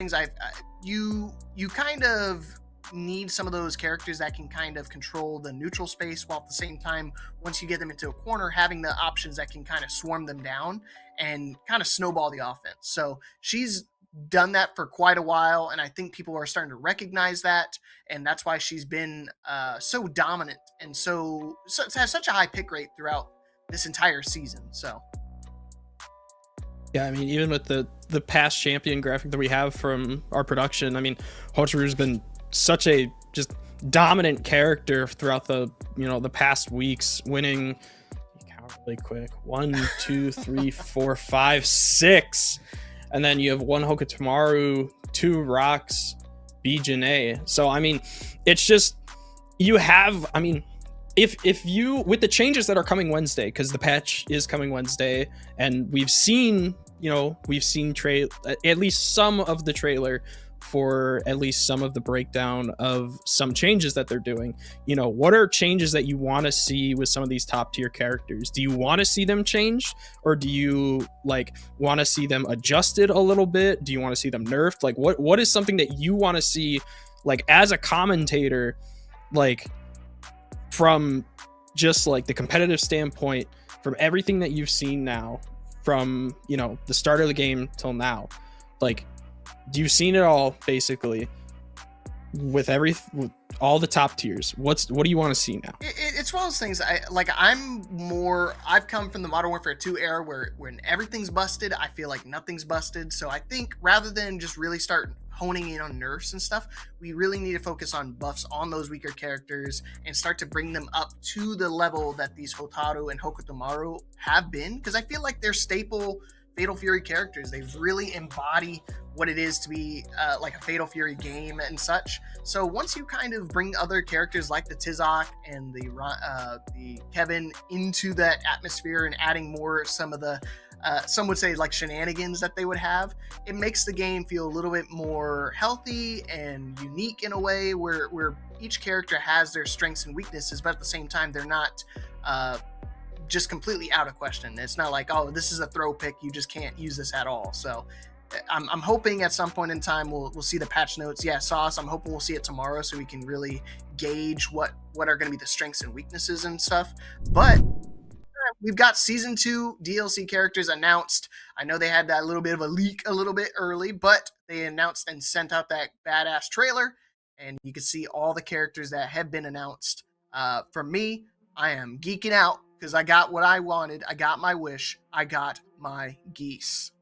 things you kind of need some of those characters that can kind of control the neutral space, while at the same time, once you get them into a corner, having the options that can kind of swarm them down and kind of snowball the offense. So she's done that for quite a while, and I think people are starting to recognize that, and that's why she's been so dominant and so has such a high pick rate throughout this entire season. So Yeah, I mean, even with the past champion graphic that we have from our production, I mean, Hotaru's been such a just dominant character throughout the past weeks, winning. Count really quick: 1, 2, 3, 4, 5, 6, and then you have 1 Hokutomaru, 2 Rocks, B Janae. So I mean, it's just you have. I mean, if you, with the changes that are coming Wednesday, because the patch is coming Wednesday, and we've seen at least some of the trailer for at least some of the breakdown of some changes that they're doing. What are changes that you want to see with some of these top tier characters? Do you want to see them changed, or do you want to see them adjusted a little bit? Do you want to see them nerfed? What is something that you want to see, as a commentator, from just the competitive standpoint, from everything that you've seen now, from the start of the game till now? You've seen it all basically with all the top tiers. What do you want to see now? It's one of those things. I've come from the Modern Warfare 2 era where when everything's busted, I feel like nothing's busted. So I think rather than just really start honing in on nerfs and stuff, we really need to focus on buffs on those weaker characters and start to bring them up to the level that these Hotaru and Hokutomaru have been, because I feel like they're staple Fatal Fury characters. They really embody what it is to be a Fatal Fury game and such. So once you kind of bring other characters like the Tizok and the Kevin into that atmosphere and adding more some of the some would say shenanigans that they would have, it makes the game feel a little bit more healthy and unique in a way where each character has their strengths and weaknesses, but at the same time they're not just completely out of question. It's not like, oh, this is a throw pick, you just can't use this at all. So I'm hoping at some point in time we'll see the patch notes. Yeah, Sauce, I'm hoping we'll see it tomorrow so we can really gauge what are going to be the strengths and weaknesses and stuff. But we've got season 2 DLC characters announced. I know they had that little bit of a leak a little bit early, but they announced and sent out that badass trailer, and you can see all the characters that have been announced. For me, I am geeking out because I got what I wanted. I got my wish. I got my geese.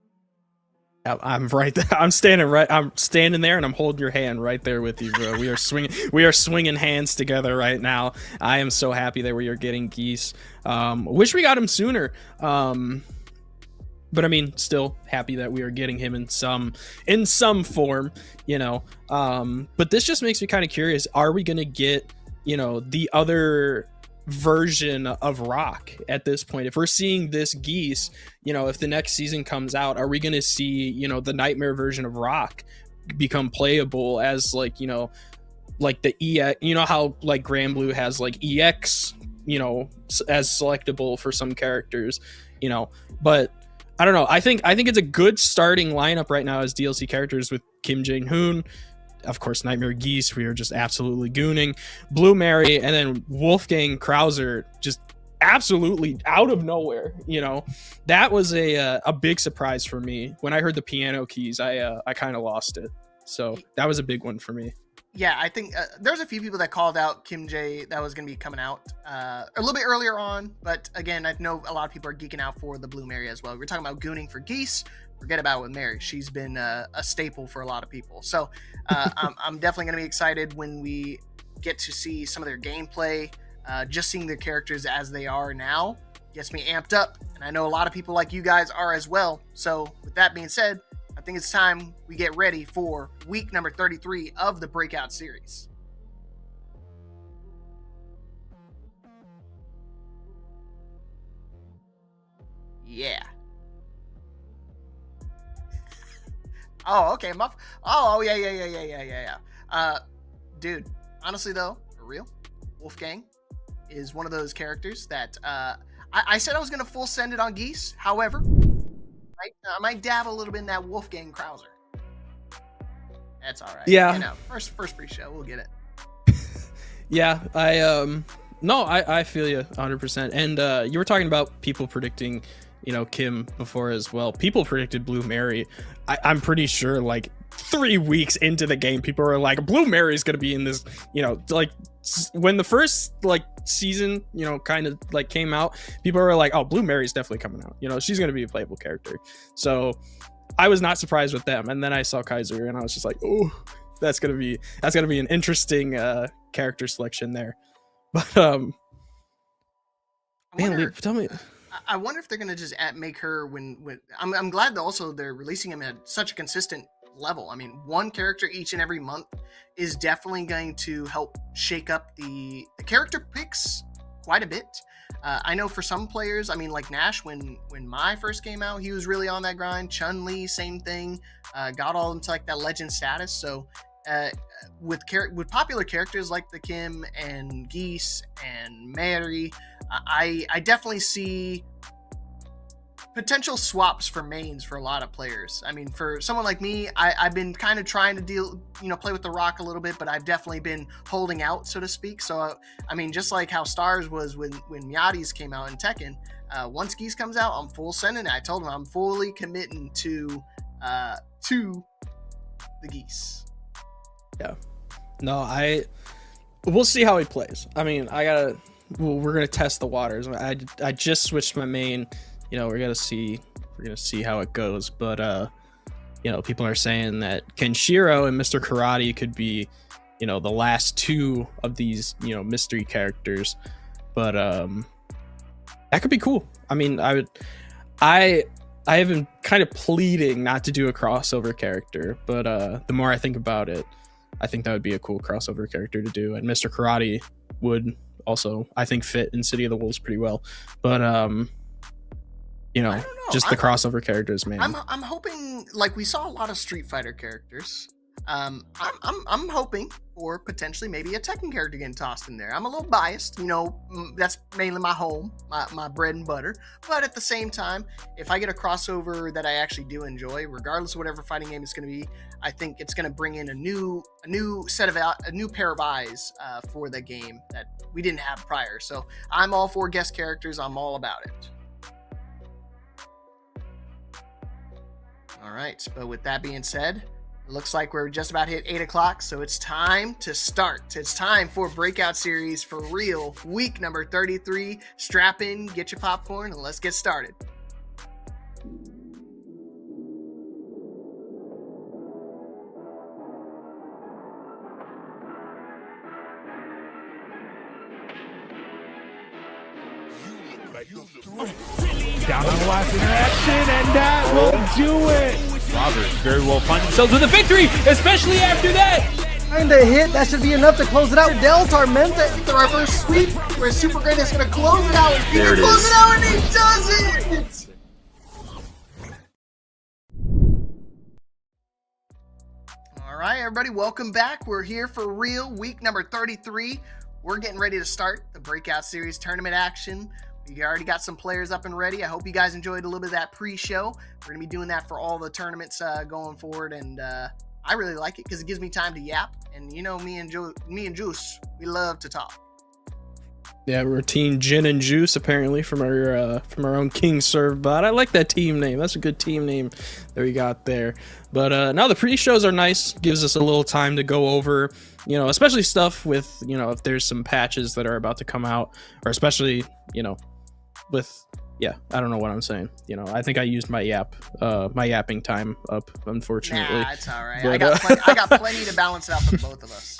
I'm right there. I'm standing there and I'm holding your hand right there with you, bro. We are swinging hands together right now. I am so happy that we are getting geese. Wish we got him sooner. But I mean, still happy that we are getting him in some form, but this just makes me kind of curious. Are we going to get, the other version of Rock at this point? If we're seeing this geese, if the next season comes out, are we going to see, the nightmare version of Rock become playable as the EX, how Grand Blue has EX, as selectable for some characters, but I don't know. I think it's a good starting lineup right now as DLC characters with Kim Jong-hoon, of course, Nightmare Geese, we are just absolutely gooning, Blue Mary, and then Wolfgang Krauser just absolutely out of nowhere. That was a big surprise for me. When I heard the piano keys, I kind of lost it. So that was a big one for me. Yeah, I think there's a few people that called out Kim J that was going to be coming out a little bit earlier on. But again, I know a lot of people are geeking out for the Blue Mary as well. We're talking about gooning for Geese. Forget about it with Mary. She's been a staple for a lot of people. So I'm definitely going to be excited when we get to see some of their gameplay. Just seeing their characters as they are now gets me amped up. And I know a lot of people like you guys are as well. So with that being said, I think it's time we get ready for week number 33 of the Breakout series. Yeah. Oh, okay. Yeah. Dude, honestly though, for real, Wolfgang is one of those characters that I said I was going to full send it on Geese. However, I might dab a little bit in that Wolfgang Krauser. That's all right. Yeah. You know, first pre-show, we'll get it. Yeah, I feel you 100%. And you were talking about people predicting, Kim before as well. People predicted Blue Mary. I'm pretty sure like 3 weeks into the game, people were like, Blue Mary's gonna be in this, like when the first like season, kind of like came out, people were like, oh, Blue Mary's definitely coming out. She's gonna be a playable character. So I was not surprised with them. And then I saw Kaiser and I was just like, oh, that's gonna be an interesting character selection there. But tell me. I wonder if they're gonna just make her when I'm glad that also they're releasing them at such a consistent level. I mean, one character each and every month is definitely going to help shake up the character picks quite a bit. I know for some players, I mean, like Nash, when my first came out, he was really on that grind. Chun-Li, same thing, got all into like that legend status. So with popular characters like the Kim and Geese and Mary, I definitely see potential swaps for mains for a lot of players. I mean, for someone like me, I've been kind of trying to play with the Rock a little bit, but I've definitely been holding out, so to speak. So, I mean, just like how Stars was when Miatis came out in Tekken, once Geese comes out, I'm full sending it. I told him I'm fully committing to the Geese. Yeah. No, we'll see how he plays. I mean, we're going to test the waters. I just switched my main. We're gonna see how it goes, but people are saying that Kenshiro and Mr. Karate could be, the last two of these, mystery characters, but that could be cool. I mean, I have been kind of pleading not to do a crossover character, but the more I think about it, I think that would be a cool crossover character to do, and Mr. Karate would also, I think, fit in City of the Wolves pretty well, but just the crossover characters, man. I'm hoping, like, we saw a lot of Street Fighter characters. I'm hoping for potentially maybe a Tekken character getting tossed in there. I'm a little biased, that's mainly my home, my bread and butter. But at the same time, if I get a crossover that I actually do enjoy, regardless of whatever fighting game it's going to be, I think it's going to bring in a new pair of eyes for the game that we didn't have prior. So I'm all for guest characters. I'm all about it. All right, but with that being said, it looks like we're just about hit 8 o'clock, so it's time to start. It's time for Breakout Series for real, week number 33. Strap in, get your popcorn, and let's get started. Down on the last interaction, and that will do it. Robbers very well find themselves with a victory, especially after that. And a hit, that should be enough to close it out. Del Tormenta, The reverse sweep, where Super Great is going to close it out. He There can it close is. it out, and he does it! All right, everybody, welcome back. We're here for real, week number 33. We're getting ready to start the Breakout Series tournament action. We already got some players up and ready. I hope you guys enjoyed a little bit of that pre-show. We're going to be doing that for all the tournaments going forward, and I really like it because it gives me time to yap. And me and Juice, we love to talk. Yeah, we're Team Gin and Juice, apparently, from our own King Serve bot. I like that team name. That's a good team name that we got there. But now the pre-shows are nice. Gives us a little time to go over, especially stuff with, if there's some patches that are about to come out, or especially, with, I don't know what I'm saying. I think I used my yapping time up, unfortunately. Nah, it's all right. But, I got plenty to balance it out for the both of us.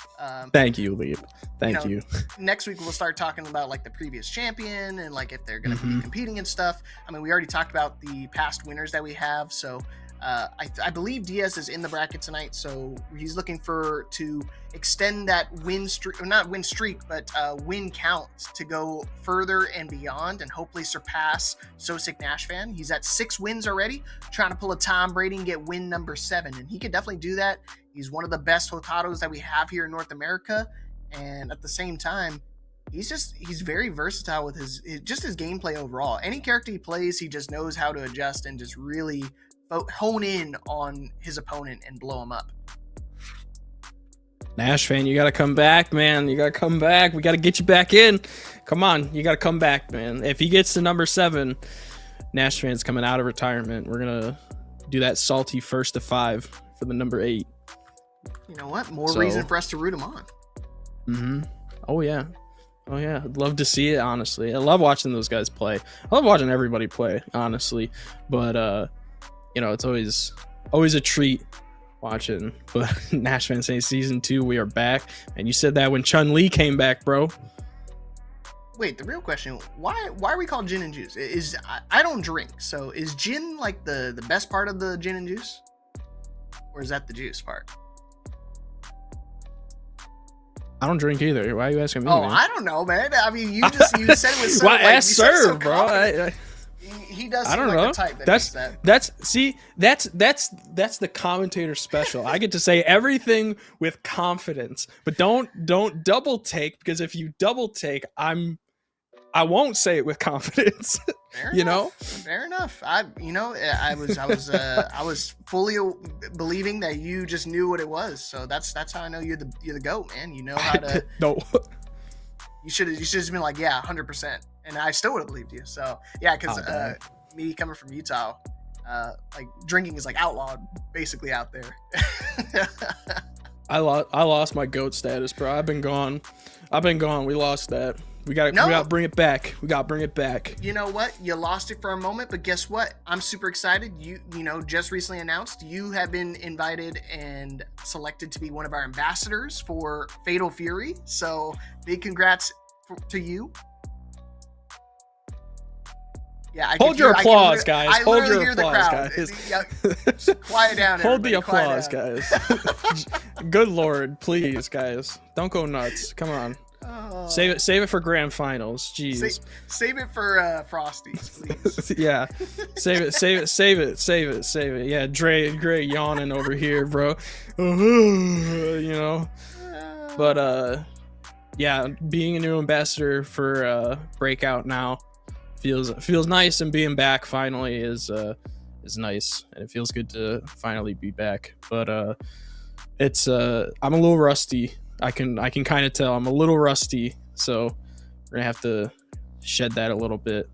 Thank you, Leap. Thank you. Next week we'll start talking about like the previous champion and like if they're going to be competing and stuff. I mean, we already talked about the past winners that we have. So I believe Diaz is in the bracket tonight, so he's looking to extend that win streak, or not win streak, but win count to go further and beyond, and hopefully surpass Sosic Nash fan. He's at 6 wins already, trying to pull a Tom Brady and get win number 7, and he could definitely do that. He's one of the best Hotaros that we have here in North America, and at the same time, he's very versatile with his gameplay overall. Any character he plays, he just knows how to adjust and just really hone in on his opponent and blow him up. Nash fan, you gotta come back, man. You gotta come back. We gotta get you back in. Come on, you gotta come back, man. If he gets to number 7, Nash fan's coming out of retirement. We're gonna do that salty first to 5 for the number 8. You know what? More reason for us to root him on. Mm-hmm. Oh yeah. I'd love to see it, honestly. I love watching those guys play. I love watching everybody play, honestly. But it's always a treat watching. But Nash fans saying season 2, we are back. And you said that when Chun-Li came back, bro. Wait, the real question, why are we called gin and juice? I don't drink, so is gin like the best part of the gin and juice? Or is that the juice part? I don't drink either. Why are you asking me? Oh, man? I don't know, man. I mean, you said it was so. Why like, ask Serve, so bro? He does. I don't like know. The type that That's the commentator special. I get to say everything with confidence, but don't double take, because if you double take, I won't say it with confidence. Fair enough. I was fully believing that you just knew what it was. So that's how I know you're the GOAT, man. You know how to. No. You should have just been like, yeah, 100%, and I still would have believed you. So yeah, because me coming from Utah, like drinking is like outlawed basically out there. I lost my GOAT status, bro. I've been gone. We lost that. We gotta bring it back. You know what? You lost it for a moment, but guess what? I'm super excited. You just recently announced you have been invited and selected to be one of our ambassadors for Fatal Fury. So big congrats to you. Yeah, hold your applause, guys. Hold your applause, guys. Yeah, quiet down. Hold the applause, guys. Good Lord, please, guys, don't go nuts. Come on. Save it for grand finals. Jeez. Save it for Frosties, please. Yeah. Save it. Yeah, Dre yawning over here, bro. But yeah, being a new ambassador for Breakout now feels nice, and being back finally is nice, and it feels good to finally be back. But I'm a little rusty. I can kind of tell I'm a little rusty, so we're gonna have to shed that a little bit.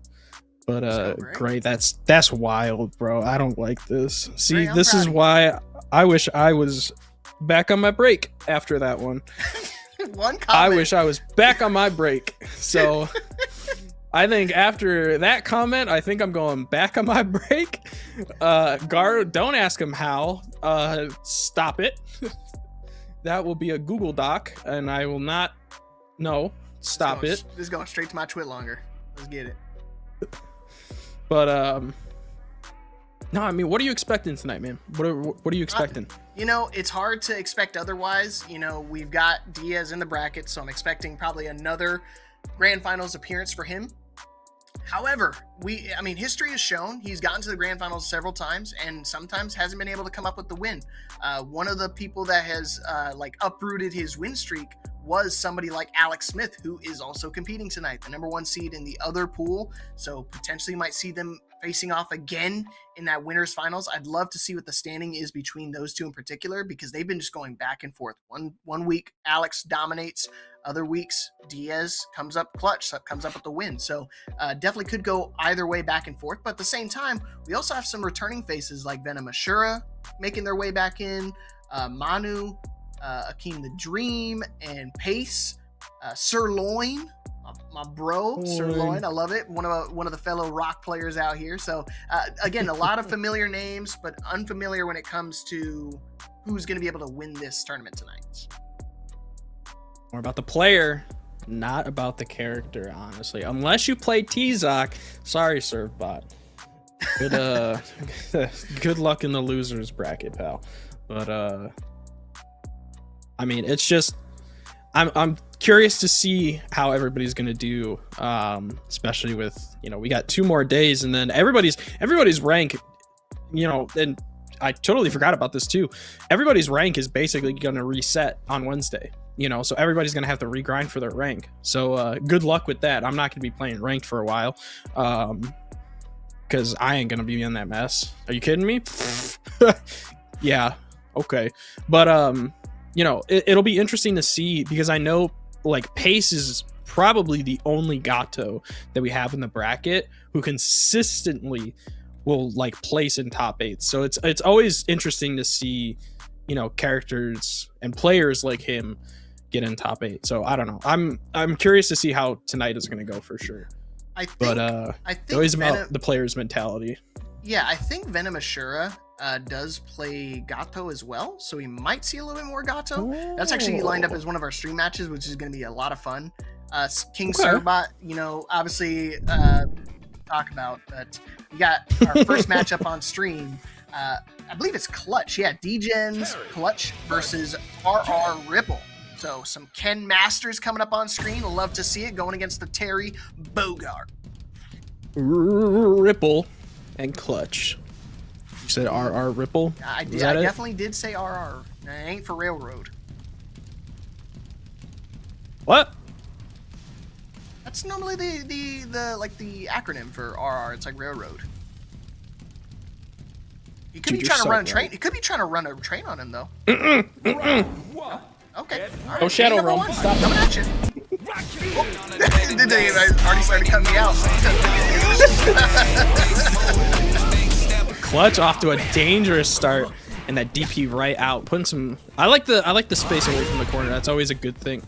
But great, that's wild, bro. I don't like this. See, this is why I wish I was back on my break after that one. One comment. I wish I was back on my break. So I think after that comment, I think I'm going back on my break. Gar, don't ask him how. Stop it. That will be a Google Doc, and I will not. No, stop it. This is going straight to my Twit longer. Let's get it. But no, I mean, what are you expecting tonight, man? What are you expecting? It's hard to expect otherwise. We've got Diaz in the bracket, so I'm expecting probably another grand finals appearance for him. However, history has shown he's gotten to the grand finals several times and sometimes hasn't been able to come up with the win. One of the people that has uprooted his win streak was somebody like Alex Smith, who is also competing tonight, the number 1 seed in the other pool. So potentially might see them facing off again in that winners finals. I'd love to see what the standing is between those two in particular, because they've been just going back and forth. One week Alex dominates, other weeks Diaz comes up clutch, comes up with the win. So definitely could go either way, back and forth. But at the same time, we also have some returning faces like Venom Ashura making their way back in, Manu, Akeem the Dream, and Pace, Sirloin, my bro, Sirloin. I love it. One of the fellow rock players out here. So again, a lot of familiar names, but unfamiliar when it comes to who's going to be able to win this tournament tonight. More about the player, not about the character, honestly. Unless you play T-Zoc. Sorry, ServeBot. Good luck in the losers bracket, pal. But it's just I'm curious to see how everybody's gonna do, especially with we got 2 more days, and then everybody's rank, and I totally forgot about this too. Everybody's rank is basically gonna reset on Wednesday. So everybody's gonna have to regrind for their rank. So good luck with that. I'm not gonna be playing ranked for a while, because I ain't gonna be in that mess. Are you kidding me? Yeah, okay, but you know, it'll be interesting to see, because I know like Pace is probably the only Gato that we have in the bracket who consistently will like place in top 8. So it's always interesting to see, you know, characters and players like him get in top 8. So I don't know. I'm curious to see how tonight is going to go for sure. I think It's always about the player's mentality. Yeah, I think Venom Ashura does play Gato as well, so we might see a little bit more Gato. That's actually lined up as one of our stream matches, which is going to be a lot of fun. King Serbot, you know, obviously talk about, but we got our first matchup on stream. I believe it's Clutch. Yeah, D-Gens Clutch versus RR Ripple. So some Ken Masters coming up on screen. Love to see it, going against the Terry Bogart. Ripple and Clutch. You said RR Ripple? I definitely did say RR. It ain't for Railroad. What? That's normally the like the acronym for RR. It's like Railroad. He could be trying to run a train. He could be trying to run a train on him though. Okay. Right. Oh, Shadow Realm. Stop coming at you. Did they already started cutting me out? Clutch off to a dangerous start, and that DP right out, putting some. I like the space away from the corner. That's always a good thing.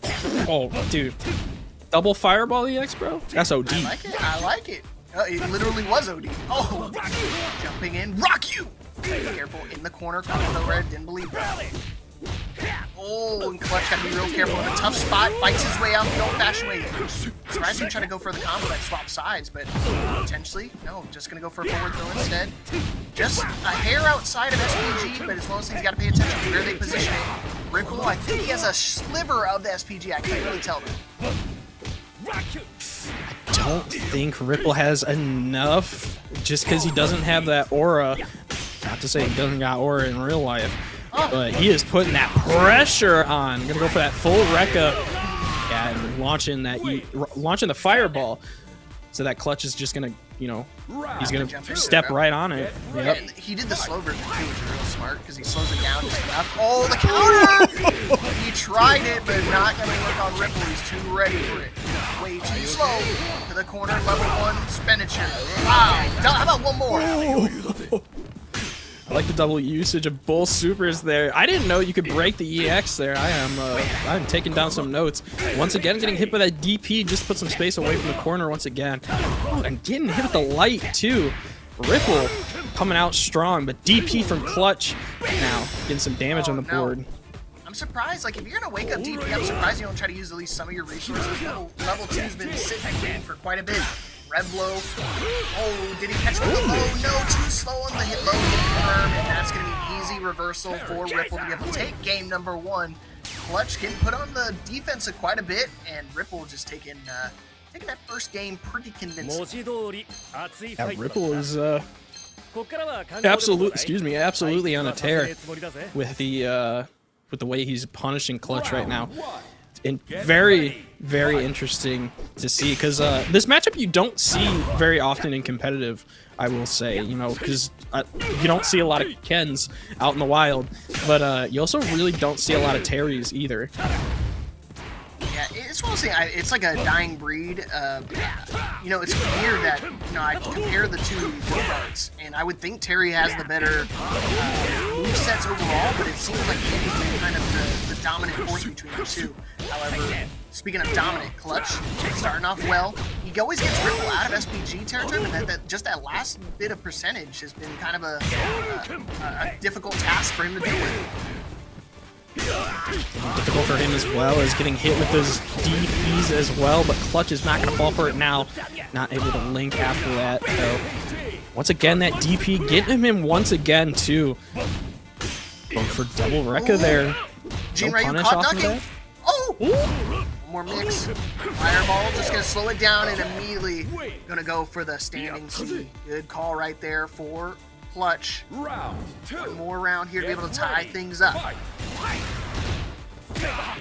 Oh, dude, double fireball EX, bro. That's OD. I like it. I like it. It literally was OD. Oh, jumping in, rock you. Careful in the corner. Combo red. Didn't believe that. Oh, and Clutch gotta be real careful in a tough spot. Fights his way out the old-fashioned way. Surprised he tried to go for the combo that swap sides, but potentially, no, just gonna go for a forward throw instead. Just a hair outside of SPG, but as well as he's gotta pay attention to where they position it. Ripple, I think he has a sliver of the SPG. I can't really tell them. I don't think Ripple has enough, just because he doesn't have that aura. Not to say he doesn't got aura in real life. But he is putting that pressure on. Gonna go for that full Rekka. Yeah, and launching the fireball. So that Clutch is just gonna, you know, he's gonna step right on it. Yep. And he did the slow version too, which is real smart because he slows it down just enough. Oh, the counter! He tried it, but not gonna work on Ripple. He's too ready for it. Way too slow. To the corner, level 1 expenditure. Wow. How about one more? I like the double usage of both supers there. I didn't know you could break the EX there. I'm taking down some notes. Once again, getting hit by that DP, just put some space away from the corner once again. Oh, and getting hit with the light too. Ripple coming out strong, but DP from Clutch now getting some damage on the board. I'm surprised, like if you're gonna wake up DP, I'm surprised you don't try to use at least some of your resources. Level 2's been sitting for quite a bit. Red blow. Oh, did he catch with the low? No, too slow on the hit low. Confirm, and that's going to be easy reversal for Ripple to be able to take game number 1. Clutch getting put on the defense quite a bit, and Ripple just taking that first game pretty convincing. Yeah, Ripple is absolutely on a tear with the way he's punishing Clutch right now. And very, very interesting to see, because this matchup you don't see very often in competitive, I will say, you know, because you don't see a lot of Kens out in the wild, but you also really don't see a lot of Terrys either. Yeah, it's one of those things, it's like a dying breed. You know, it's weird that, you know, I compare the two Bogarts, and I would think Terry has the better movesets overall, but it seems like Kenny's been kind of the dominant force between the two. However, speaking of dominant, Clutch starting off well. He always gets Ripple out of SPG territory, but just that last bit of percentage has been kind of a difficult task for him to deal with. Difficult for him as well as getting hit with those DPs as well, but Clutch is not going to fall for it now. Not able to link after that. So once again, that DP getting him once again too. Going for double Rekka there. No punish off of that. Oh! One more mix. Fireball, just going to slow it down and immediately going to go for the standing C. Good call right there for Clutch. One more round here to be able to tie things up.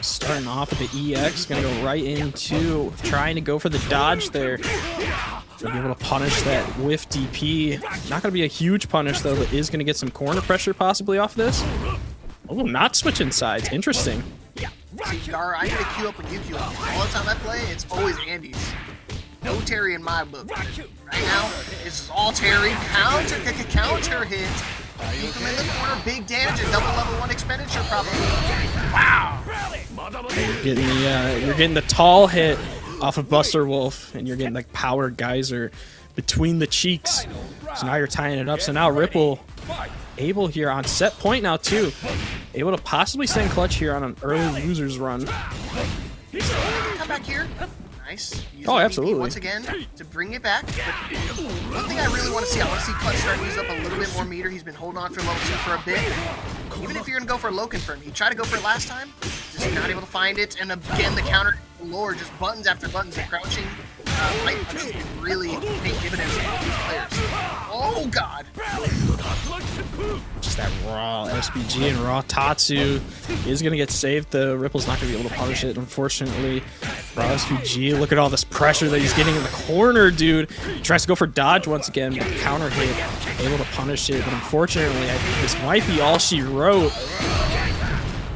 Starting off with the EX, gonna go right into trying to go for the dodge there. Gonna be able to punish that whiff DP. Not gonna be a huge punish though, but is gonna get some corner pressure possibly off this. Oh, not switching sides. Interesting. See, Gar, I need to queue up when you queue up. All the time I play, it's always Andy's. No Terry in my book. Right now, it's all Terry. Counter hit. Keep him in the corner. Big damage and double level 1 expenditure probably. Wow. You're getting the tall hit off of Buster Wolf, and you're getting like power geyser between the cheeks. So now you're tying it up. So now Ripple able here on set point now too. Able to possibly send clutch here on an early losers run. Come back here. Nice. Oh, absolutely. Once again to bring it back. But one thing I really want to see, I want to see Clutch start to use up a little bit more meter. He's been holding on for level 2 for a bit. Even if you're going to go for a low confirm, he tried to go for it last time, just not able to find it. And again, the counter lore, just buttons after buttons and crouching. Light punches can really make dividends for these players. Oh, God. Just that raw SPG and raw Tatsu is going to get saved. The Ripple's not going to be able to punish it, unfortunately. Raw SPG, look at all this pressure that he's getting in the corner, dude. He tries to go for dodge once again, but counter hit, able to punish it. But unfortunately, I think this might be all she wrote.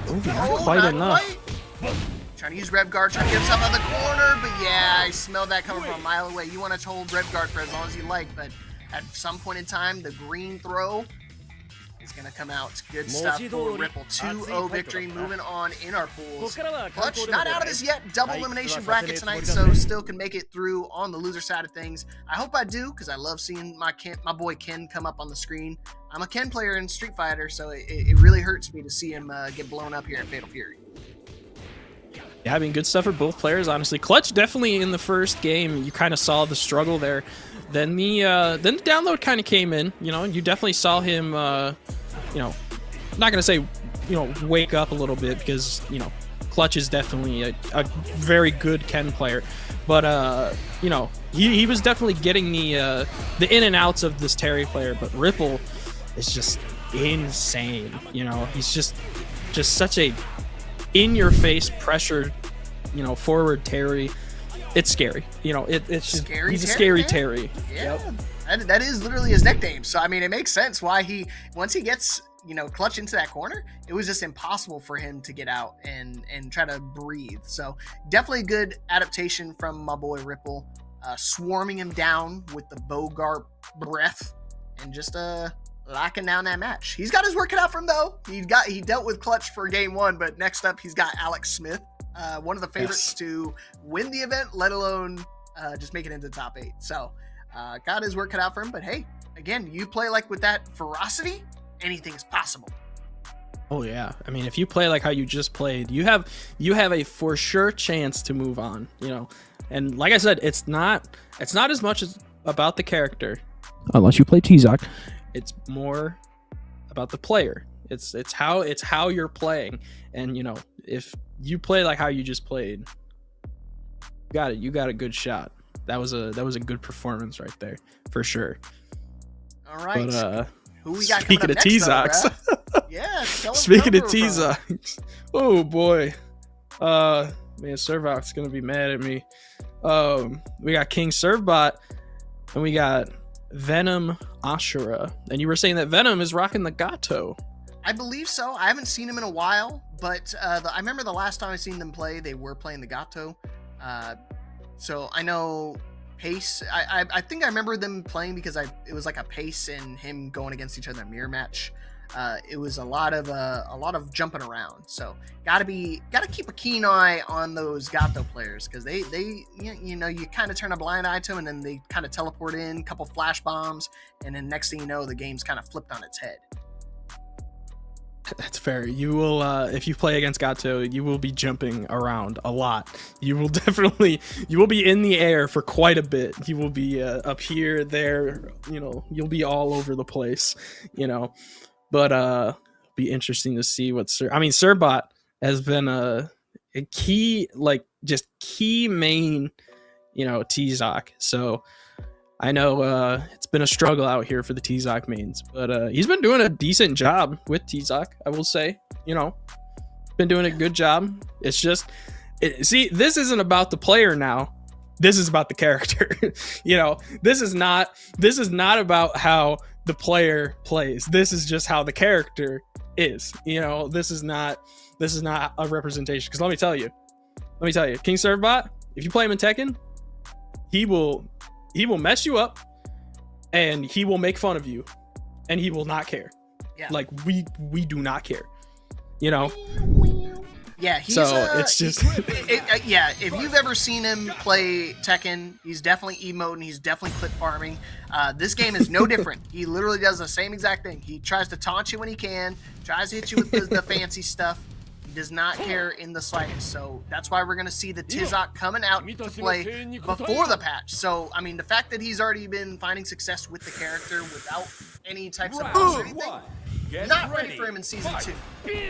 Oh, not quite enough. Trying to use Rev Guard, trying to get himself out of the corner, but yeah, I smelled that coming from a mile away. You want to hold Rev Guard for as long as you like, but at some point in time, the green throw is going to come out. Good stuff for Ripple. 2-0 victory, moving on in our pools. Clutch, not out of this yet. Double elimination bracket tonight, so still can make it through on the loser side of things. I hope I do, because I love seeing my boy Ken come up on the screen. I'm a Ken player in Street Fighter, so it really hurts me to see him get blown up here at Fatal Fury. Yeah, I mean, good stuff for both players, honestly. Clutch definitely in the first game, you kind of saw the struggle there. Then the download kind of came in, you know, you definitely saw him, you know, I'm not going to say, you know, wake up a little bit because, you know, Clutch is definitely a very good Ken player. But, you know, he was definitely getting the in and outs of this Terry player, but Ripple is just insane, you know, he's just such a in-your-face pressure, you know, forward Terry. It's scary, you know. It's just, he's a scary Terry. Yeah, yep. That is literally his nickname. So I mean, it makes sense why once he gets, you know, Clutch into that corner, it was just impossible for him to get out and try to breathe. So definitely a good adaptation from my boy Ripple, swarming him down with the Bogart breath and just locking down that match. He's got his work cut out for him though. He dealt with Clutch for game 1, but next up he's got Alex Smith, one of the favorites to win the event, let alone just make it into the top 8. So got his work cut out for him. But hey, again, you play like with that ferocity, anything's possible. Oh yeah, I mean, if you play like how you just played, you have a for sure chance to move on, you know. And like I said, it's not as much as about the character, unless you play T-Zoc. It's more about the player. It's how you're playing. And you know, if you play like how you just played, you got a good shot. That was a good performance right there for sure. All right. But who we got speaking coming of up next, T-Zocs. Yeah, speaking of T-Zocs. Oh boy. Man, Servoc's gonna be mad at me. We got King Servbot and we got Venom Ashura, and you were saying that Venom is rocking the Gato. I believe so. I haven't seen him in a while, but I remember the last time I seen them play, they were playing the Gato. So I know Pace. I think I remember them playing because it was like a Pace and him going against each other in a mirror match. It was a lot of jumping around. So gotta keep a keen eye on those Gato players because they you know, you kind of turn a blind eye to them and then they kind of teleport in a couple flash bombs and then next thing you know the game's kind of flipped on its head. That's fair. You will, if you play against Gato, you will be jumping around a lot. You will be in the air for quite a bit. You will be up here, there, you know, you'll be all over the place, you know. But be interesting to see what Serbot has been a key, like just key main, you know, T-Zoc. So I know it's been a struggle out here for the T-Zoc mains, but he's been doing a decent job with T-Zoc, I will say. You know, been doing a good job. It's just, see, this isn't about the player now. This is about the character. You know, this is not about how the player plays. This is just how the character is. You know, this is not a representation. Because let me tell you, King Servbot, if you play him in Tekken, he will mess you up, and he will make fun of you, and he will not care. Yeah. Like we do not care. You know. Yeah, he's, so it's just yeah. If you've ever seen him play Tekken, he's definitely emoting. He's definitely clip farming. This game is no different. He literally does the same exact thing. He tries to taunt you when he can, tries to hit you with the fancy stuff. He does not care in the slightest. So that's why we're gonna see the Tizak coming out to play before the patch. So I mean, the fact that he's already been finding success with the character without any types of buffs or anything. Not ready for him in Season 2.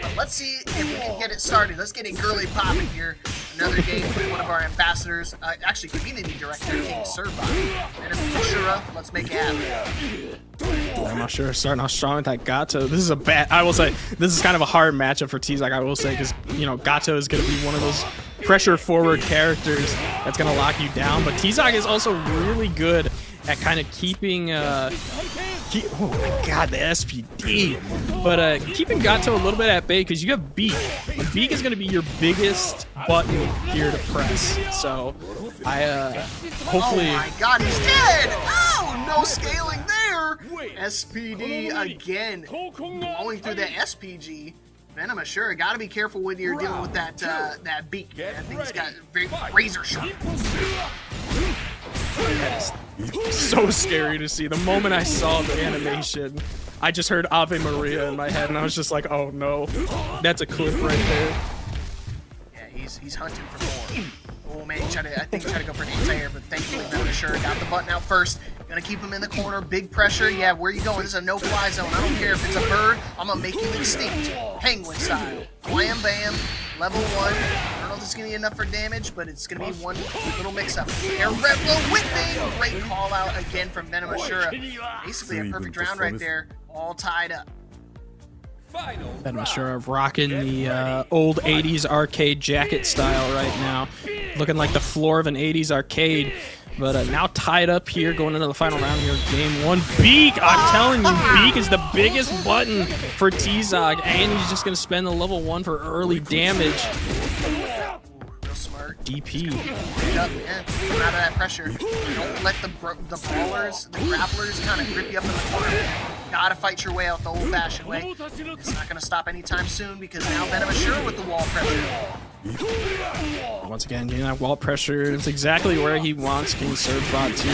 But let's see if we can get it started. Let's get it girly popping here. Another game with one of our ambassadors, actually community director, King Servbot. And Shura, let's make it happen. I'm not sure. Starting off strong with that Gato. This is a bad. I will say this is kind of a hard matchup for Tizak. I will say because you know Gato is going to be one of those pressure forward characters that's going to lock you down. But Tizak is also really good at kind of keeping. Oh my god, the SPD. But keeping Gato a little bit at bay because you have Beak. And Beak is going to be your biggest button here to press. So hopefully. Oh my god, he's dead! Oh, no scaling there! SPD again. Going through the SPG. Venom, sure, gotta be careful when you're dealing with that Beak. That thing's got very razor sharp. So scary to see. The moment I saw the animation, I just heard Ave Maria in my head, and I was just like, "Oh no, that's a clip right there." Yeah, he's hunting for more. Oh man, I think he tried to go for an anti-air, but thankfully Venom sure got the button out first. Gonna keep him in the corner. Big pressure. Yeah, where you going? This is a no-fly zone. I don't care if it's a bird. I'm gonna make you extinct, penguin style. Wham bam. Level 1. I don't know if this is going to be enough for damage, but it's going to be one little mix-up. Air Rebel whipping! Great call out again from Venom Ashura. Basically a perfect round right there, all tied up. Venom Ashura rocking the old 80s arcade jacket style right now. Looking like the floor of an 80s arcade. But now tied up here, going into the final round here of game 1. Beak! I'm telling you, Beak is the biggest button for Tizak, and he's just going to spend the level 1 for early damage. Real smart. DP. Get up, man. Come out of that pressure. Don't let the brawlers, the grapplers kind of grip you up in the corner. Gotta fight your way out the old-fashioned way. It's not going to stop anytime soon because now Venom Ashura with the wall pressure. Once again, getting that wall pressure. It's exactly where he wants King Servbot to.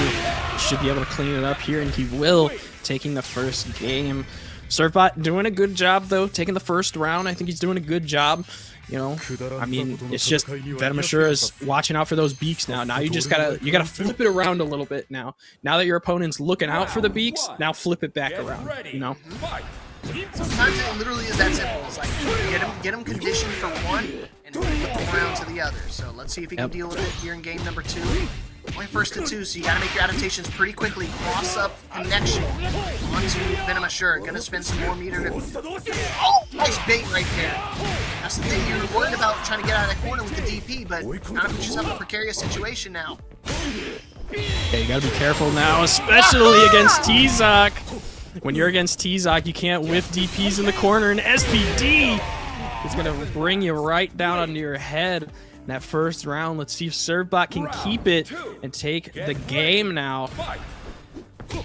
He should be able to clean it up here, and he will, taking the first game. Servbot doing a good job, though, taking the first round. I think he's doing a good job. You know, I mean, it's just Venom Ashura is watching out for those beaks now. Now you just gotta flip it around a little bit now. Now that your opponent's looking out for the beaks, now flip it back around. You know. Sometimes it literally is that simple. It's like get him conditioned for one and flip him around to the other. So let's see if he can deal with it here in game number 2. Only first to 2, so you gotta make your adaptations pretty quickly. Cross up connection onto Venom Ashura. Gonna spend some more meter to. Oh, nice bait right there. That's the thing, you're worried about trying to get out of that corner with the DP, but kind of put yourself in a precarious situation now. Yeah, you gotta be careful now, especially against Tizak. When you're against Tizak, you can't whiff DPs in the corner, and SPD is gonna bring you right down onto your head. In that first round, let's see if Servbot can keep it and take the game now. Do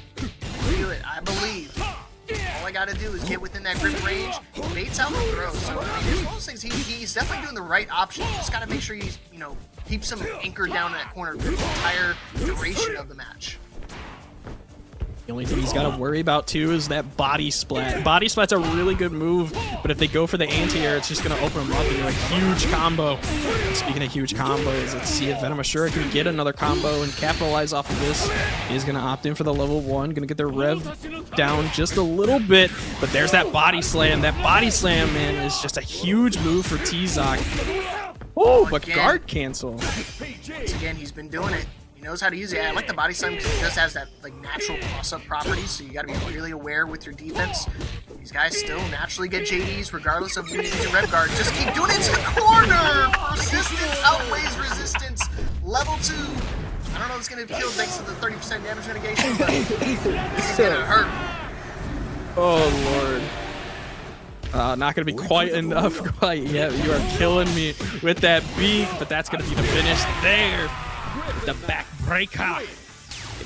it, I believe. All I gotta do is get within that grip range, baits out the throw. So I mean, there's most things he's definitely doing the right option. You just gotta make sure he's, you know, keeps him anchored down in that corner for the entire duration of the match. The only thing he's got to worry about, too, is that body splat. Body splat's a really good move, but if they go for the anti-air, it's just going to open him up into a huge combo. And speaking of huge combos, let's see if Venom Ashura can get another combo and capitalize off of this. He's going to opt in for the level 1, going to get their rev down just a little bit, but there's that body slam. That body slam, man, is just a huge move for Tizak. Oh, but guard cancel. Once again, he's been doing it. He knows how to use it. I like the body slam because it just has that like natural cross-up properties, so you got to be really aware with your defense. These guys still naturally get JDs regardless of when you use your rev guard. Just keep doing it to the corner! Persistence outweighs resistance. Level 2. I don't know if it's going to kill thanks to the 30% damage mitigation, but this is going to hurt. Oh, Lord. Not gonna be quite enough quite yet. You are killing me with that beak, but that's gonna be the finish there. With the back breakout.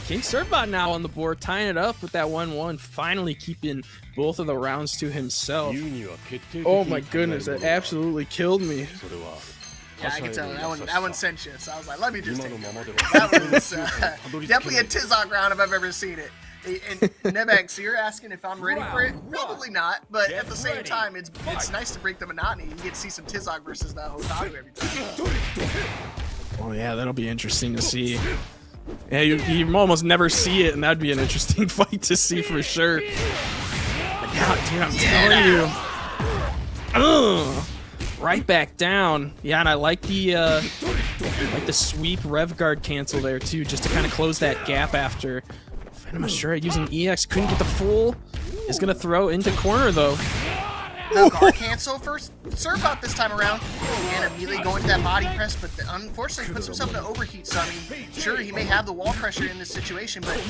King Servbot now on the board, tying it up with that 1-1, finally keeping both of the rounds to himself. Oh my goodness, that absolutely killed me. Yeah, I can tell that one sent you. So I was like, let me just take it. That was definitely a Tizok round if I've ever seen it. And Nebex, you're asking if I'm ready for it? Probably not, but at the same time, it's nice to break the monotony. You get to see some Tizok versus the Hotaru every time. Oh yeah, that'll be interesting to see. Yeah, you almost never see it, and that'd be an interesting fight to see for sure. But God, dude, I'm telling you. Right back down. Yeah, and I like the sweep rev guard cancel there too, just to kind of close that gap after. Venom Ashura using EX, couldn't get the full. Is gonna throw into corner though. The guard cancel first Servbot this time around, and immediately going to that body press, but unfortunately puts himself in an overheat. So I mean, sure, he may have the wall pressure in this situation, but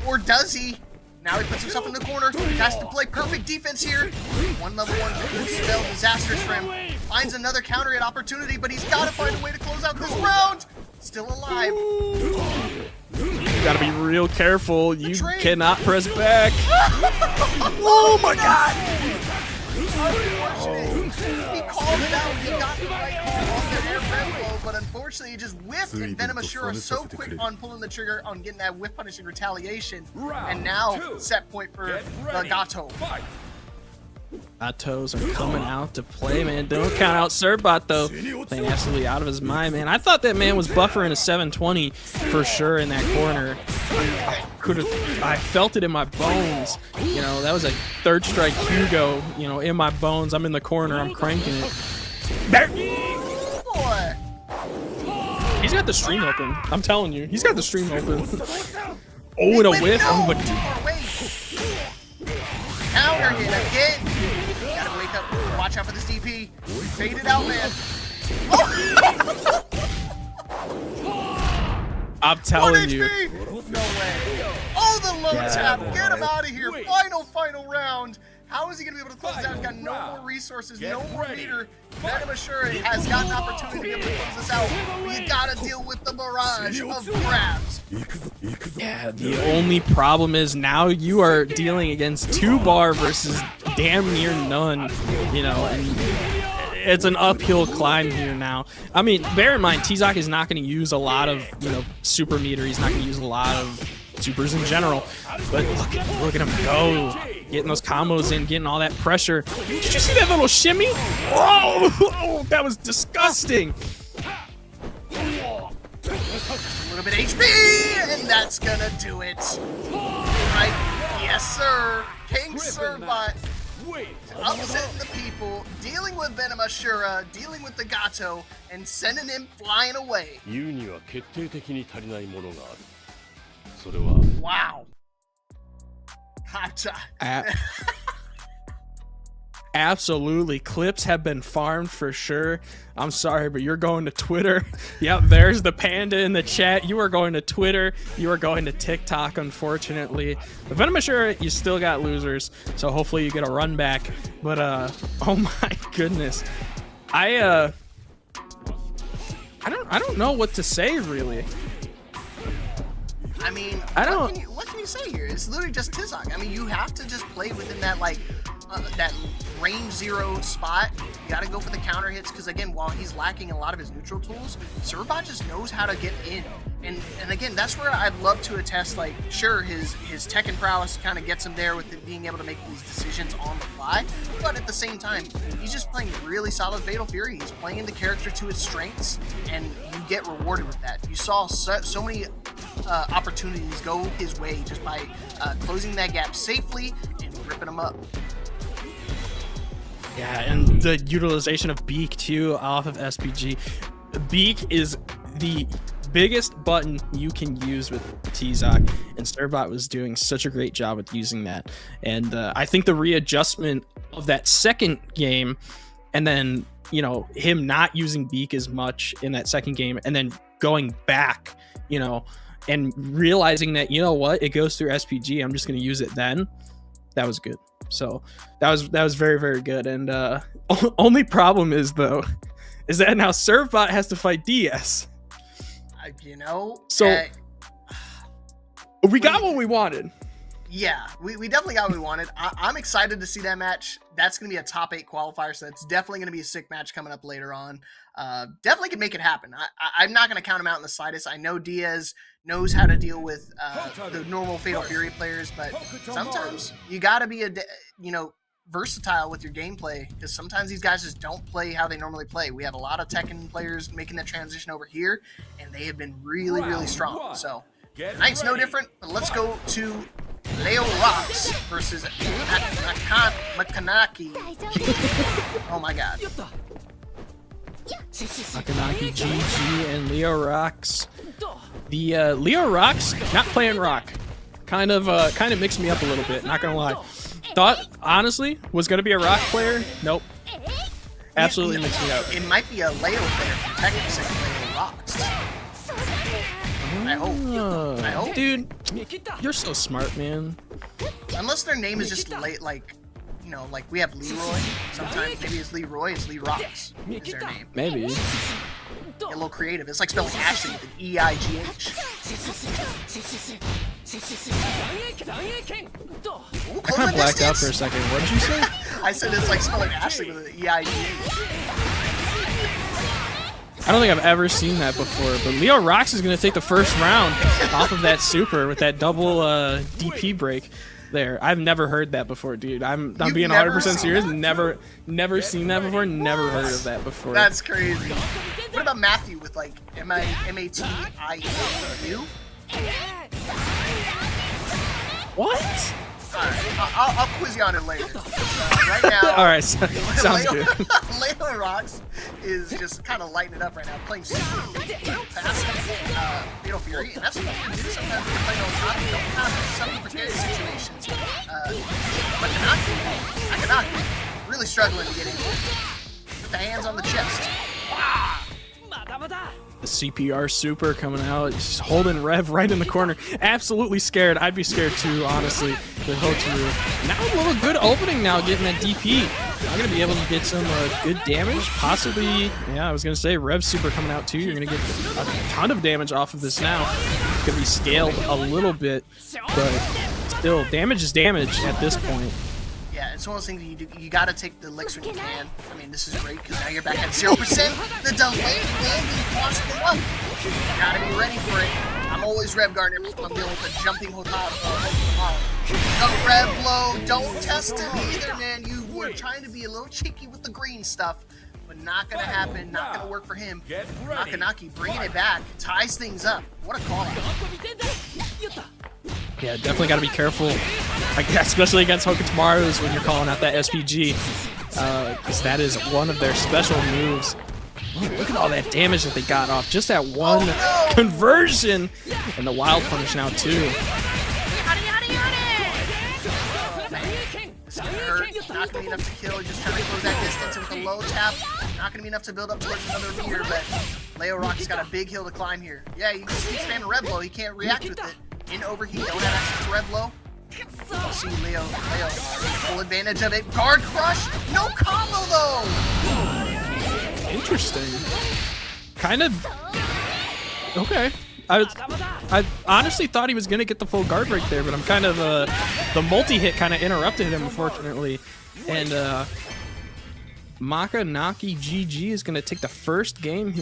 or does he? Now he puts himself in the corner. He has to play perfect defense here. One level 1 spell, disastrous for him. Finds another counter hit opportunity, but he's got to find a way to close out this round. Still alive. You gotta be real careful. You cannot press back. Oh my God! Unfortunate. He called it out. He got the right call on the air red blow, but unfortunately he just whiffed, and Venom Ashura so quick on pulling the trigger on getting that whiff punishing retaliation. And now set point for the Gato. Gatos are coming out to play, man. Don't count out Servbot though. Playing absolutely out of his mind, man. I thought that man was buffering a 720 for sure in that corner. I felt it in my bones. You know, that was a third strike Hugo, you know, in my bones. I'm in the corner, I'm cranking it. Boy. He's got the stream open. I'm telling you, he's got the stream open. Oh, and a whiff. Oh, but counter hit again. Gotta wake up. Watch out for this DP. Fade it out, man. Oh. I'm telling you. No way. Oh, the low tap. Get him out of here. Final round. How is he going to be able to close out? He's got no more resources, no more meter. Venom Ashura has got an opportunity to be able to close this out. But you got to deal with the barrage of grabs. Yeah, the only problem is now you are dealing against 2 bar versus damn near none, you know, and it's an uphill climb here now. I mean, bear in mind, Tizok is not going to use a lot of, you know, super meter. He's not going to use a lot of supers in general. But look at him go. Getting those combos in, getting all that pressure. Did you see that little shimmy? Oh, that was disgusting. A little bit HP, and that's gonna do it. Right? Yes, sir. King Servbot upsetting the people, dealing with Venom Ashura, dealing with the Gato, and sending him flying away. Wow. Absolutely. Clips have been farmed for sure. I'm sorry, but you're going to Twitter. Yep, there's the panda in the chat. You are going to Twitter. You are going to TikTok, unfortunately. The Venom Ashura, you still got losers, so hopefully you get a run back. But oh my goodness. I don't know what to say really. I mean, what can you say here? It's literally just Tizok. I mean, you have to just play within that, like, that range 0 spot. You got to go for the counter hits because, again, while he's lacking a lot of his neutral tools, Servbot just knows how to get in. And again, that's where I'd love to attest, like, sure, his Tekken prowess kind of gets him there with being able to make these decisions on the fly, but at the same time, he's just playing really solid Fatal Fury. He's playing the character to his strengths, and you get rewarded with that. You saw so many opportunities go his way just by closing that gap safely and ripping him up. Yeah, and the utilization of Beak too off of SPG. Beak is the biggest button you can use with Tizok, and Servbot was doing such a great job with using that. And I think the readjustment of that second game, and then, you know, him not using Beak as much in that second game, and then going back, you know, and realizing that, you know what, it goes through SPG, I'm just going to use it then. That was good. So that was very, very good. And only problem is though, is that now Servbot has to fight DS. You know, so we got what we wanted. Yeah, we definitely got what we wanted. I'm excited to see that match. That's going to be a top 8 qualifier, so that's definitely going to be a sick match coming up later on. Definitely can make it happen. I'm not going to count him out in the slightest. I know Diaz knows how to deal with the normal Fatal Fury players, but sometimes you got to be versatile with your gameplay, because sometimes these guys just don't play how they normally play. We have a lot of Tekken players making that transition over here, and they have been really, really strong. So tonight's no different, but let's go to Leo Rocks versus Makanaki. Oh my god. Makanaki GG and Leo Rocks. The Leo Rocks not playing rock. Kind of mixed me up a little bit, not gonna lie. Thought honestly was gonna be a rock player. Nope. Absolutely mixed me up. It might be a Leo player from Tekken saying Leo Rocks. I hope. Dude, you're so smart, man. Unless their name is just like we have Leroy. Sometimes maybe it's Leroy, it's Lee Rocks is their name. Maybe. Get a little creative. It's like spelling Ashley with an E-I-G-H. Ooh, I kind of blacked out for a second. What did you say? I said it's like spelling Ashley with an E-I-G-H. I don't think I've ever seen that before, but Leo Rocks is going to take the first round off of that super with that double DP break there. I've never heard that before, dude. I'm being 100% serious. Never seen that before. Never heard of that before. That's crazy. What about Matthew with like M-A-T-I-E-U? What? Alright, I'll quiz you on it later. Right now, alright, sounds good. Leo Rocks is just kind of lighting it up right now, playing super fast, Fatal Fury, and that's what you do sometimes when you're playing on top. You don't have some precarious situations. But Makanaki, really struggling to get in. Put the hands on the chest. The CPR super coming out, just holding Rev right in the corner. Absolutely scared. I'd be scared too, honestly. The Hotaru. Now a little good opening now, getting that DP. I'm going to be able to get some good damage. Possibly, yeah, I was going to say Rev super coming out too. You're going to get a ton of damage off of this now. It's going to be scaled a little bit, but still, damage is damage at this point. Yeah, it's one of those things you gotta take the licks when you can. I mean, this is great because now you're back at 0%. The delayed landing costs you up. You gotta be ready for it. I'm always Rev guarding every time I'm dealing with a jumping Hotaru. The Rev blow, don't test it either, man. You were trying to be a little cheeky with the green stuff, but not gonna happen, not gonna work for him. Makanaki bringing it back, ties things up. What a call out. Yeah, definitely got to be careful, especially against Hokutomaru's when you're calling out that SPG, because that is one of their special moves. Oh, look at all that damage that they got off just that one conversion, and the wild punish now too. It's gonna hurt. Not gonna be enough to kill. Just trying to close that distance with a low tap. Not gonna be enough to build up towards another meter, but Leo Rock's got a big hill to climb here. Yeah, you just keep spamming Red Blow. He can't react with it. In overheat, don't have access to Red Blow. We'll see Leo full advantage of it. Guard crush, no combo though. Interesting. Kind of. Okay. I honestly thought he was gonna get the full guard right there, but I'm kind of the multi-hit kind of interrupted him, unfortunately. And Makanaki GG is gonna take the first game.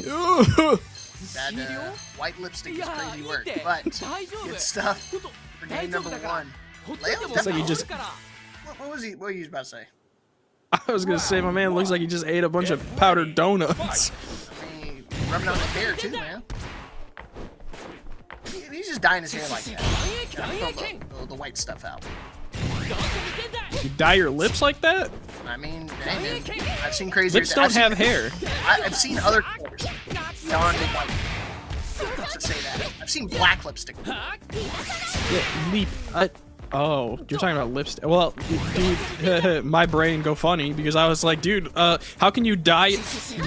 That white lipstick is crazy work, but good stuff for game number 1. Leo, Looks like he just. what were you about to say? I was gonna say, my man looks like he just ate a bunch of powdered donuts. I mean, rubbing on the hair too, man. He's just dyeing his hair like that. Pull the white stuff out. You dye your lips like that? I mean, hey man, I've seen crazy. Lips don't have hair. I've seen other colors beyond the white. To say that, I've seen black lipstick. Yeah, leap. Oh, you're talking about lipstick. Well, dude, my brain go funny because I was like, dude, how can you dye?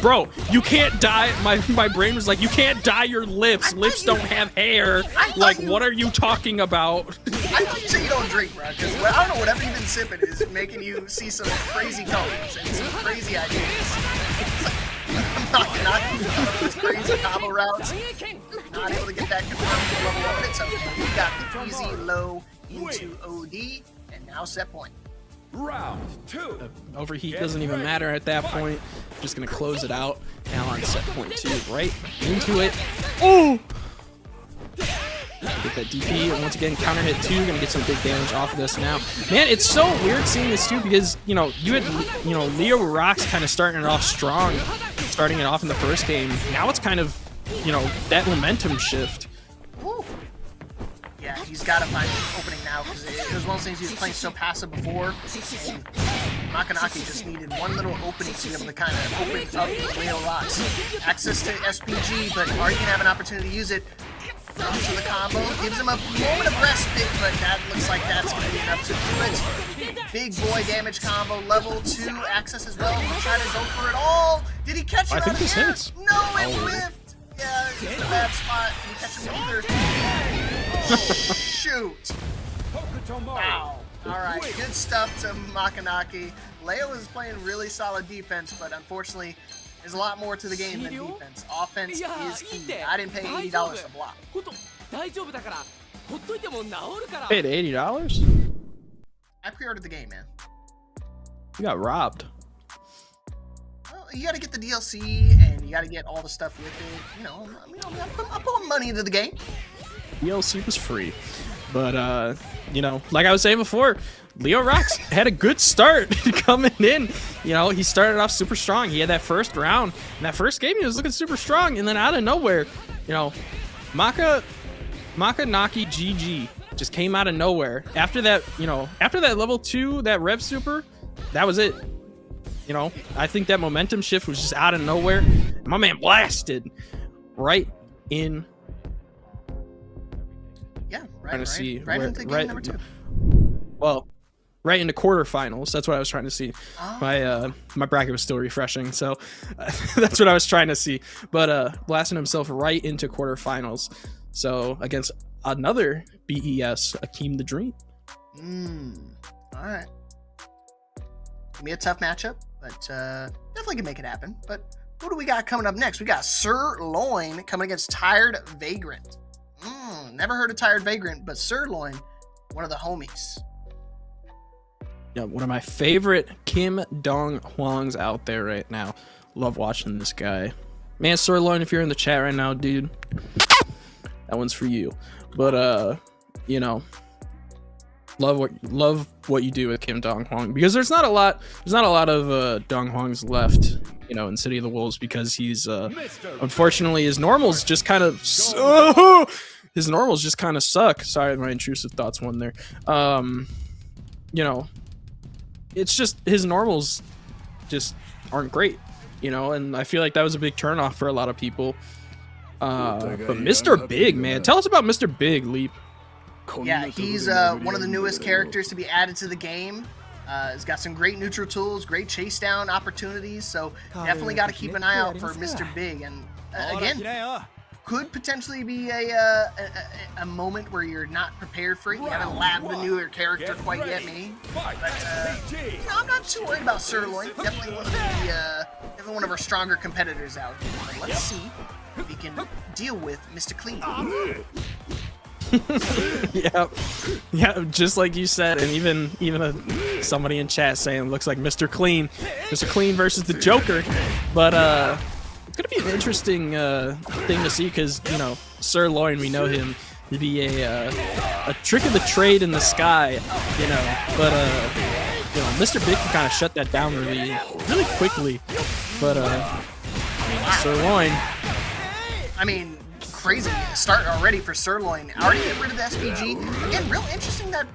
Bro, you can't dye. My brain was like, you can't dye your lips. Lips don't have hair. Like, what are you talking about? I thought you said you don't drink, bro, because I don't know, whatever you've been sipping is making you see some crazy colors and some crazy ideas. I'm not this crazy combo routes. Not able to get that confirmed to level 1, but it's okay. We got the easy low into OD, and now set point. Round 2. Overheat doesn't even matter at that point. Just gonna close it out. Now on set point 2, right into it. Oh! Get that DP, and once again, counter hit 2, gonna get some big damage off of this now. Man, it's so weird seeing this too, because, you know, you had, you know, Leo Rocks kind of starting it off strong, starting it off in the first game. Now it's kind of, you know, that momentum shift. Woo. Yeah, he's got to find an opening now, because it was one of those things he was playing so passive before. And Makanaki just needed one little opening to be able to kind of open up Leo Rocks. Access to SPG, but are you going to have an opportunity to use it? Comes to the combo, gives him a moment of respite, but that looks like that's going to be enough to do it. Big boy damage combo, level 2 access as well. He'll try to go for it all. Did he catch it? I think this here? hits. No, it whiffed. Yeah, it's a bad spot. Did he catch him either? Oh, shoot. Wow. Alright, good stuff to Makanaki. Leo is playing really solid defense, but unfortunately, there's a lot more to the game than defense. Offense is key. I didn't pay $80 to block. Paid $80? I pre-ordered the game, man. You got robbed. Well, you gotta get the DLC, and you gotta get all the stuff with it. You know, I'm putting money into the game. DLC was free. But, you know, like I was saying before, Leo Rocks had a good start coming in. You know, he started off super strong. He had that first round. In that first game, he was looking super strong. And then out of nowhere, you know, Makanaki GG just came out of nowhere. After that, you know, after that level 2, that Rev Super, that was it. You know, I think that momentum shift was just out of nowhere. My man blasted right in. Yeah, Trying to see right where, into game number 2. Well, right into quarterfinals. That's what I was trying to see. Oh. My bracket was still refreshing, so that's what I was trying to see. But blasting himself right into quarterfinals. So against another BES, Akeem the Dream. All right. Gonna be a tough matchup, but definitely can make it happen. But what do we got coming up next? We got Sirloin coming against Tired Vagrant. Never heard of Tired Vagrant, but Sirloin, one of the homies. Yeah, one of my favorite Kim Dong Hwangs out there right now. Love watching this guy. Man, Sirloin, if you're in the chat right now, dude, that one's for you. But you know, love what you do with Kim Dong Hwang, because there's not a lot of Dong Hwangs left, you know, in City of the Wolves, because he's unfortunately his normals just kind of suck. Sorry, my intrusive thoughts one there. You know, it's just his normals just aren't great, you know, and I feel like that was a big turnoff for a lot of people. But Mr. Big, man, tell us about Mr. Big, Leap. Yeah, he's one of the newest characters to be added to the game. He's got some great neutral tools, great chase down opportunities, so definitely got to keep an eye out for Mr. Big. And again, could potentially be a moment where you're not prepared for it. You haven't labbed the newer character quite yet, maybe. But you know, I'm not too worried about Sirloin. Definitely one of our stronger competitors out here. But let's see if we can deal with Mr. Clean. Yeah, just like you said, and even somebody in chat saying looks like Mr. Clean versus the Joker. But it's gonna be an interesting thing to see, because, you know, Sirloin, we know him to be a trick of the trade in the sky, you know. But you know, Mr. Big can kind of shut that down really quickly. But Sirloin, I mean, crazy start already for Sirloin. Already get rid of the SPG. Again, real interesting that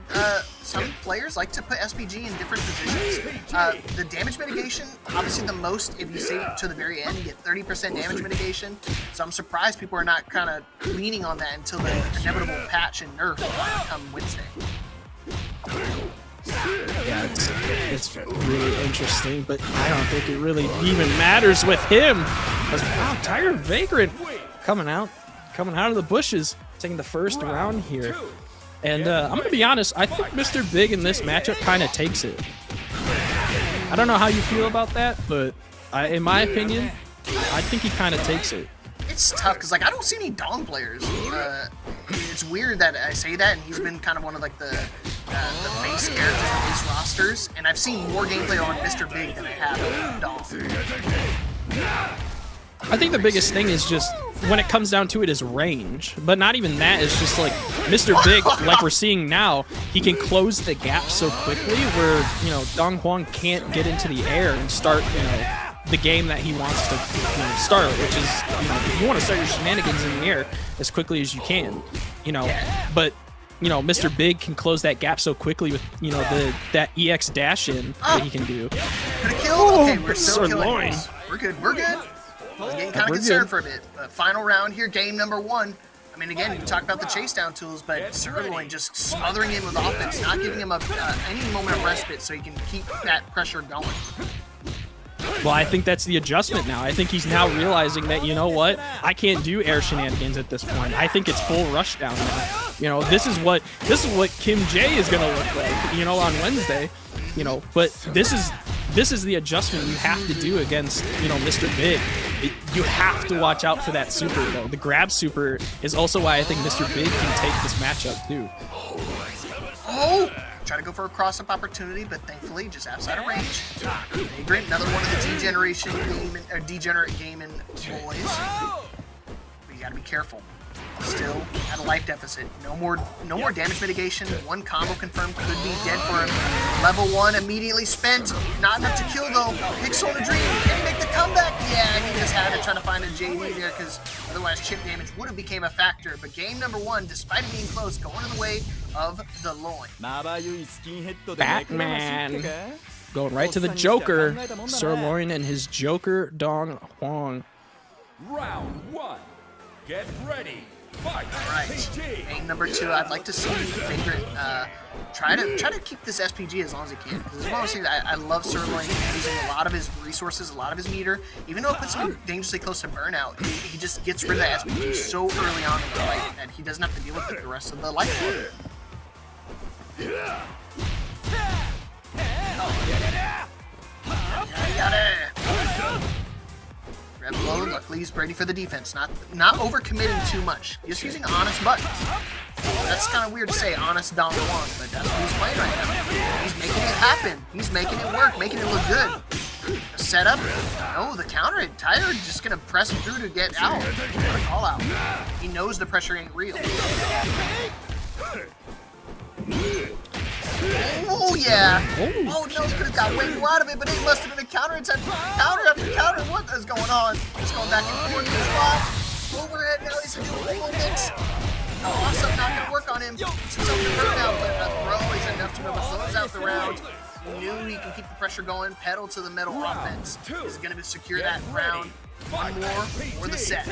some players like to put SPG in different positions. The damage mitigation, obviously the most, if you save it to the very end, you get 30% damage mitigation. So I'm surprised people are not kind of leaning on that until the inevitable patch and nerf come Wednesday. yeah, it's really interesting, but I don't think it really even matters with him. Wow, Tired Vagrant coming out of the bushes, taking the first round here. And I'm gonna be honest, I think Mr. Big in this matchup kind of takes it. I don't know how you feel about that, but in my opinion, I think he kind of takes it. It's tough because like I don't see any Dong players. It's weird that I say that, and he's been kind of one of like the base characters, the base rosters, and I've seen more gameplay on Mr. Big than I have on Dong. I think the biggest thing is just when it comes down to it is range, but not even that. It's just like Mr. Big, like we're seeing now, he can close the gap so quickly where, you know, Dong Huang can't get into the air and start, you know, the game that he wants to, you know, start, which is, you know, you want to start your shenanigans in the air as quickly as you can, you know, but you know, Mr. Big can close that gap so quickly with, you know, that EX dash in that he can do. Could have killed. Okay, we're still killing. We're good. We're good. I was getting kind of concerned for a bit. Final round here, game number 1. I mean, again, you talk about the chase down tools, but Sirloin just smothering him with offense, not giving him any moment of respite so he can keep that pressure going. Well, I think that's the adjustment now. I think he's now realizing that, you know what, I can't do air shenanigans at this point. I think it's full rush down now. You know, this is what Kim J is gonna look like, you know, on Wednesday. You know, but this is the adjustment you have to do against, you know, Mr. Big. You have to watch out for that super though. The grab super is also why I think Mr. Big can take this matchup too. Oh! Try to go for a cross-up opportunity, but thankfully just outside of range. Vagrant, another one of the degenerate gaming boys. But you gotta be careful. Still at a life deficit. No more damage mitigation. One combo confirmed, could be dead for him. Level 1 immediately spent. Not enough to kill though. Pixel in a dream. Can he make the comeback? Yeah, he just had to try to find a JD there because otherwise chip damage would have became a factor. But game number 1, despite it being close, going in the way of the loin. Batman going right to the Joker. Sirloin and his Joker Dong Huang. Round 1. Get ready. Fight. Alright, game number 2, I'd like to see Vagrant try to keep this SPG as long as he can. Because as long as I love Sirloin using a lot of his resources, a lot of his meter. Even though it puts him dangerously close to burnout, he just gets rid of that SPG so early on in the fight that he doesn't have to deal with it the rest of the life. Got it. Red blow, luckily he's ready for the defense. Not overcommitting too much. Just using honest buttons. That's kind of weird to say, honest Dong Huang, but that's what he's playing right now. He's making it happen. He's making it work, making it look good. The setup. No, the counter. Tyler just gonna press him through to get out. Call out. He knows the pressure ain't real. Oh yeah! Oh no, he could have got way more out of it, but it must have been a counter attack. Counter after counter, what is going on? Just going back and forth in his spot. Overhead, now he's doing a full mix. Awesome, not gonna work on him. It's himself to burn out, but a throw is enough to be able to close out the round. He knew he can keep the pressure going, pedal to the metal offense. He's gonna secure that round. One more for the set.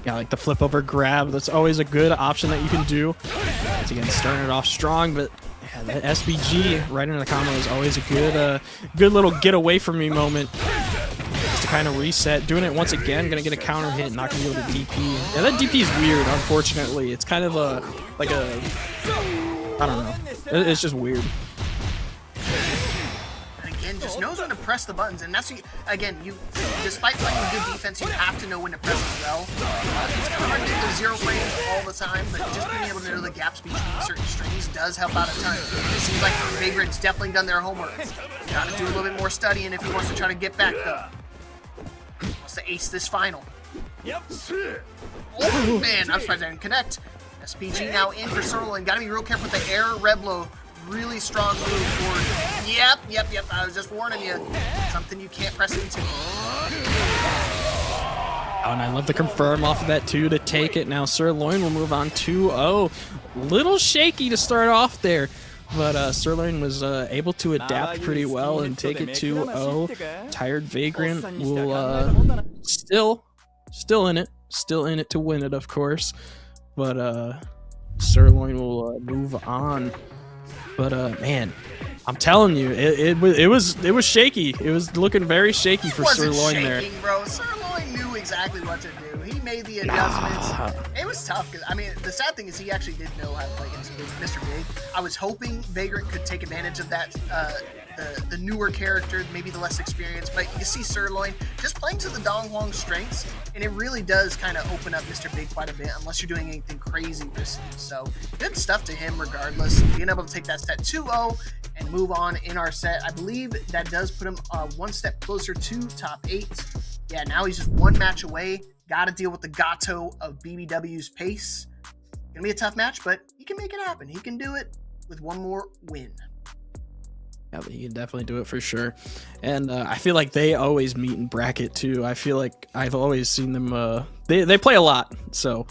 Yeah, like the flip over grab. That's always a good option that you can do. Once again, starting it off strong, but yeah, that SBG right into the combo is always a good little get away from me moment. Just to kind of reset. Doing it once again, gonna get a counter hit, not gonna be able to DP. Yeah, that DP is weird, unfortunately. It's kind of I don't know. It's just weird. And just knows when to press the buttons, and that's again, despite playing good defense, you have to know when to press as well. It's kind of hard to get the zero frames all the time, but just being able to know the gaps between certain strings does help out a ton. It seems like Vagrant's definitely done their homework. Got to do a little bit more studying if he wants to try to get back though. Wants to ace this final. Yep. Oh man, I'm surprised I didn't connect. SPG now in for Sirloin. Got to be real careful with the air red blow. Really strong move forward. Yep. I was just warning you. Something you can't press into. Oh, and I love the confirm off of that too to take it. Now Sirloin will move on 2-0. Little shaky to start off there, but Sirloin was able to adapt pretty well and take it 2-0. Tired Vagrant will still in it to win it, of course. But Sirloin will move on. But man, I'm telling you, it was shaky. It was looking very shaky for Sirloin there. Bro. Sirloin knew exactly what to do. He made the adjustments. It was tough because I mean, the sad thing is he actually did know how to play against Mr. Big. I was hoping Vagrant could take advantage of that. The newer character, maybe the less experienced, but you see Sirloin just playing to the Dong Huang's strengths, and it really does kind of open up Mr. Big quite a bit, unless you're doing anything crazy risky. So good stuff to him regardless. Being able to take that set 2-0 and move on in our set, I believe that does put him one step closer to top 8. Yeah, now he's just one match away. Got to deal with the Gato of BBW's pace. Gonna be a tough match, but he can make it happen. He can do it with one more win. Yeah, he can definitely do it for sure. And I feel like they always meet in bracket too. I feel like I've always seen them. They play a lot, so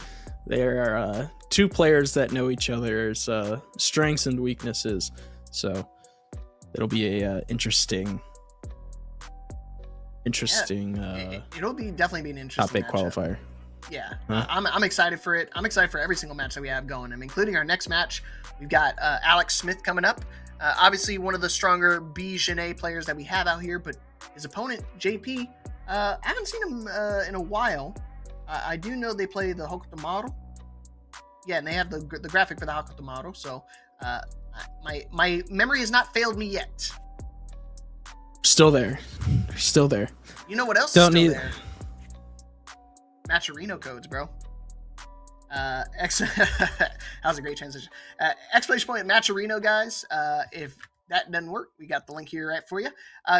they are two players that know each other's strengths and weaknesses. So it'll be a interesting. Yeah, it'll be definitely be an interesting top 8 qualifier. Yeah, I'm excited for it. I'm excited for every single match that we have going. I mean, including our next match. We've got Alex Smith coming up. Obviously, one of the stronger Bijane players that we have out here, but his opponent, JP, I haven't seen him in a while. I do know they play the Hokuto model. Yeah, and they have the graphic for the Hokuto model, so my memory has not failed me yet. Still there. Still there. You know what else Don't is still need there? Matcherino codes, bro. That was a great transition. Exclamation point Matcherino, guys. If that doesn't work, we got the link here right for you.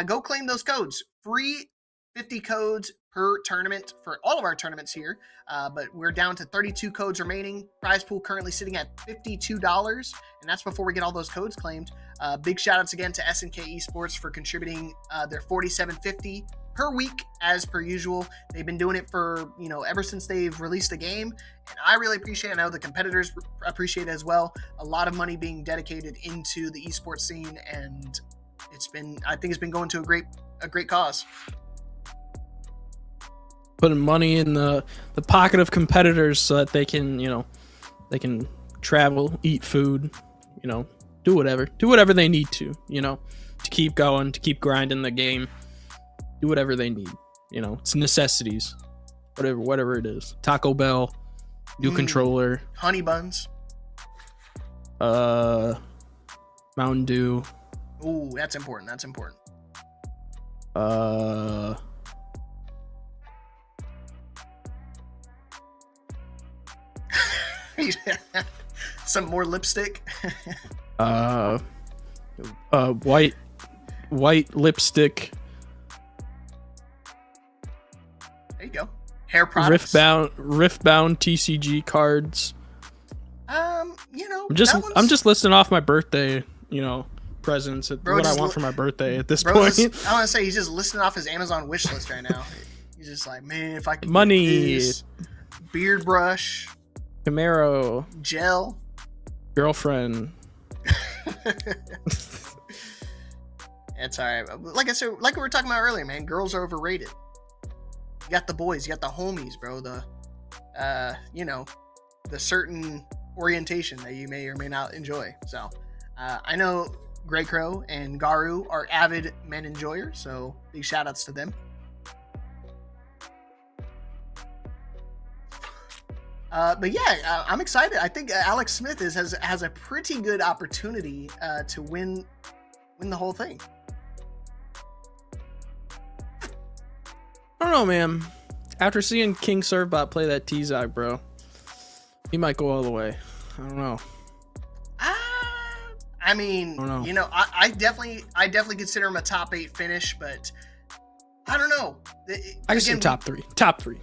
Go claim those codes. Free 50 codes per tournament for all of our tournaments here. But we're down to 32 codes remaining. Prize pool currently sitting at $52, and that's before we get all those codes claimed. Big shout outs again to SNK Esports for contributing their $47.50 per week as per usual. They've been doing it for, ever since they've released the game, and I really appreciate it. I know the competitors appreciate it as well. A lot of money being dedicated into the esports scene, and I think it's been going to a great cause. Putting money in the pocket of competitors so that they can, they can travel, eat food, do whatever they need to keep going, to keep grinding the game. Do whatever they need. It's necessities. Whatever it is. Taco Bell, new controller, honey buns, Mountain Dew. Ooh, that's important. Some more lipstick. White lipstick. There you go. Hair products. Riftbound TCG cards. I'm just listing off my birthday, presents. What I want for my birthday at this point. I want to say he's just listing off his Amazon wish list right now. He's just like, man, if I could money, get this, beard brush, Camaro, gel, girlfriend. It's all right. Like I said, like we were talking about earlier, man, girls are overrated. You got the boys, you got the homies, bro. The certain orientation that you may or may not enjoy. So I know Grey Crow and Garu are avid men enjoyers, so big shout outs to them. But yeah, I'm excited. I think Alex Smith has a pretty good opportunity to win the whole thing. I don't know, man. After seeing King Servbot play that T-Zog, bro, he might go all the way. I don't know. I mean, I definitely consider him a top 8 finish, but I don't know. I can say top three. Top 3?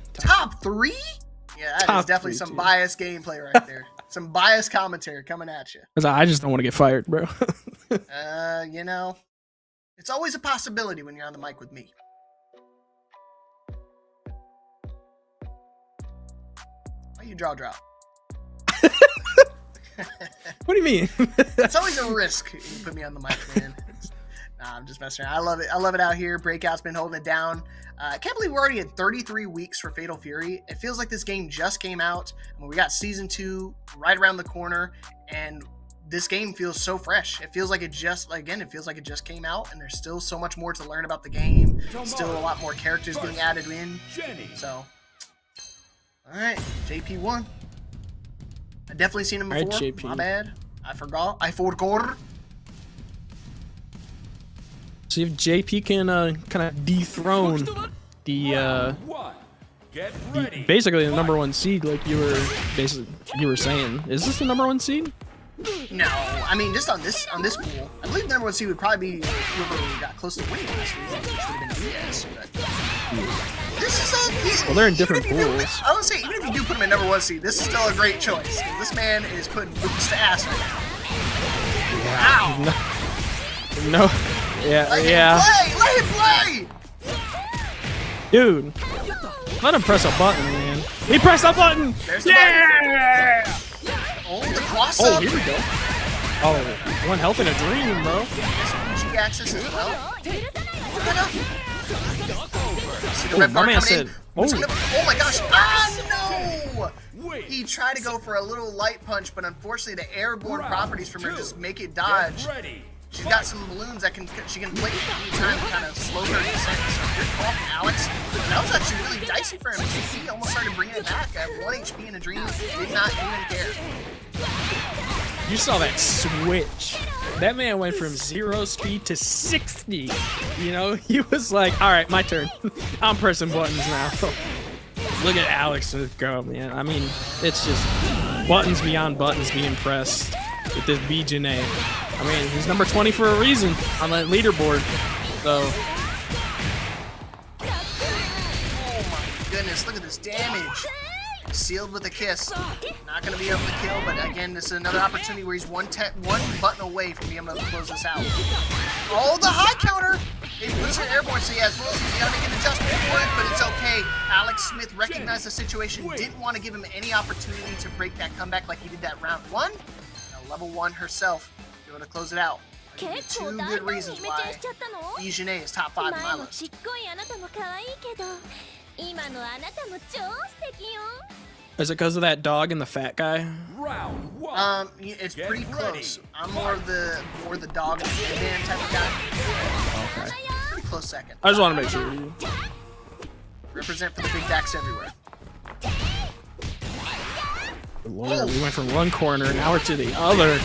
Yeah, that is definitely some biased gameplay right there. Some biased commentary coming at you. I just don't want to get fired, bro. It's always a possibility when you're on the mic with me. Why you drop? What do you mean? It's always a risk. You put me on the mic, man. Nah, I'm just messing around. I love it. I love it out here. Breakout's been holding it down. I can't believe we're already at 33 weeks for Fatal Fury. It feels like this game just came out. We got season 2 right around the corner, and this game feels so fresh. It feels like it just came out, and there's still so much more to learn about the game. Still a lot more characters getting added in. So All right, JP won. I definitely seen him All right, before. JP. My bad. I forgot. I forgot. See if JP can kind of dethrone the basically the number 1 seed, like you were saying. Is this the number 1 seed? No, I mean just on this pool, I believe the number 1 seed would probably be whoever got close to winning last season, which would have been DS. But this is Well, they're in different even if you pools. I would say even if you do put him in number 1 seed, this is still a great choice. This man is putting boots to ass right now. Wow. No. Yeah, Let him play! Dude. Let him press a button, man. He pressed a button! There's the Yeah! Oh, the cross Oh, up! here we go. Oh, 1 health in a dream, bro. G access as well. See the Oh, red my bar man coming said, in. oh. Oh my gosh! Ah, no! He tried to go for a little light punch, but unfortunately the airborne properties from her just make it dodge. She's got some balloons that she can flick at any time to kind of slow her descent. So good call from Alex. That was actually really dicey for him. He almost started bringing it back at 1 HP in a dream. Did not even care. You saw that switch. That man went from 0 speed to 60. You know, he was like, all right, my turn. I'm pressing buttons now. Look at Alex go, man. I mean, it's just buttons beyond buttons being pressed with this BJNA. I mean, he's number 20 for a reason on that leaderboard. So, Oh my goodness, look at this damage. Sealed with a kiss. Not going to be able to kill, but again, this is another opportunity where he's one button away from being able to close this out. Oh, the high counter! It puts her airborne, so yeah, as well as you got to make an adjustment for it, but it's okay. Alex Smith recognized the situation, didn't want to give him any opportunity to break that comeback like he did that round 1. Now, level 1 herself, be able to close it out. Two good reasons why BJNA is top 5 in my list. is it because of that dog and the fat guy? It's pretty close. I'm more the dog and the band type of guy. Okay. Pretty close second. I just want to make sure. Represent for the big backs everywhere. Lord, we went from one corner, now we're to the other.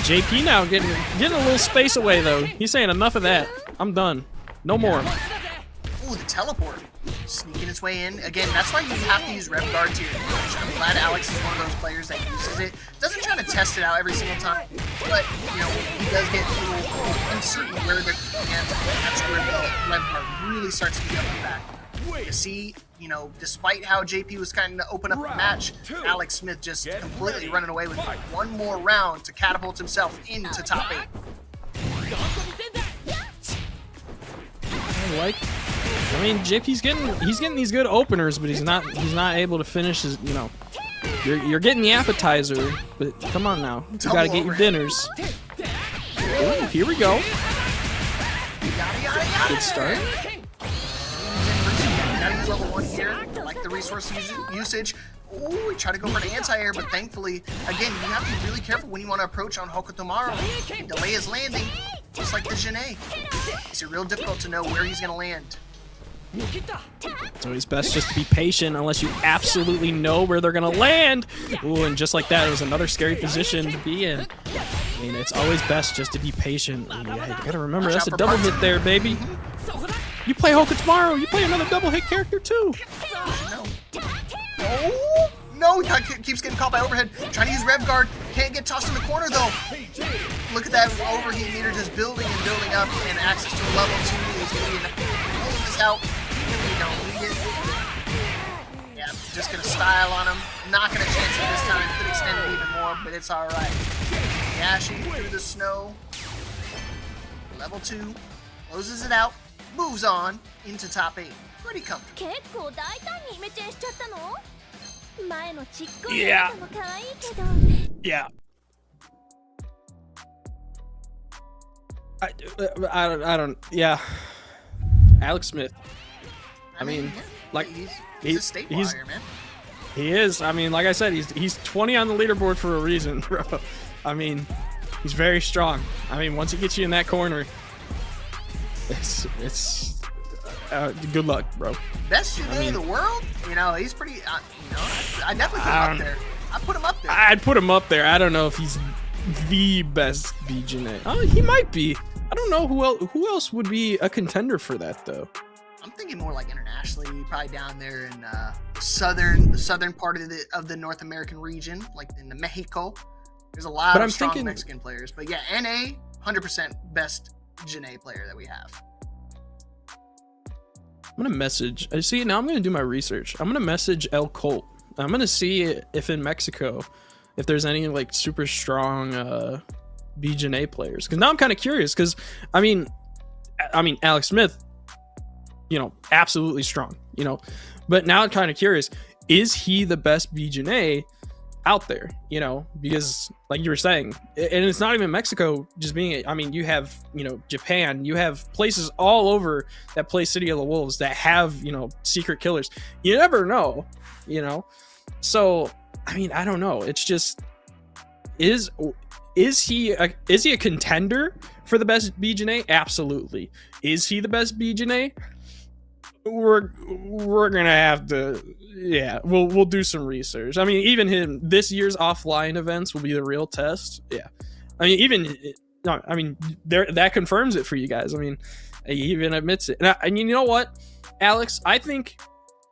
JP now getting a little space away though. He's saying enough of that. I'm done. No more. Ooh, the teleport. Sneaking its way in. Again, that's why you have to use Rev Guard to your advantage. I'm glad Alex is one of those players that uses it. Doesn't try to test it out every single time, but, you know, he does get a little uncertain where they're going, and that's where the Rev Guard really starts to get up and back. You see, you know, despite how JP was kind of open up the match, Alex Smith just completely running away with one more round to catapult himself into top 8. I mean, JP's getting these good openers, but he's not able to finish his, you know. You're getting the appetizer, but come on now. You gotta get your dinners. Ooh, here we go. Good start. Gotta use level 1 here. I like the resource usage. Ooh, he tried to go for an anti-air, but thankfully, again, you have to be really careful when you want to approach on Hokutomaru. Delay his landing, just like the Janae. It's real difficult to know where he's going to land. So it's best just to be patient unless you absolutely know where they're gonna land. Ooh, and just like that, it was another scary position to be in. I mean, it's always best just to be patient. And you gotta remember, that's a double hit there, baby. You play Hokutomaru, you play another double hit character too. Oh, no, he keeps getting caught by overhead. Trying to use Rev Guard. Can't get tossed in the corner though. Look at that overheat meter just building and building up, and access to a level 2 is going to be pulling this out. We don't need it. Yeah, just gonna style on him. Not gonna chance it this time. Could extend it even more, but it's alright. Dashing through the snow. Level 2. Closes it out. Moves on into top 8. Pretty comfortable. Yeah. Yeah. I don't. Yeah. Alex Smith. I mean, like he's a state warrior, man. He is. I mean, like I said, he's 20 on the leaderboard for a reason, bro. I mean, he's very strong. I mean, once he gets you in that corner, it's good luck, bro. Best Janae in the world? You know, he's pretty. I definitely put him up there. I put him up there. I'd put him up there. I don't know if he's the best B Janae. Oh, he might be. I don't know who else would be a contender for that though. I'm thinking more like internationally, probably down there in the southern part of the North American region, like in the Mexico. There's a lot of strong Mexican players, but yeah, NA 100% best Janae player that we have. I'm gonna message. I see. Now I'm gonna do my research. I'm gonna message El Colt. I'm gonna see if in Mexico, if there's any like super strong B Janae players. Because now I'm kind of curious. Because I mean, Alex Smith, you know, absolutely strong. You know, but now I'm kind of curious. Is he the best B Janae out there? You know, because like you were saying, and it's not even Mexico just being. I mean, you have, you know, Japan. You have places all over that play City of the Wolves that have, you know, secret killers. You never know. You know, so I mean, I don't know. It's just is he a contender for the best B Janae? Absolutely. Is he the best B Janae? We're gonna have to, yeah. We'll do some research. I mean, even this year's offline events will be the real test. Yeah, I mean, that confirms it for you guys. I mean, he even admits it. And you know what, Alex? I think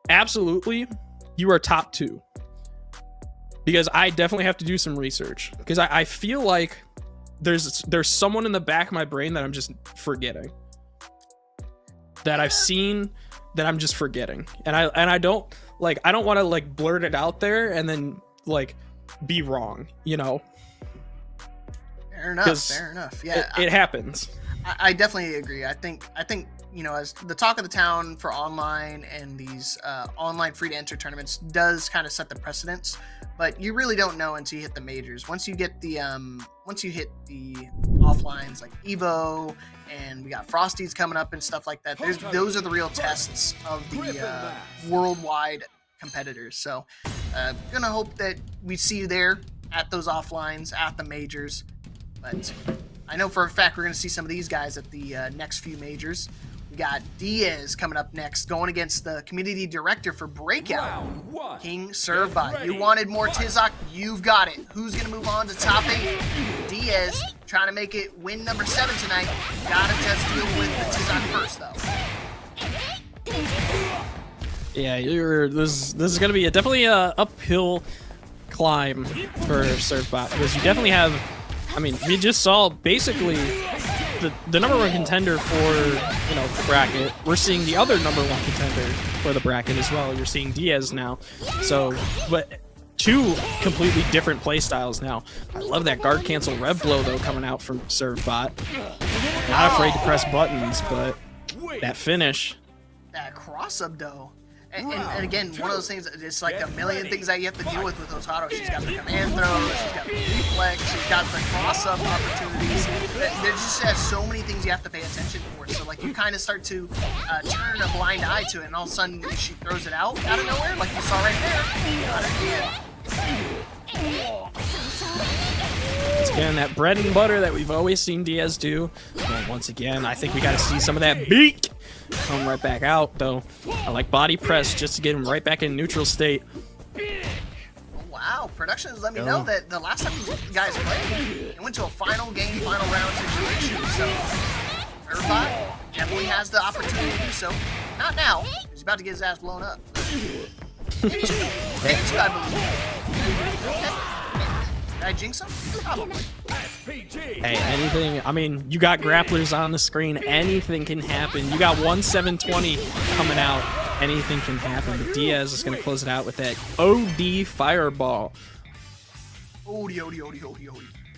absolutely you are top 2 because I definitely have to do some research because I feel like there's someone in the back of my brain that I'm just forgetting that I've seen. That I'm just forgetting, and I don't want to like blurt it out there and then like be wrong, you know. Fair enough. Yeah, it happens. I definitely agree. I think you know, as the talk of the town for online and these online free to enter tournaments does kind of set the precedence, but you really don't know until you hit the majors. Once you hit the offlines like Evo, and we got Frosties coming up and stuff like that. Those are the real tests of the worldwide competitors. So, gonna hope that we see you there at those offlines, at the majors. But I know for a fact we're gonna see some of these guys at the next few majors. We got Diaz coming up next, going against the community director for Breakout, King Servbot. You wanted more Tizok, you've got it. Who's gonna move on to top 8? Diaz trying to make it win number 7 tonight. Gotta just deal with the Tizok first, though. Yeah, this is gonna be definitely a uphill climb for Servbot because you definitely have. I mean, we just saw basically the number 1 contender for, you know, the bracket. We're seeing the other number 1 contender for the bracket as well. You're seeing Diaz now. So, but 2 completely different play styles now. I love that guard cancel rev blow though coming out from Servbot. Not afraid to press buttons, but that finish. That cross up though. And again, one of those things, it's like a million things that you have to deal with Hotaru. She's got the command throws, she's got the reflex, she's got the cross-up opportunities. There just has so many things you have to pay attention for. So, like, you kind of start to turn a blind eye to it, and all of a sudden she throws it out of nowhere, like you saw right there. Got it again. Once again, that bread and butter that we've always seen Diaz do. Well, once again, I think we got to see some of that beak come right back out, though. I like body press just to get him right back in neutral state. Wow, Productions let me know that the last time these guys played, it went to a final game, final round situation. So, Servbot definitely has the opportunity to do so. Not now. He's about to get his ass blown up. Maybe 2, I believe. Okay. Did I jinx him? Probably. Hey, anything, I mean, you got grapplers on the screen, anything can happen. You got 1-7-20 coming out, anything can happen. But Diaz is going to close it out with that OD fireball. Odie.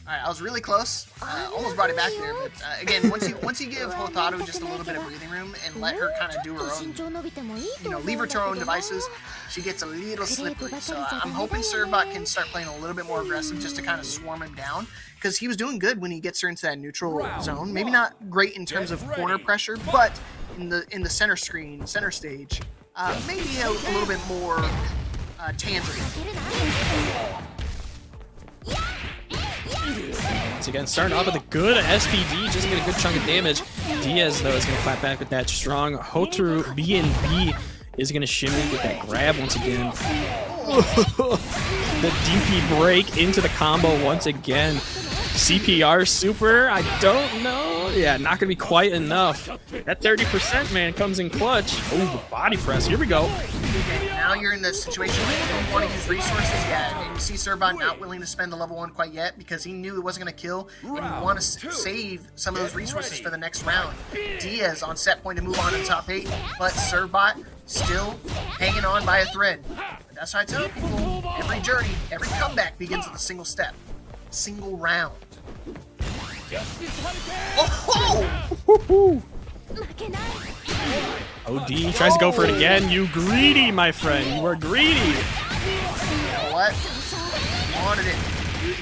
All right, I was really close. Almost brought it back there, but again, once you give Hotaru just a little bit of breathing room and let her kind of do her own, you know, leave her to her own devices, she gets a little slippery. So I'm hoping Servbot can start playing a little bit more aggressive just to kind of swarm him down, because he was doing good when he gets her into that neutral zone. Maybe not great in terms of corner pressure, but in the center stage, maybe a little bit more tangible. Once again, starting off with a good SPD, just get a good chunk of damage. Diaz, though, is going to clap back with that strong. Hotaru B&B is going to shimmy with that grab once again. The DP break into the combo once again. CPR super, I don't know. Yeah, not gonna be quite enough. That 30%, man, comes in clutch. Oh, the body press, here we go. Now you're in the situation where you don't want to use resources yet, and you see Servon not willing to spend the level 1 quite yet because he knew it wasn't going to kill, and you want to save some of those resources for the next round. Diaz on set point to move on to top 8, but Servbot still hanging on by a thread. But that's how I tell people, every journey, every comeback begins with a single step, single round. Oh! OD tries to go for it again. You greedy, my friend. You are greedy. You know what? He wanted it.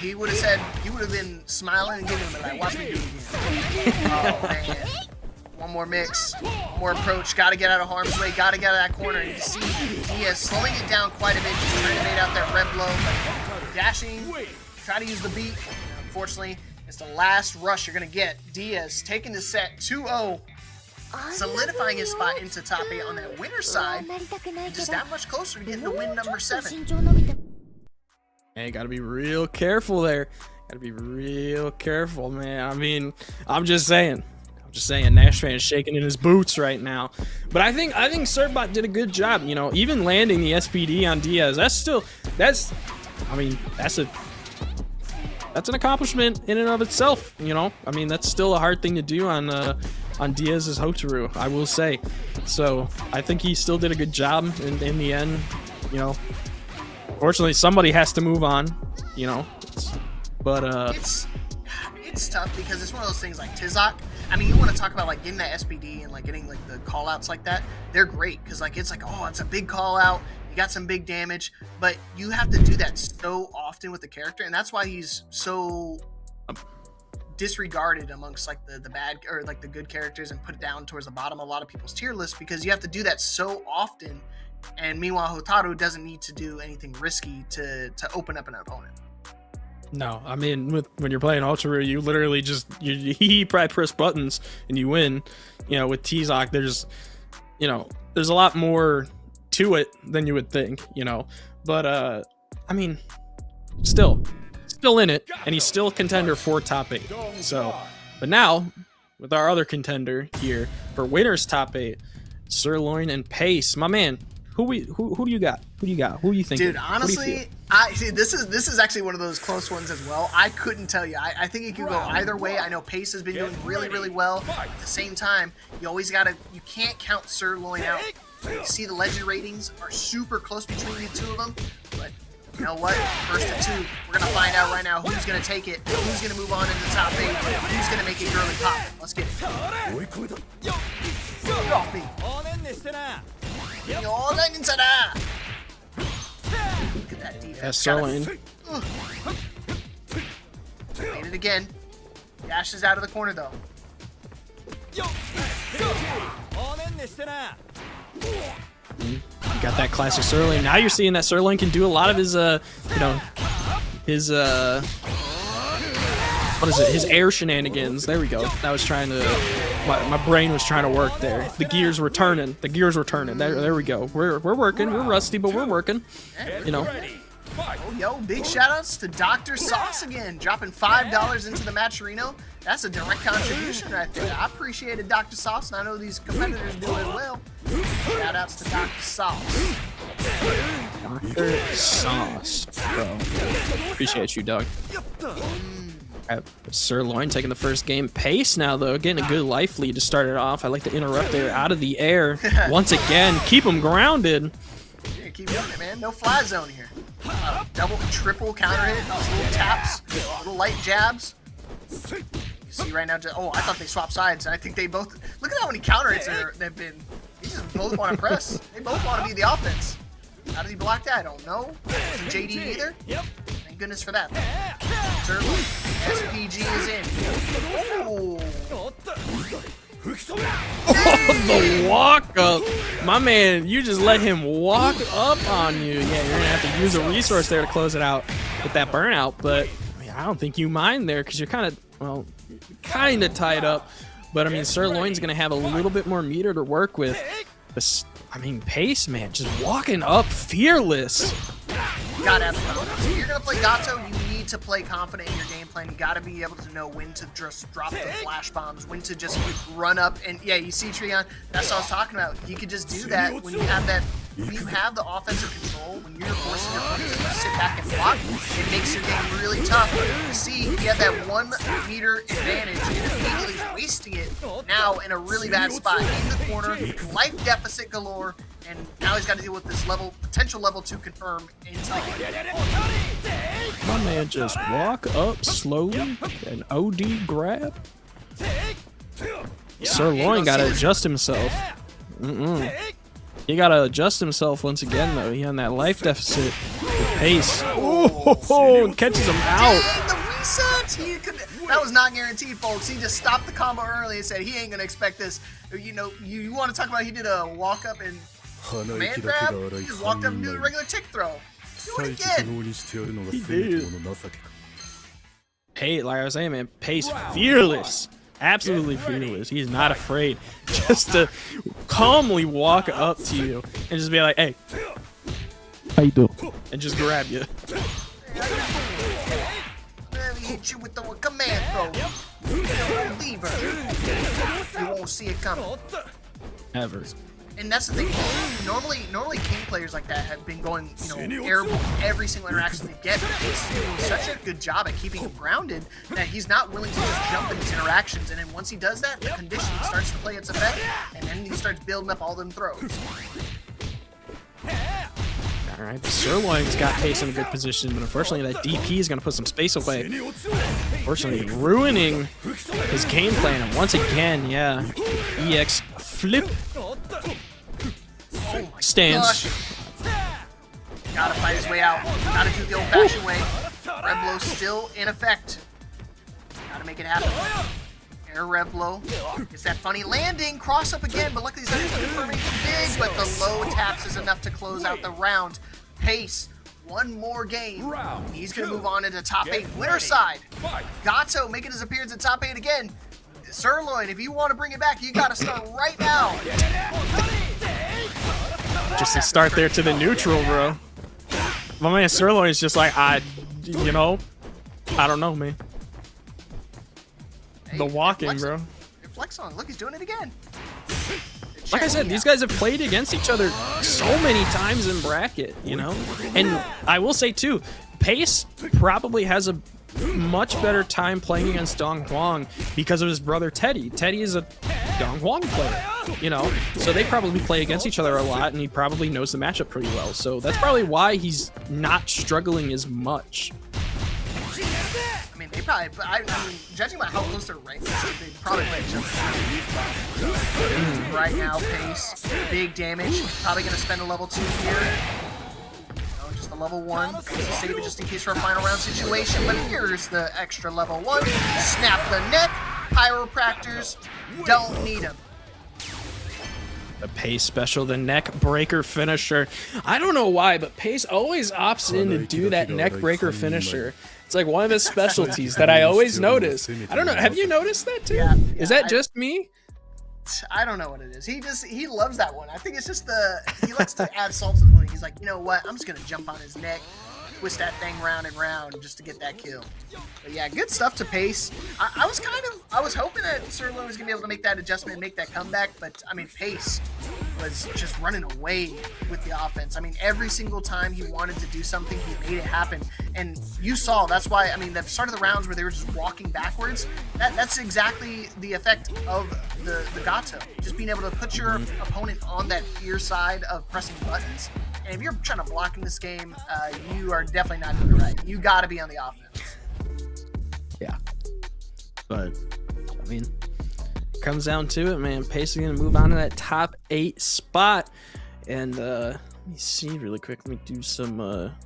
He would have said, he would have been smiling and giving him like, watch me do it again. Oh, man. One more mix. One more approach. Got to get out of harm's way. Got to get out of that corner. And you see Diaz slowing it down quite a bit. Just trying to bait out that red blow. Dashing. Try to use the beat. Unfortunately, it's the last rush you're going to get. Diaz taking the set 2-0. Solidifying his spot into top 8 on that winner's side, and just that much closer to getting the win number 7. Hey, gotta be real careful there. Gotta be real careful, man. I mean, I'm just saying, Nash fan is shaking in his boots right now. But I think Servbot did a good job. You know, even landing the SPD on Diaz. That's an accomplishment in and of itself. You know, I mean, that's still a hard thing to do on Diaz's Hotaru, I will say. So I think he still did a good job in the end. You know, fortunately somebody has to move on, you know, but it's tough because it's one of those things like Tizok. I mean, you want to talk about like getting that SPD and like getting like the call outs like that, they're great because like it's like, oh, it's a big call out, you got some big damage, but you have to do that so often with the character, and that's why he's so disregarded amongst like the bad or like the good characters and put it down towards the bottom of a lot of people's tier list because you have to do that so often, and meanwhile Hotaru doesn't need to do anything risky to open up an opponent. No, I mean, when you're playing Hotaru, you literally just he probably press buttons and you win. You know, with Tizok, there's a lot more to it than you would think, you know, but I mean, still in it, and he's still a contender for top 8. So, but now with our other contender here for winners top 8, Sirloin and Pace, my man. Who do you got? Who do you think? Dude, honestly, this is actually one of those close ones as well. I couldn't tell you. I think it could go either way. I know Pace has been doing really, really well. At the same time, you can't count Sirloin out. You see the legend ratings are super close between the two of them, but you know what? First to 2, we're gonna find out right now who's gonna take it, who's gonna move on into top 8, who's gonna make it girly pop. Let's get it. Get off me. Look at that defense. That's Sirloin. Made it again. Dashes out of the corner though. You got that classic Sirloin. Now you're seeing that Sirloin can do a lot of his his air shenanigans. There we go. My brain was trying to work there. The gears were turning. There we go. We're working. We're rusty, but we're working. You know. Oh, yo, big shout outs to Dr. Sauce again, dropping $5 into the Matcherino. That's a direct contribution right there. I appreciated Dr. Sauce, and I know these competitors do as well. Shout outs to Dr. Sauce. Dr. Sauce, bro. Appreciate you, Doug. Sirloin taking the first game. Pace now, though, getting a good life lead to start it off. I like to interrupt there out of the air. Once again, keep him grounded. Yeah, keep doing it, man. No fly zone here. Double, triple counter hit. Little taps, little light jabs. You see right now, oh, I thought they swapped sides. I think they both, look at how many counter hits they've been. These just both want to press. They both want to be the offense. How did he block that? I don't know. Wasn't JD either? Yep. Thank goodness for that. Sirloin. SPG is in. Oh. The walk up. My man, you just let him walk up on you. Yeah, you're gonna have to use a resource there to close it out with that burnout, but I don't think you mind there because you're kind of tied up. But I mean, Sirloin's gonna have a little bit more meter to work with. But, I mean, Pace, man, just walking up fearless. You gotta have confidence. If you're gonna play Gato, you need to play confident in your game plan. You gotta be able to know when to just drop the flash bombs, when to just run up. And yeah, you see Trion, that's what I was talking about. You could just do that when you have that. When you have the offensive control, when you're forcing your opponents to sit back and block, it makes your game really tough. You see, you have that 1 meter advantage and immediately wasting it now in a really bad spot. In the corner, life deficit galore, and now he's got to deal with this potential level 2 confirm in time. My man just walk up slowly, an OD grab. Sirloin got to adjust himself. He got to adjust himself once again, though. He on that life deficit with Pace. Oh, catches him out. The reset! That was not guaranteed, folks. He just stopped the combo early and said he ain't going to expect this. You know, you want to talk about he did a walk up and man grab? He just walked up and did a regular tick throw. Do it again. He did. Hey, like I was saying, man, Pace fearless. Absolutely fearless. He's not afraid just to calmly walk up to you and just be like, hey, how you doing? And just grab you. Let me hit you with the command throw. Lever. You won't see it coming. Ever. And that's the thing. Normally King players like that have been going, airborne every single interaction they get. But he's doing such a good job at keeping him grounded that he's not willing to just jump in these interactions. And then once he does that, the conditioning starts to play its effect, and then he starts building up all them throws. All right, Sirloin's got Pace in a good position, but unfortunately that DP is going to put some space away. Unfortunately, ruining his game plan. And once again, yeah, EX flip. Stance. Gotta fight his way out. Gotta do the old-fashioned way. Red blow still in effect. Gotta make it happen. Air red blow. It's that funny landing. Cross up again, but luckily he's not confirming big, but the low taps is enough to close out the round. Pace. One more game. He's gonna move on into top 8 winner side. Gato making his appearance in top 8 again. Sirloin, if you want to bring it back, you gotta start right now. Just to start there to the neutral, bro. My man Sirloin is just like, I don't know, man. Hey, the walking, bro. Flex on. Look, he's doing it again. Like I said, these guys have played against each other so many times in bracket, And I will say, too, Pace probably has a much better time playing against Dong Huang because of his brother Teddy. Teddy is a Dong Huang player, So they probably play against each other a lot, and he probably knows the matchup pretty well. So that's probably why he's not struggling as much. I mean, they probably, but I mean, judging by how close they're ranked, they probably play each other. Right now, Pace, big damage. Probably going to spend a level 2 here. Just a level 1. Save it just in case for a final round situation. But here's the extra level 1. Snap the neck. Chiropractors don't need them. The Pace special, the neck breaker finisher. I don't know why, but Pace always opts in to do that neck breaker finisher. It's like one of his specialties that I always notice. I don't know. Have you noticed that too? Yeah, Is that just me? I don't know what it is. He loves that one. I think it's just he likes to add salt to the wound. He's like, you know what? I'm just gonna jump on his neck, twist that thing round and round just to get that kill. But yeah, good stuff to Pace. I was hoping that Sirloin was gonna be able to make that adjustment and make that comeback, but I mean, Pace was just running away with the offense. I mean, every single time he wanted to do something, he made it happen. And you saw, that's why, I mean, the start of the rounds where they were just walking backwards, that's exactly the effect of the Gato. Just being able to put your opponent on that fear side of pressing buttons. And if you're trying to block in this game, you are definitely not doing it right. You got to be on the offense. Yeah. But, I mean, comes down to it, man. Pace is going to move on to that top 8 spot. And let me see really quick. Let me do some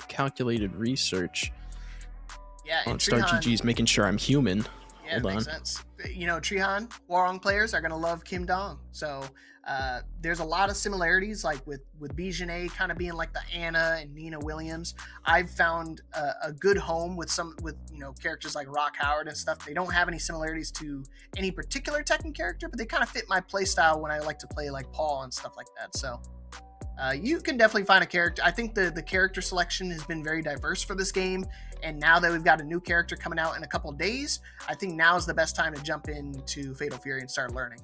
calculated research Yeah, on Star GG's, making sure I'm human. Yeah, it makes sense. You know, Trihan, Warong players are going to love Kim Dong. So there's a lot of similarities, like with Bijane kind of being like the Anna and Nina Williams. I've found a good home with characters like Rock Howard and stuff. They don't have any similarities to any particular Tekken character, but they kind of fit my play style when I like to play like Paul and stuff like that. So you can definitely find a character. I think the character selection has been very diverse for this game. And now that we've got a new character coming out in a couple of days, I think now is the best time to jump into Fatal Fury and start learning.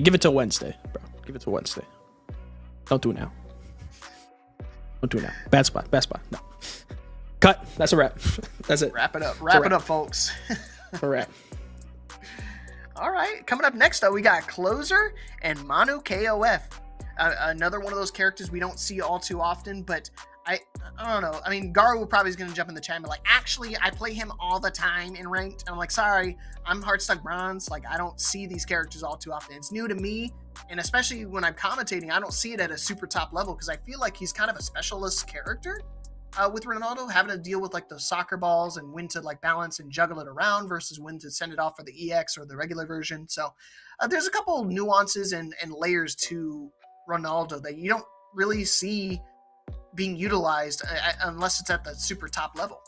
Give it till Wednesday, bro. Give it till Wednesday. Don't do it now. Don't do it now. Bad spot. No. Cut. That's a wrap. That's it. Wrap it up. Wrap it up, folks. A wrap. All right. Coming up next, though, we got Closer and Manu KOF. Another one of those characters we don't see all too often, but I don't know. I mean, Garu probably is going to jump in the chat and be like, actually, I play him all the time in ranked. And I'm like, sorry, I'm Heartstuck Bronze. Like, I don't see these characters all too often. It's new to me. And especially when I'm commentating, I don't see it at a super top level because I feel like he's kind of a specialist character with Ronaldo, having to deal with like the soccer balls and when to like balance and juggle it around versus when to send it off for the EX or the regular version. So there's a couple nuances and layers to Ronaldo that you don't really see being utilized unless it's at the super top level.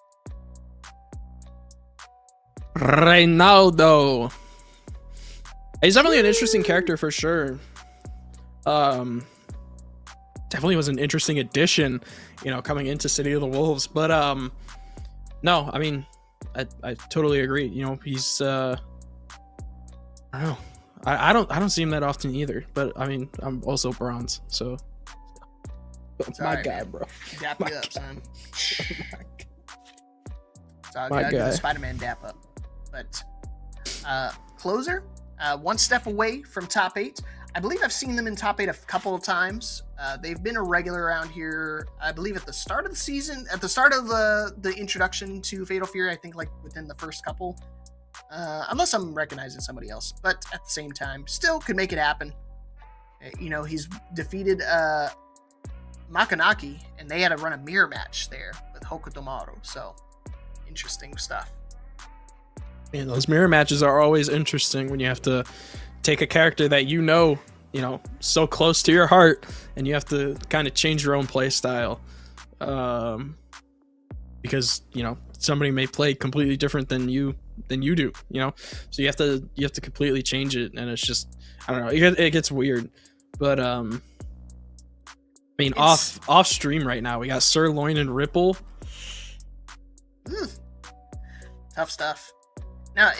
Ronaldo. He's definitely an interesting character for sure. Definitely was an interesting addition, coming into City of the Wolves. But no, I mean, I totally agree. He's I don't know. I don't see him that often either. But I mean, I'm also bronze, so. My guy, man. Bro. Dap me up, son. My guy. Spider-Man dap up. But Closer, one step away from top 8. I believe I've seen them in top 8 a couple of times. They've been a regular around here, I believe, at the start of the season, at the start of the introduction to Fatal Fury, I think like within the first couple. Unless I'm recognizing somebody else. But at the same time, still could make it happen. He's defeated Makanaki, and they had to run a mirror match there with Hokutomaru. So, interesting stuff. Man, those mirror matches are always interesting when you have to take a character that so close to your heart, and you have to kind of change your own play style. Because, somebody may play completely different than you do, So you have to completely change it, and it's just, I don't know, it gets weird. But I mean, off stream right now, we got Sirloin and Ripple. Tough stuff. Now,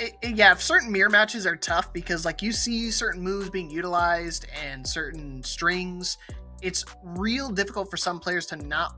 certain mirror matches are tough because, like, you see certain moves being utilized and certain strings. It's real difficult for some players to not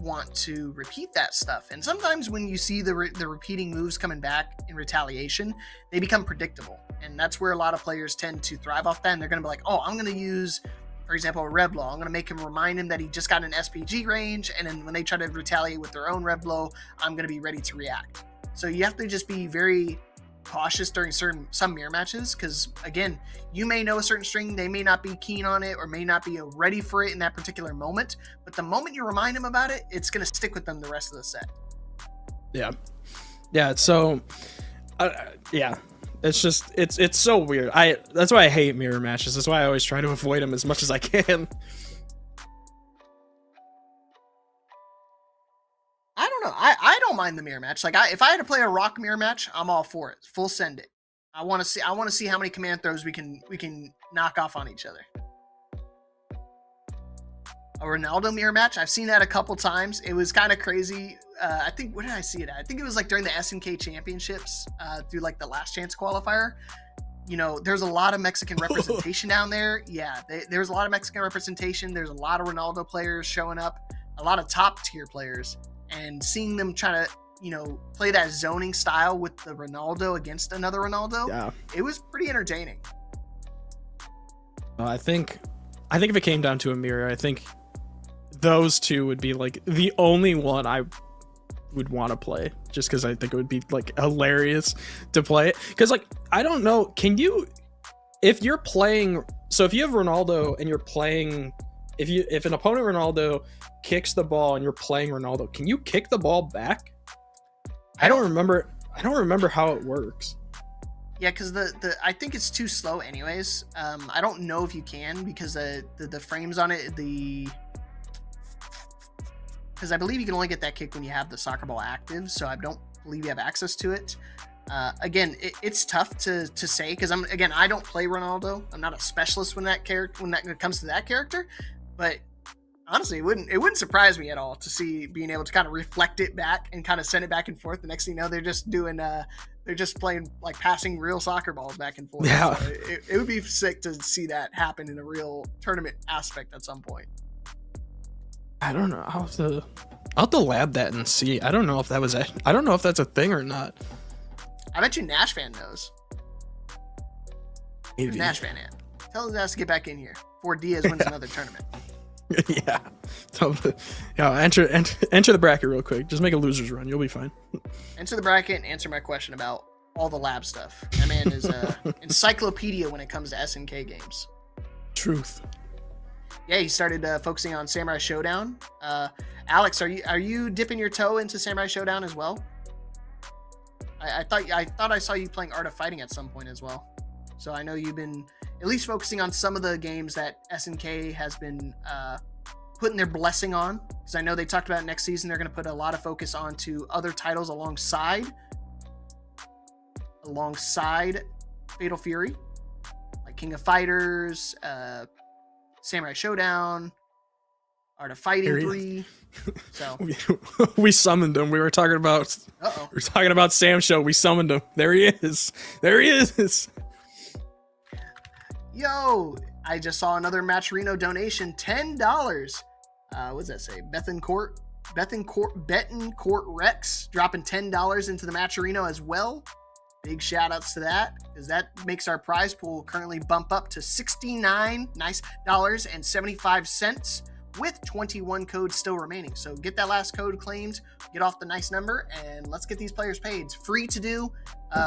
want to repeat that stuff. And sometimes when you see the repeating moves coming back in retaliation, they become predictable. And that's where a lot of players tend to thrive off that. And they're going to be like, oh, I'm going to use, for example, a Red Blow. I'm going to make him remind him that he just got an SPG range. And then when they try to retaliate with their own Red Blow, I'm going to be ready to react. So you have to just be very cautious during some mirror matches, because again, you may know a certain string, they may not be keen on it or may not be ready for it in that particular moment, but the moment you remind them about it, it's going to stick with them the rest of the set. Yeah, so it's just it's so weird. That's why I hate mirror matches. That's why I always try to avoid them as much as I can. I don't know. I don't mind the mirror match. Like, if I had to play a rock mirror match, I'm all for it. Full send it. I want to see how many command throws we can knock off on each other. A Ronaldo mirror match, I've seen that a couple times. It was kind of crazy. I think, where did I see it at? I think it was like during the SNK championships, through like the last chance qualifier. There's a lot of Mexican representation down there. Yeah, there's a lot of Mexican representation. There's a lot of Ronaldo players showing up, a lot of top tier players. And seeing them try to, play that zoning style with the Ronaldo against another Ronaldo, It was pretty entertaining. I think if it came down to a mirror, I think those two would be like the only one I would want to play, just because I think it would be like hilarious to play it. Because like, I don't know, if you're playing, so if you have Ronaldo and you're playing, if an opponent Ronaldo kicks the ball and you're playing Ronaldo, can you kick the ball back? I don't remember how it works. Yeah, because the I think it's too slow anyways. I don't know if you can because the frames on it, because I believe you can only get that kick when you have the soccer ball active, so I don't believe you have access to it. Again, it's tough to say because I don't play Ronaldo. I'm not a specialist when that comes to that character, but honestly, it wouldn't surprise me at all to see being able to kind of reflect it back and kind of send it back and forth. The next thing you know, they're just playing like passing real soccer balls back and forth. Yeah, so it would be sick to see that happen in a real tournament aspect at some point. I don't know. I'll have to lab that and see. I don't know if that's a thing or not. I bet you Nash fan knows. Maybe. Nash fan, tell his ass to get back in here before Diaz wins another tournament. Yeah. So, enter the bracket real quick. Just make a loser's run. You'll be fine. Enter the bracket and answer my question about all the lab stuff. That man is a encyclopedia when it comes to SNK games. Truth. Yeah, he started focusing on Samurai Showdown. Alex, are you dipping your toe into Samurai Showdown as well? I thought I saw you playing Art of Fighting at some point as well. So I know you've been at least focusing on some of the games that SNK has been putting their blessing on. Because I know they talked about next season they're going to put a lot of focus onto other titles alongside Fatal Fury, like King of Fighters, Samurai Showdown, Art of Fighting 3. So we summoned him. We were talking about Sam Show. We summoned him. There he is. Yo, I just saw another Matcherino donation, $10. What does that say? Betancourt Rex dropping $10 into the Matcherino as well. Big shout outs to that, because that makes our prize pool currently bump up to $69.75 with 21 codes still remaining. So get that last code claimed, get off the nice number, and let's get these players paid. It's free to do.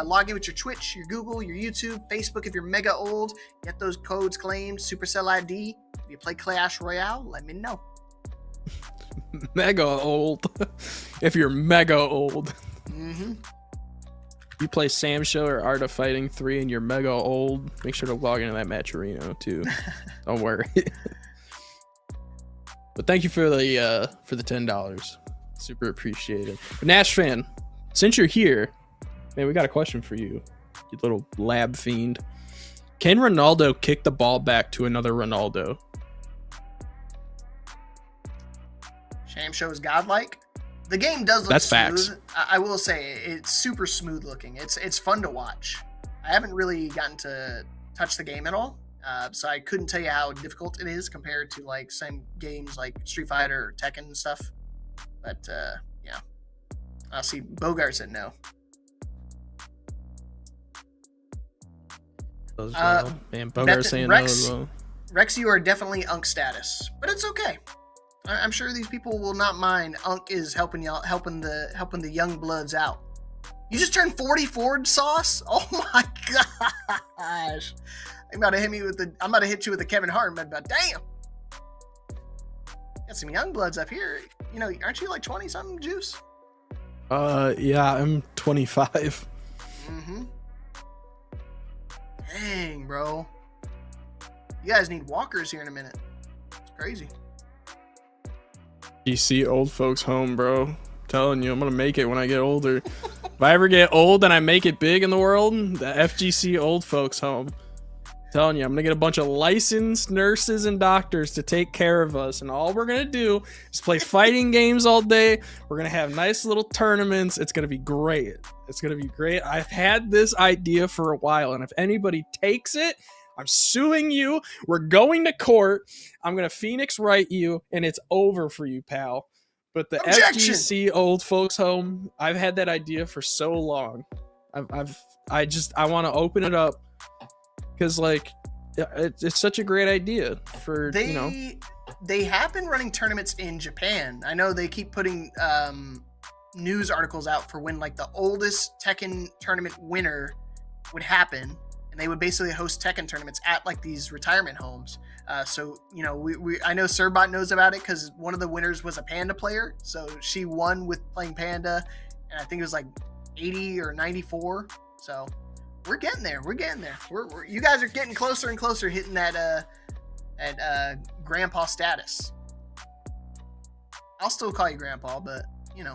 Log in with your Twitch, your Google, your YouTube, Facebook if you're mega old. Get those codes claimed. Supercell ID. If you play Clash Royale, let me know. Mega old. If you're mega old. Mm-hmm. You play Sam Show or Art of Fighting 3 and you're mega old, make sure to log into that Matcherino too. Don't worry. But thank you for the $10. Super appreciated. But Nash fan, since you're here, man, we got a question for you, you little lab fiend. Can Ronaldo kick the ball back to another Ronaldo? Sham Show is godlike. The game does look That's smooth. facts. I will say it's super smooth looking. It's fun to watch. I haven't really gotten to touch the game at all. So I couldn't tell you how difficult it is compared to like same games like Street Fighter or Tekken and stuff. But yeah, I'll see. Bogart said no. Man, Bogart saying Rex, no as well. Rex, you are definitely Unk status, but it's okay. I'm sure these people will not mind. Unk is helping the young bloods out. You just turned 44, Sauce. Oh my gosh. I'm about to hit you with the Kevin Hart. I'm about, damn. Got some young bloods up here. You know, aren't you like 20 something, Juice? Yeah, I'm 25. Mm-hmm. Dang, bro. You guys need walkers here in a minute. It's crazy. GC old folks home, bro. I'm telling you, I'm gonna make it when I get older. If I ever get old and I make it big in the world, the FGC old folks home. Telling you, I'm gonna get a bunch of licensed nurses and doctors to take care of us, and all we're gonna do is play fighting games all day. We're gonna have nice little tournaments. It's gonna be great. It's gonna be great. I've had this idea for a while, and if anybody takes it, I'm suing you. We're going to court. I'm gonna Phoenix Wright you, and it's over for you, pal. But the Objection! FGC old folks home, I've had that idea for so long. I want to open it up. Because, like, it's such a great idea for, They have been running tournaments in Japan. I know they keep putting news articles out for when, like, the oldest Tekken tournament winner would happen. And they would basically host Tekken tournaments at, like, these retirement homes. So, you know, I know Sirbot knows about it because one of the winners was a Panda player. So she won with playing Panda. and I think it was like 80 or 94. So we're getting there. We're getting there. You guys are getting closer and closer, hitting that grandpa status. I'll still call you grandpa, but you know,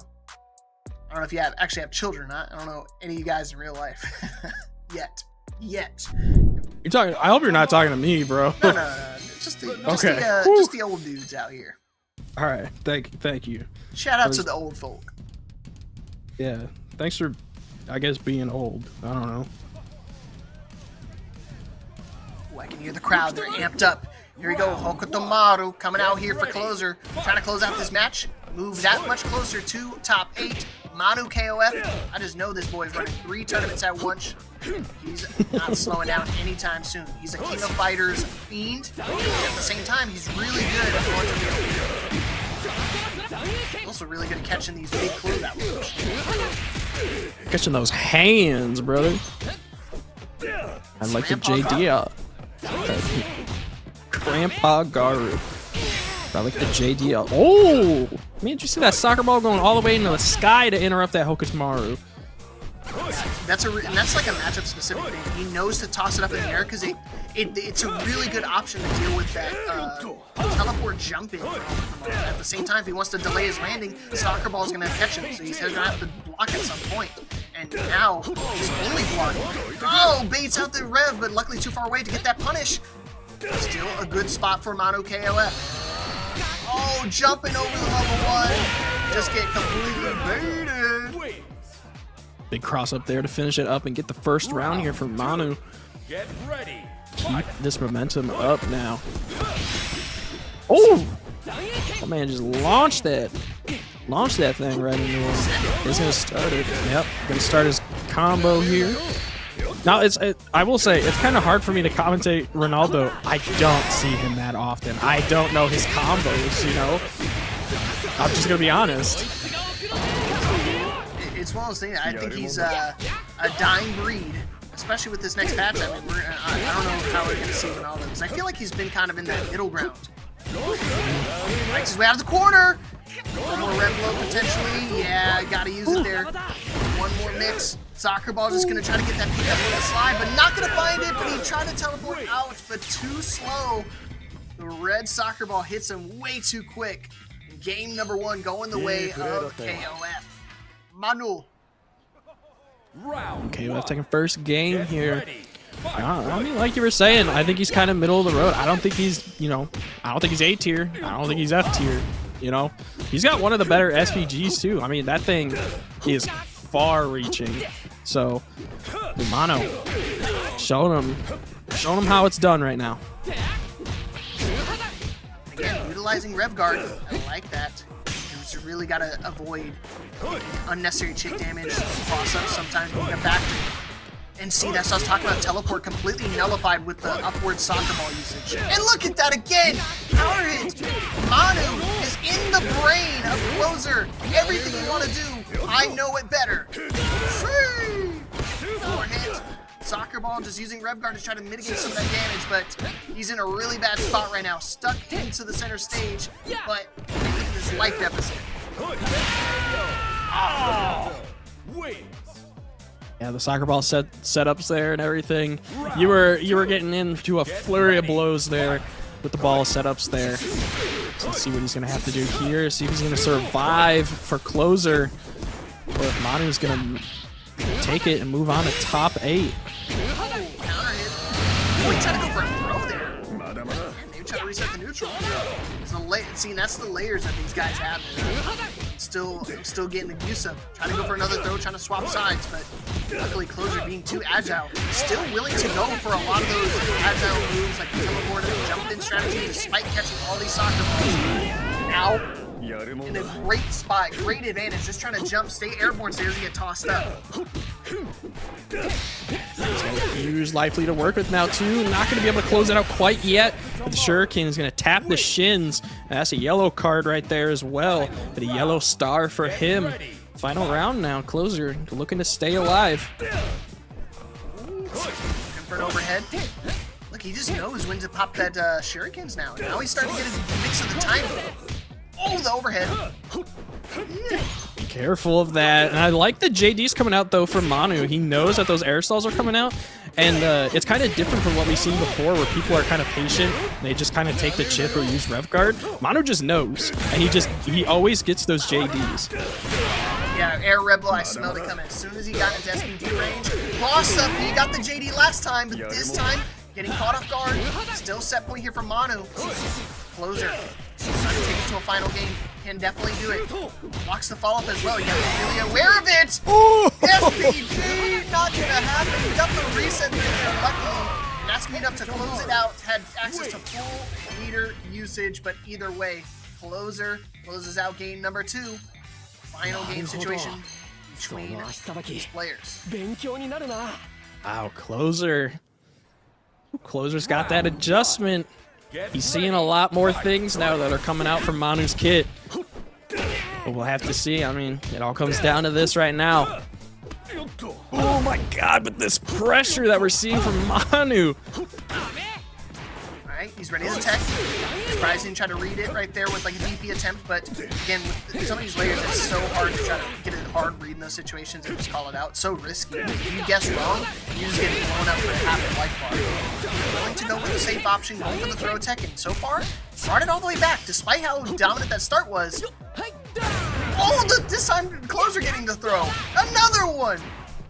I don't know if you actually have children or not. I don't know any of you guys in real life yet. You're talking. I hope you're not talking to me, bro. No. Just the old dudes out here. All right. Thank you. Shout out to the old folk. Yeah. Thanks for, I guess, being old. I don't know. Ooh, I can hear the crowd. They're amped up. Here we go. Hokutomaru coming out here for closer. Trying to close out this match. Move that much closer to top 8. Manu KOF. I just know this boy's running 3 tournaments at once. He's not slowing down anytime soon. He's a King of Fighters fiend. At the same time, he's really good at launching the He's also really good at catching these big closeout moves. Catching those hands, brother. I like the JD. Grandpa Garu. I like the JD. Oh! Man, did you see that soccer ball going all the way into the sky to interrupt that Hokutomaru? That's like a matchup specific thing. He knows to toss it up in the air because it's a really good option to deal with that teleport jump in. At the same time, if he wants to delay his landing, the soccer ball is going to catch him, so he's going to have to block at some point. And now he's only blocking. Oh, baits out the rev, but luckily too far away to get that punish. Still a good spot for Mono KOF. Oh, jumping over the level 1. Just get completely baited. Big cross up there to finish it up and get the first round here for Manu. Get ready. Keep this momentum up now. Oh! Oh man, just launched that thing right into him. He's gonna start it. Yep, gonna start his combo here. Now, I will say, it's kind of hard for me to commentate Ronaldo. I don't see him that often. I don't know his combos, you know? I'm just going to be honest. It's one of those things. I think he's a dying breed, especially with this next patch. I mean, I don't know how we're going to see Ronaldo, because I feel like he's been kind of in that middle ground. Breaks his way out of the corner. One more red blow potentially. Yeah, got to use it there. One more mix. Soccer ball just going to try to get that pick up with the slide, but not going to find it, but he tried to teleport out, but too slow. The red soccer ball hits him way too quick. Game number 1 going the way of KOF. Manu. KOF taking first game here. I mean, like you were saying, I think he's kind of middle of the road. I don't think he's, I don't think he's A tier. I don't think he's F tier. He's got one of the better SPGs too. I mean, that thing is far-reaching. So, Mono, showing him how it's done right now. Again, utilizing Rev Guard. I like that. You really got to avoid unnecessary chick damage, cross-ups sometimes when you get back. And see, that's what I was talking about. Teleport completely nullified with the upward soccer ball usage. And look at that again! Counter hit! Manu is in the brain of Closer. Everything you want to do, I know it better. Free! Four hit. Soccer ball just using Rev Guard to try to mitigate some of that damage, but he's in a really bad spot right now. Stuck into the center stage, but look at this life deficit. Oh. Yeah, the soccer ball setups there and everything. You were getting into a flurry of blows there with the ball setups there. So let's see what he's gonna have to do here. See if he's gonna survive for Closer, or if Manu's gonna take it and move on to top 8. Counter hit. Oh, he tried to go for a throw there. Maybe try to reset the neutral. See, that's the layers that these guys have. Still getting the use of. Trying to go for another throw, trying to swap sides, but luckily Closer being too agile. Still willing to go for a lot of those agile moves like the teleport and jump in strategy despite catching all these soccer balls. Now, in a great spot, great advantage, just trying to jump, stay airborne so he doesn't get tossed up. He's likely to work with now too. Not going to be able to close it out quite yet. But the Shuriken is going to tap the shins. That's a yellow card right there as well. But a yellow star for him. Final round now. Closer looking to stay alive. Looking for an overhead. Look, he just knows when to pop that shurikens now. Now he's starting to get his mix of the timing. Oh, the overhead. Careful of that. And I like the JD's coming out though from Manu. He knows that those air stalls are coming out, and it's kind of different from what we've seen before, where people are kind of patient and they just kind of take the chip or use rev guard. Manu just knows, and he always gets those JD's. Yeah, Air Rebel, I smelled it coming as soon as he got into SPG range. Cross up, he got the JD last time, but this time getting caught off guard. Still set point here from Manu. Closer, trying to take it to a final game. Can definitely do it. Blocks the follow-up as well. You have to be really aware of it. SPG, not gonna happen. He got the reset there, luckily. And that's speed up to close it out. Had access to full meter usage, but either way, Closer closes out game number 2. Final game situation between these players. Wow, Closer's got that adjustment. He's seeing a lot more things now that are coming out from Manu's kit. But we'll have to see. I mean, it all comes down to this right now. Oh my god, but this pressure that we're seeing from Manu. Alright, he's ready to tech. Surprised he didn't try to read it right there with like a DP attempt, but again, with some of these layers, it's so hard to try to get a hard read in those situations and just call it out. It's so risky. If you guess wrong, you just get blown up for half a life bar. Willing to go with the safe option, going for the throw tech, and so far, brought it all the way back, despite how dominant that start was. Oh, this time Closer getting the throw. Another one!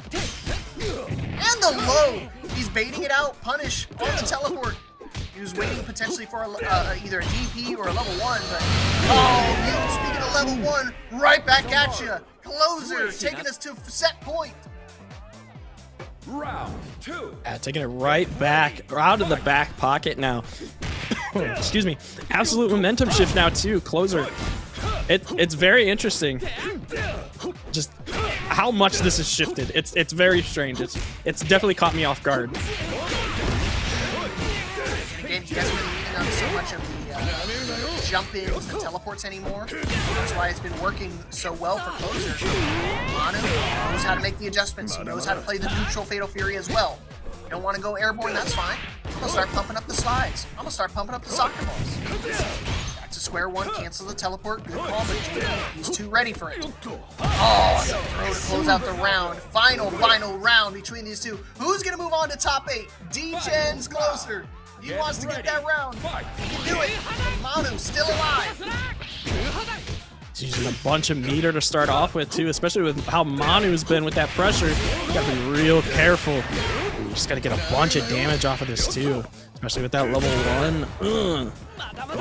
And the low. He's baiting it out, punish on the teleport. He was waiting potentially for either a DP or a level 1, but speaking of level 1, right back at you. Closer taking us to set point. Round 2. Taking it right back, out of the back pocket now. Excuse me. Absolute momentum shift now too. Closer. It's very interesting. Just how much this has shifted. It's very strange. It's definitely caught me off guard. Again, he hasn't been leaning on so much of the jump-ins and teleports anymore. That's why it's been working so well for Closer. Manu knows how to make the adjustments. He knows how to play the neutral Fatal Fury as well. You don't want to go airborne, that's fine. I'm going to start pumping up the slides. I'm going to start pumping up the soccer balls. Back to square one, cancel the teleport. Good call, but he's too ready for it. Oh, the throw to close out the round. Final round between these two. Who's going to move on to top 8? D-Gen's Closer. He wants to get that round. He can do it. Manu still alive. He's using a bunch of meter to start off with too, especially with how Manu's been with that pressure. You gotta be real careful. You just gotta get a bunch of damage off of this too, especially with that level 1. It'll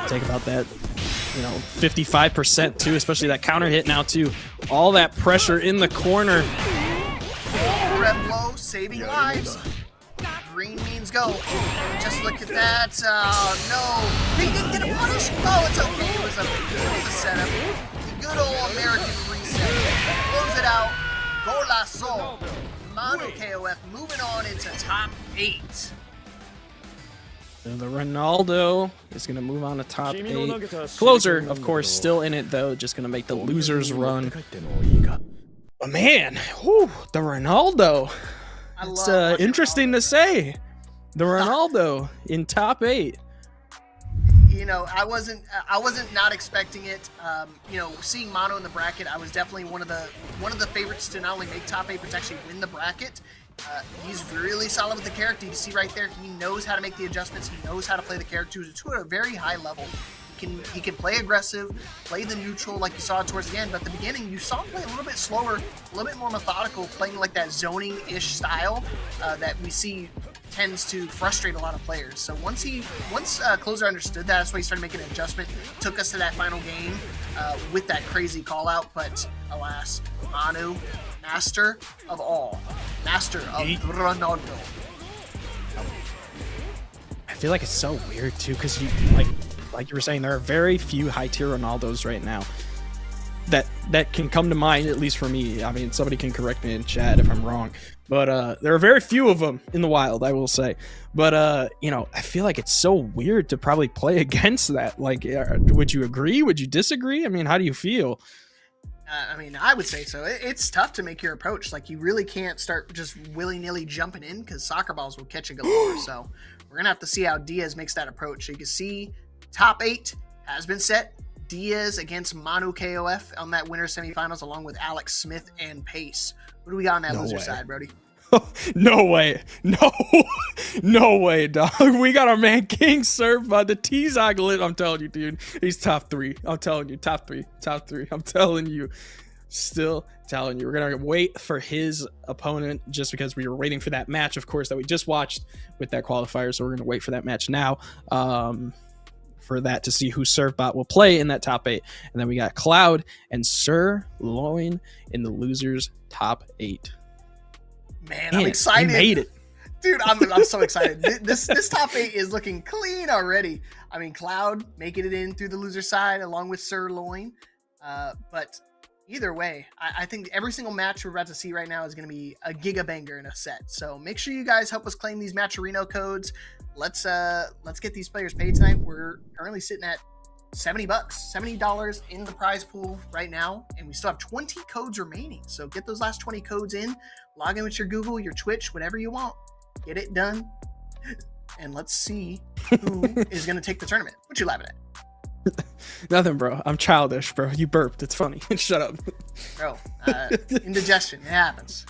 take about that, 55% too, especially that counter hit now too. All that pressure in the corner. Red blow, saving lives. Green means go. And just look at that. No. He didn't get a punish. Oh, it's okay. It was a setup. The good old American reset. Close it out. Golazo. Manu KOF moving on into top 8. And the Ronaldo is going to move on to top 8. Closer, of course, still in it though. Just going to make the losers run. But man, the Ronaldo. It's interesting to say. The Ronaldo in top 8. I wasn't not expecting it. Seeing Manu in the bracket, I was definitely one of the favorites to not only make top 8 but to actually win the bracket. He's really solid with the character. You see right there, he knows how to make the adjustments. He knows how to play the character to a very high level. He can play aggressive, play the neutral like you saw towards the end, but at the beginning you saw him play a little bit slower, a little bit more methodical, playing like that zoning-ish style that we see tends to frustrate a lot of players. So once Closer understood that, that's why he started making an adjustment, took us to that final game with that crazy call out, but alas, Manu, master of all, master of Ronaldo. I feel like it's so weird too, because like you were saying, there are very few high-tier Ronaldos right now that can come to mind, at least for me. I mean, somebody can correct me in chat if I'm wrong, but there are very few of them in the wild, I will say. But I feel like it's so weird to probably play against that. Like, would you agree? Would you disagree? I mean, how do you feel? I would say so. It's tough to make your approach. Like, you really can't start just willy-nilly jumping in because soccer balls will catch you galore. So we're gonna have to see how Diaz makes that approach. So you can see top 8 has been set. Diaz against Manu KOF on that winner semifinals, along with Alex Smith and Pace. Who do we got on that loser side, Brody? No way. No way, dog. We got our man King served by the T-Zog lit. I'm telling you, dude. He's top 3. I'm telling you, top 3. I'm telling you. Still telling you. We're going to wait for his opponent just because we were waiting for that match, of course, that we just watched with that qualifier. So we're going to wait for that match now. For that to see who Surfbot will play in that top 8. And then we got Cloud and Sir Loin in the losers top 8. Man, I'm excited. He made it. Dude, I'm so excited. This top 8 is looking clean already. I mean, Cloud making it in through the loser side along with Sir Loin. But either way, I think every single match we're about to see right now is going to be a giga banger in a set. So make sure you guys help us claim these Matcherino codes. Let's get these players paid tonight. We're currently sitting at $70 in the prize pool right now, and we still have 20 codes remaining. So get those last 20 codes in, log in with your Google, your Twitch, whatever you want, get it done, and let's see who is going to take the tournament. What you laughing at? Nothing, bro. I'm childish, bro. You burped. It's funny. Shut up, bro. Indigestion, it happens.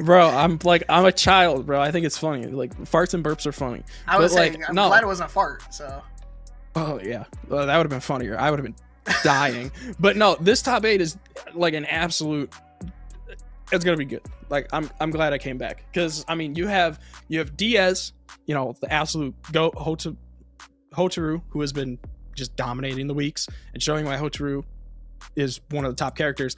bro, I'm a child, bro. I think it's funny. Like, farts and burps are funny. I was saying, I'm glad it wasn't a fart. So. Oh yeah, well, that would have been funnier. I would have been dying. But no, this top 8 is like an absolute. It's gonna be good. Like, I'm glad I came back, because I mean, you have Diaz, you know, the absolute goat, Hotaru, who has been just dominating the weeks and showing why Hotaru is one of the top characters,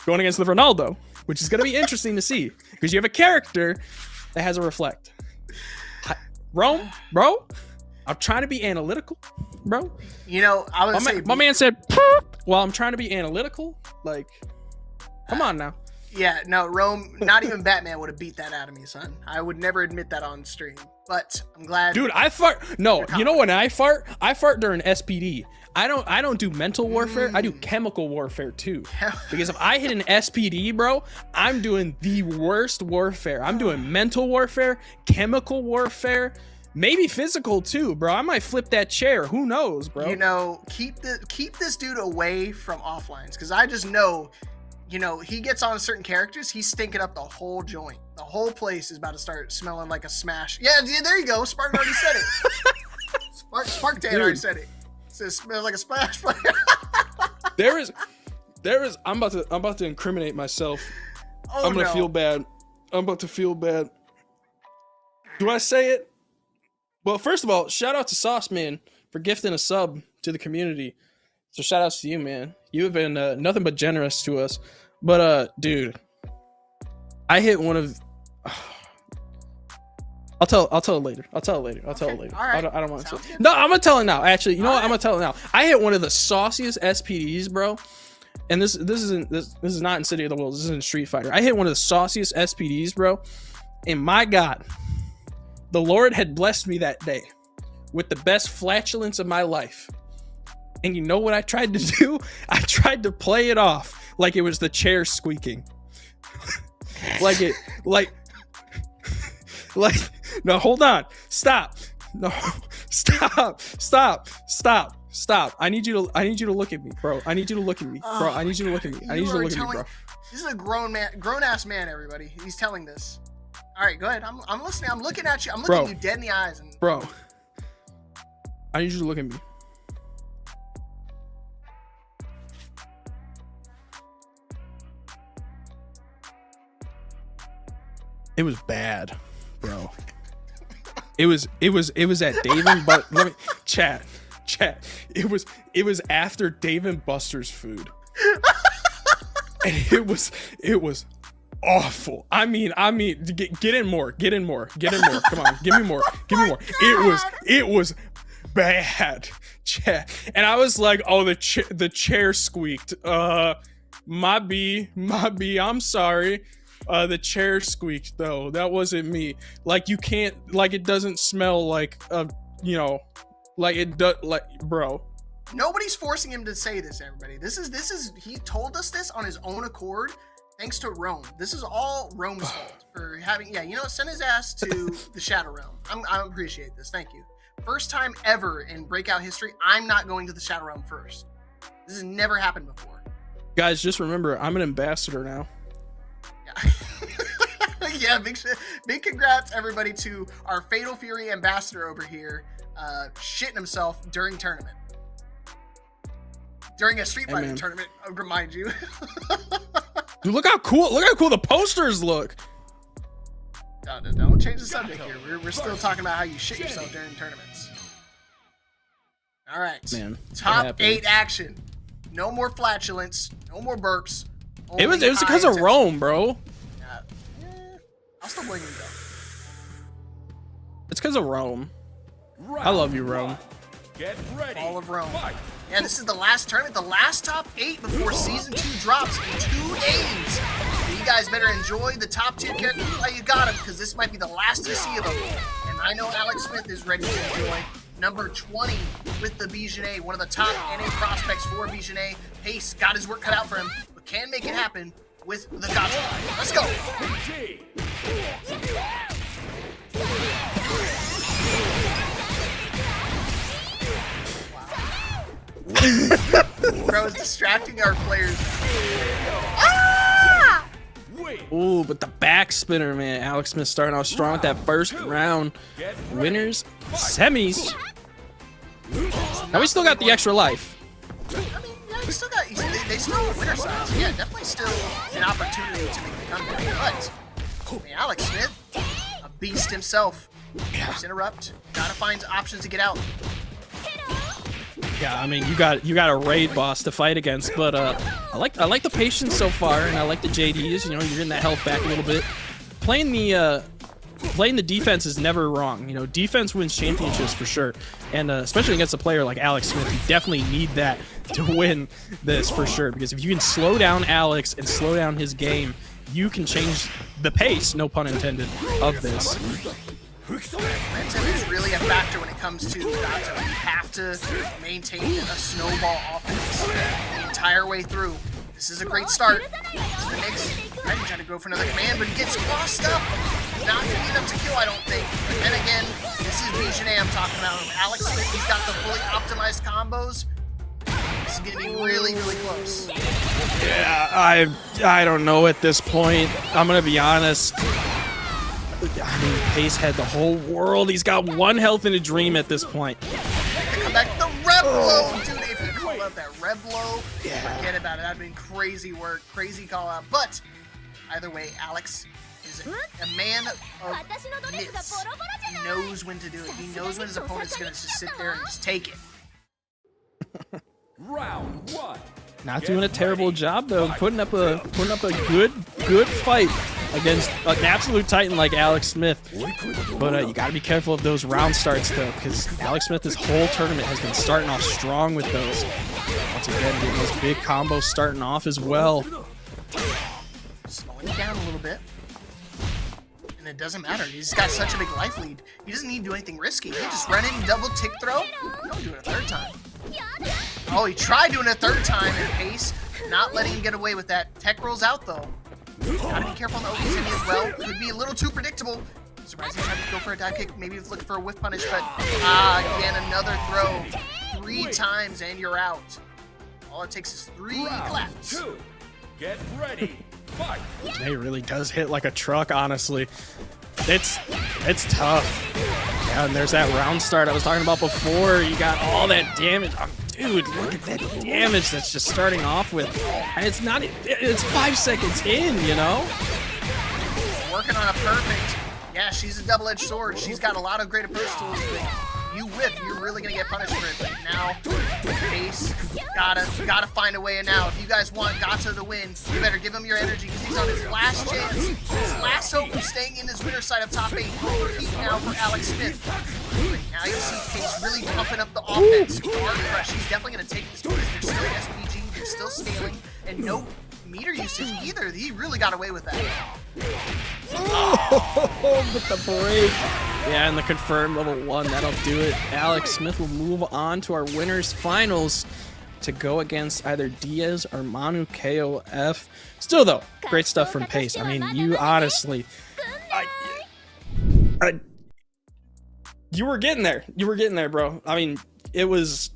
going against the Ronaldo, which is gonna be interesting to see, because you have a character that has a reflect. Rome, bro. I'm trying to be analytical, bro. You know, I was my man said, "Poop." Well, I'm trying to be analytical. Like, come on now. Yeah, no, Rome, not even Batman would have beat that out of me, son. I would never admit that on stream, but I'm glad. Dude, I fart. No, you know when I fart during SPD. I don't do mental warfare. I do chemical warfare too. Because if I hit an SPD, bro, I'm doing the worst warfare. I'm doing mental warfare, chemical warfare, maybe physical too, bro. I might flip that chair. Who knows, bro? You know, keep this dude away from offlines, because I just know, you know, he gets on certain characters, he's stinking up the whole joint. The whole place is about to start smelling like a smash. Yeah, there you go. Spartan already said it. Spark Tan already said it. It says smells like a splash. there is. I'm about to incriminate myself. Oh, I'm gonna feel bad. I'm about to feel bad. Do I say it? Well, first of all, shout out to Sauce Man for gifting a sub to the community. So shout outs to you, man. You have been nothing but generous to us. But dude, I hit one of. I'll tell it later. I'll tell it later. All right. I don't want to. No, I'm gonna tell it now. Actually, you know what? I'm gonna tell it now. I hit one of the sauciest SPDs, bro. And this is not in City of the Wolves. This is in Street Fighter. I hit one of the sauciest SPDs, bro. And my God, the Lord had blessed me that day with the best flatulence of my life. And you know what I tried to do? I tried to play it off like it was the chair squeaking. No, hold on. Stop. No, stop. I need you to look at me, bro. I need you to look at me, bro. I need you to look at me. Bro. This is a grown ass man, everybody. He's telling this. All right, go ahead. I'm listening. I'm looking at you. I'm looking you dead in the eyes. Bro, I need you to look at me. It was bad, bro. It was at Dave and but let me chat. It was after Dave and Buster's food. And it was awful. I mean, get in more. Come on, give me more. It was bad, chat. And I was like, oh, the chair squeaked. My B, I'm sorry. The chair squeaked though. That wasn't me. Like, you can't, like, it doesn't smell like like it does, like, bro. Nobody's forcing him to say this, everybody. This is he told us this on his own accord, thanks to Rome. This is all Rome's fault for having, send his ass to the Shadow Realm. I appreciate this. Thank you. First time ever in Breakout history, I'm not going to the Shadow Realm first. This has never happened before. Guys, just remember, I'm an ambassador now. Yeah, yeah, big congrats everybody to our Fatal Fury ambassador over here, shitting himself during tournament. During a Street Fighter tournament, I'll remind you. Dude, look how cool the posters look. No, don't change the subject here. We're still talking about how you shit yourself during tournaments. All right, Man, top 8 action. No more flatulence. No more burps. It was because of Rome, bro. I'll still blame you though. It's because of Rome. I love you, Rome. Get ready. All of Rome. Yeah, this is the last tournament, the last top 8 before season 2 drops in 2 days. So you guys better enjoy the top tier characters while you got them, because this might be the last you see of them. And I know Alex Smith is ready to enjoy number 20 with the Bijanet, one of the top NA prospects for Bijanet. Pace got his work cut out for him, but can make it happen with the Gotcha. Let's go. Bro is distracting our players. Ah! Ooh, but the back spinner, man. Alex Smith starting off strong with that first round. Winners, semis. Now we still got the extra life. I mean, no, they still got. They still have winner sides. Yeah, definitely still an opportunity to make the comeback. But I mean, Alex Smith, a beast himself. Just interrupt. Gotta find options to get out. Yeah, I mean, you got a raid boss to fight against, but I like the patience so far, and I like the JDs. You know, you're getting that health back a little bit. Playing the defense is never wrong. You know, defense wins championships for sure, and especially against a player like Alex Smith, you definitely need that to win this for sure. Because if you can slow down Alex and slow down his game, you can change the pace, no pun intended, of this. Momentum is really a factor when it comes to Gato. You have to maintain a snowball offense the entire way through. This is a great start. It's the mix. Right, he's trying to go for another command, but he gets crossed up. Not going to get enough to kill, I don't think. But then again, this is Bijanet I'm talking about. Alex Smith, he's got the fully optimized combos. This is going to be really, really close. Yeah, I don't know at this point. I'm going to be honest. I mean, Pace had the whole world. He's got 1 health in a dream at this point. Come back, the Reb blow, dude. If you call out that Reb blow, forget about it. That'd been crazy work, crazy call out. But either way, Alex is a man of myths. He knows when to do it. He knows when his opponent's gonna just sit there and just take it. Round 1. Not doing a terrible job though, putting up a good fight against an absolute titan like Alex Smith. But you gotta be careful of those round starts though, because Alex Smith this whole tournament has been starting off strong with those. Once again, getting those big combos starting off as well. Slowing it down a little bit. And it doesn't matter. He's got such a big life lead. He doesn't need to do anything risky. He just run in, double tick throw. Don't do it a third time. Oh, he tried doing it a third time in Pace. Not letting him get away with that. Tech rolls out though. Gotta be careful on the OPCB as well. Could be a little too predictable. Surprised he tried to go for a dive kick. Maybe he's looking for a whiff punish, but again, another throw. 3 times and you're out. All it takes is 3 claps. 2. Get ready. Fight. He really does hit like a truck, honestly. It's tough. Yeah, and there's that round start I was talking about before. You got all that damage. Dude, look at that damage that's just starting off with. And it's 5 seconds in, you know? Working on a perfect. Yeah, she's a double-edged sword. She's got a lot of great approach tools, but you whiff, you're really gonna get punished for it. But now, Pace, gotta find a way. And now, if you guys want Gato to win, you better give him your energy because he's on his last chance, his last hope of staying in his winner's side of top 8. Heat now for Alex Smith. But now you see Pace really pumping up the offense. Hard crush. He's definitely gonna take this because there's still SPG, there's still scaling, and no meter usage either. He really got away with that. Oh, with the break. Yeah, and the confirmed level 1, that'll do it. Alex Smith will move on to our winners finals to go against either Diaz or Manu KOF. Still though, great stuff from Pace. I mean, you honestly, You were getting there. You were getting there, bro. I mean, it was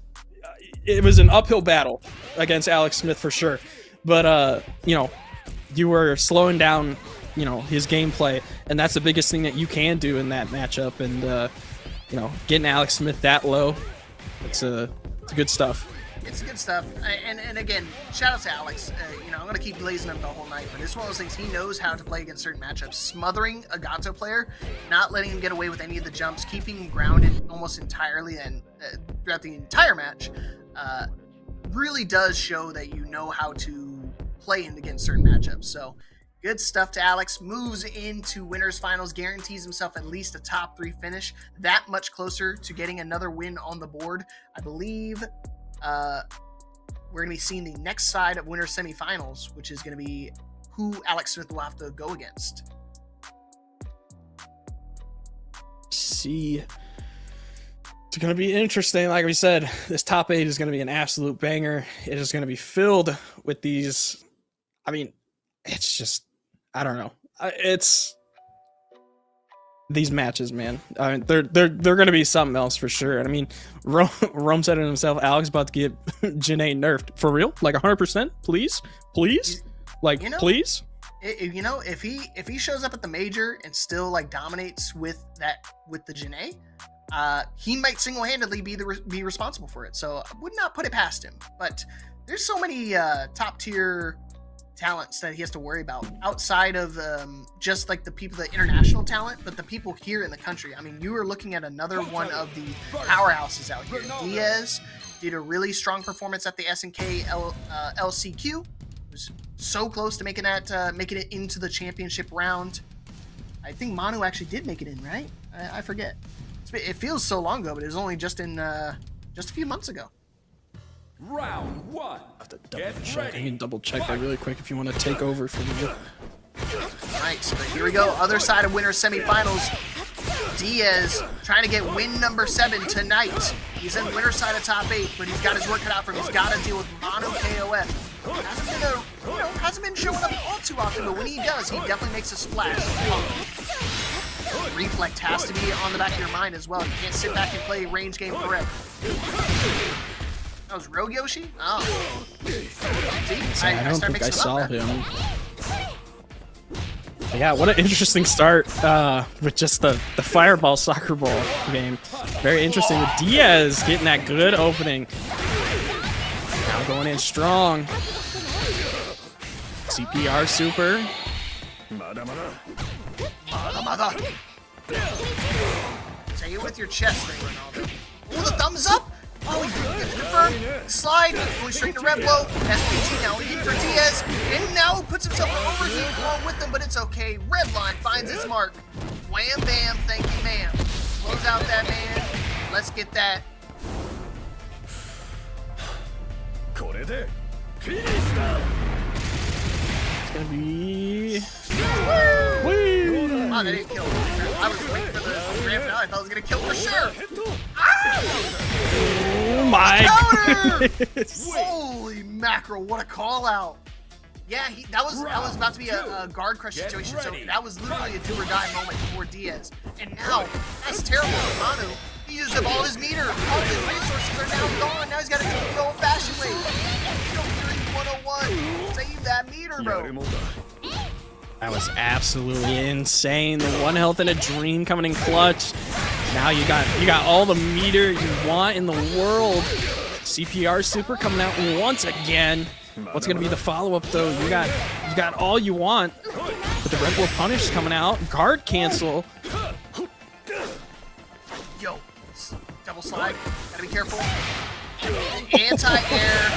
an uphill battle against Alex Smith for sure. But you know, you were slowing down, you know, his gameplay, and that's the biggest thing that you can do in that matchup. And you know, getting Alex Smith that low, it's good stuff. It's good stuff. And again, shout out to Alex. You know, I'm going to keep blazing him the whole night, but it's one of those things. He knows how to play against certain matchups. Smothering a Gato player, not letting him get away with any of the jumps, keeping him grounded almost entirely and throughout the entire match really does show that you know how to play against certain matchups. So good stuff to Alex. Moves into winners finals, guarantees himself at least a top 3 finish. That much closer to getting another win on the board. I believe we're going to be seeing the next side of winners semifinals, which is going to be who Alex Smith will have to go against. See, it's going to be interesting. Like we said, this top 8 is going to be an absolute banger. It is going to be filled with these. I mean, it's just, I don't know. It's these matches, man. I mean, they're going to be something else for sure. And I mean, Rome said it himself. Alex about to get Janae nerfed for real, like 100%. Please, like, you know, please. You know, if he shows up at the major and still like dominates with the Janae, he might single-handedly be responsible for it. So I would not put it past him. But there's so many top tier talents that he has to worry about outside of just like the people, the international talent, but the people here in the country. I mean, you were looking at another one of the powerhouses out here. Diaz did a really strong performance at the SNK LCQ. Was so close to making it into the championship round. I think Manu actually did make it in, right? I forget. It feels so long ago, but it was only just a few months ago. Round 1. I can double check that really quick if you want to take over for me. Nice, but here we go. Other side of winners semifinals. Diaz trying to get win number 7 tonight. He's in winner's side of top 8, but he's got his work cut out for him. He's got to deal with Mono KOF. Hasn't been showing up all too often, but when he does, he definitely makes a splash. Reflect has to be on the back of your mind as well. You can't sit back and play range game forever. That was Rogue Yoshi? Oh. See, I don't think I saw him. Yeah, what an interesting start with just the Fireball Soccer Ball game. Very interesting with Diaz getting that good opening. Now going in strong. CPR super. Say it with your chest there, Ronaldo. Oh, the thumbs up! Oh, he gets confirmed. Slide, going straight to red blow. SPG now in for Diaz. And now puts himself over the along with them, but it's okay. Red line finds its mark. Wham bam, thank you, ma'am. Close out that man. Let's get that. It's gonna be. Wow, that didn't kill. I was waiting for the grand finale. I thought it was gonna kill for sure. Oh my goodness. Holy mackerel! What a call out. Yeah, that was about to be a guard crush situation. So that was literally a do or die moment for Diaz. And now that's terrible for Manu. He used up all his meter. All his resources are now gone. Now he's got to do it the old-fashioned way. 101. Save that meter, bro. That was absolutely insane. The 1 health and a dream coming in clutch. Now you got all the meter you want in the world. CPR super coming out once again. What's gonna be the follow-up though? You got all you want. But the Red Bull Punish coming out. Guard cancel. Yo, double slide. Gotta be careful. Anti-air.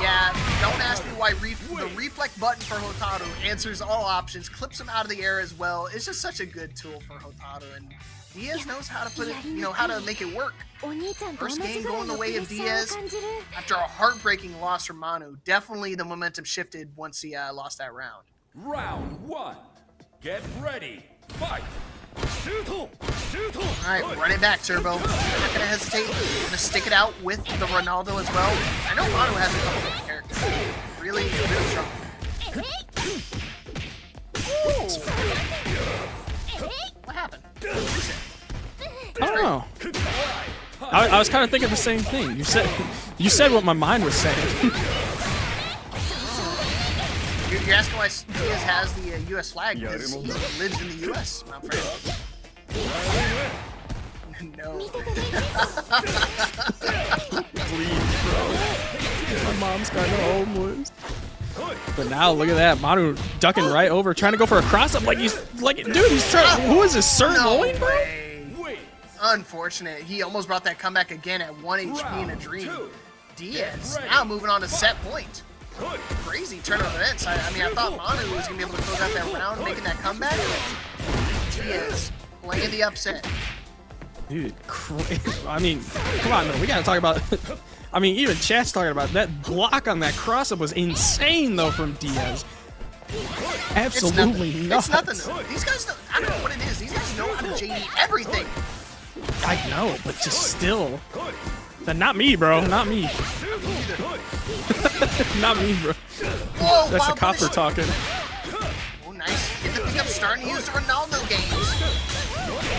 Yeah, don't ask me why the reflect button for Hotaru answers all options, clips him out of the air as well. It's just such a good tool for Hotaru, and Diaz knows how to put it, how to make it work. First game going the way of Diaz after a heartbreaking loss from Manu. Definitely the momentum shifted once he lost that round. Round 1. Get ready. Fight. Alright, run it back, Turbo. I'm not gonna hesitate. I'm gonna stick it out with the Ronaldo as well. I know Manu has a couple different characters. Really strong. Ooh. What happened? I don't know. I was kind of thinking the same thing. You said what my mind was saying. You're asking why Diaz has the U.S. flag because he lives in the U.S. I'm afraid. No. Please, bro. My mom's kind of homeless. But now look at that, Manu ducking right over, trying to go for a cross up. Like he's dude, he's trying. Who is this, Sir Loin, bro? Unfortunate. He almost brought that comeback again at 1 HP in a dream. Diaz now moving on to set point. Crazy turn of events. I mean, I thought Manu was gonna be able to close out that round, making that comeback. Diaz playing the upset. Dude, I mean, come on, man. We gotta talk about. I mean, even chat's talking about that block on that cross up was insane though from Diaz. Absolutely nuts. It's nothing. These guys, I don't know what it is. These guys know how to JD everything. I know, but just still. Not me, bro. Not me. Not me, bro. Whoa, that's the copper talking. Oh, nice. Get the pick up, starting to use the Ronaldo games.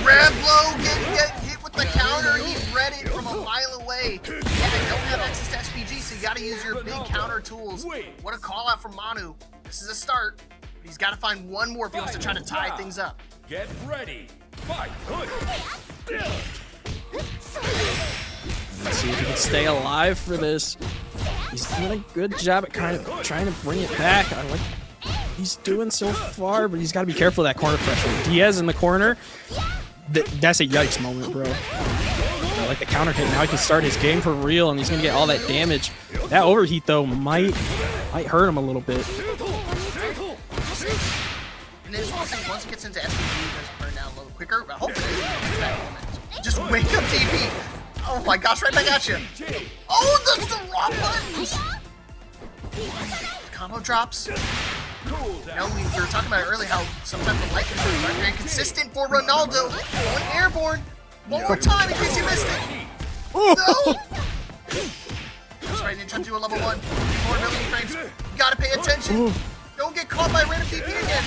Reblo get hit with the counter. He read it from a mile away. And they don't have access to SPG, so you got to use your big counter tools. What a call out from Manu. This is a start. But he's got to find one more if he wants to try to tie things up. Get ready. Fight. Let's see if he can stay alive for this. He's doing a good job at kind of trying to bring it back. I like he's doing so far, but he's got to be careful of that corner pressure. Diaz in the corner. That's a yikes moment, bro. I like the counter hit. Now he can start his game for real, and he's gonna get all that damage. That overheat though might hurt him a little bit. And this one thing, once it gets into SPG, he does burn down a little quicker. But hopefully, it's that moment. Just wake up, DP. Oh my gosh, right back at you. Oh, that's the wrong buttons. Combo drops. You know, we were talking about it earlier how sometimes the light controls aren't very consistent for Ronaldo. Going airborne. One more time in case you missed it. No! That's right, they're trying to do a level 1. 4 million frames. You gotta pay attention. Don't get caught by random DP again.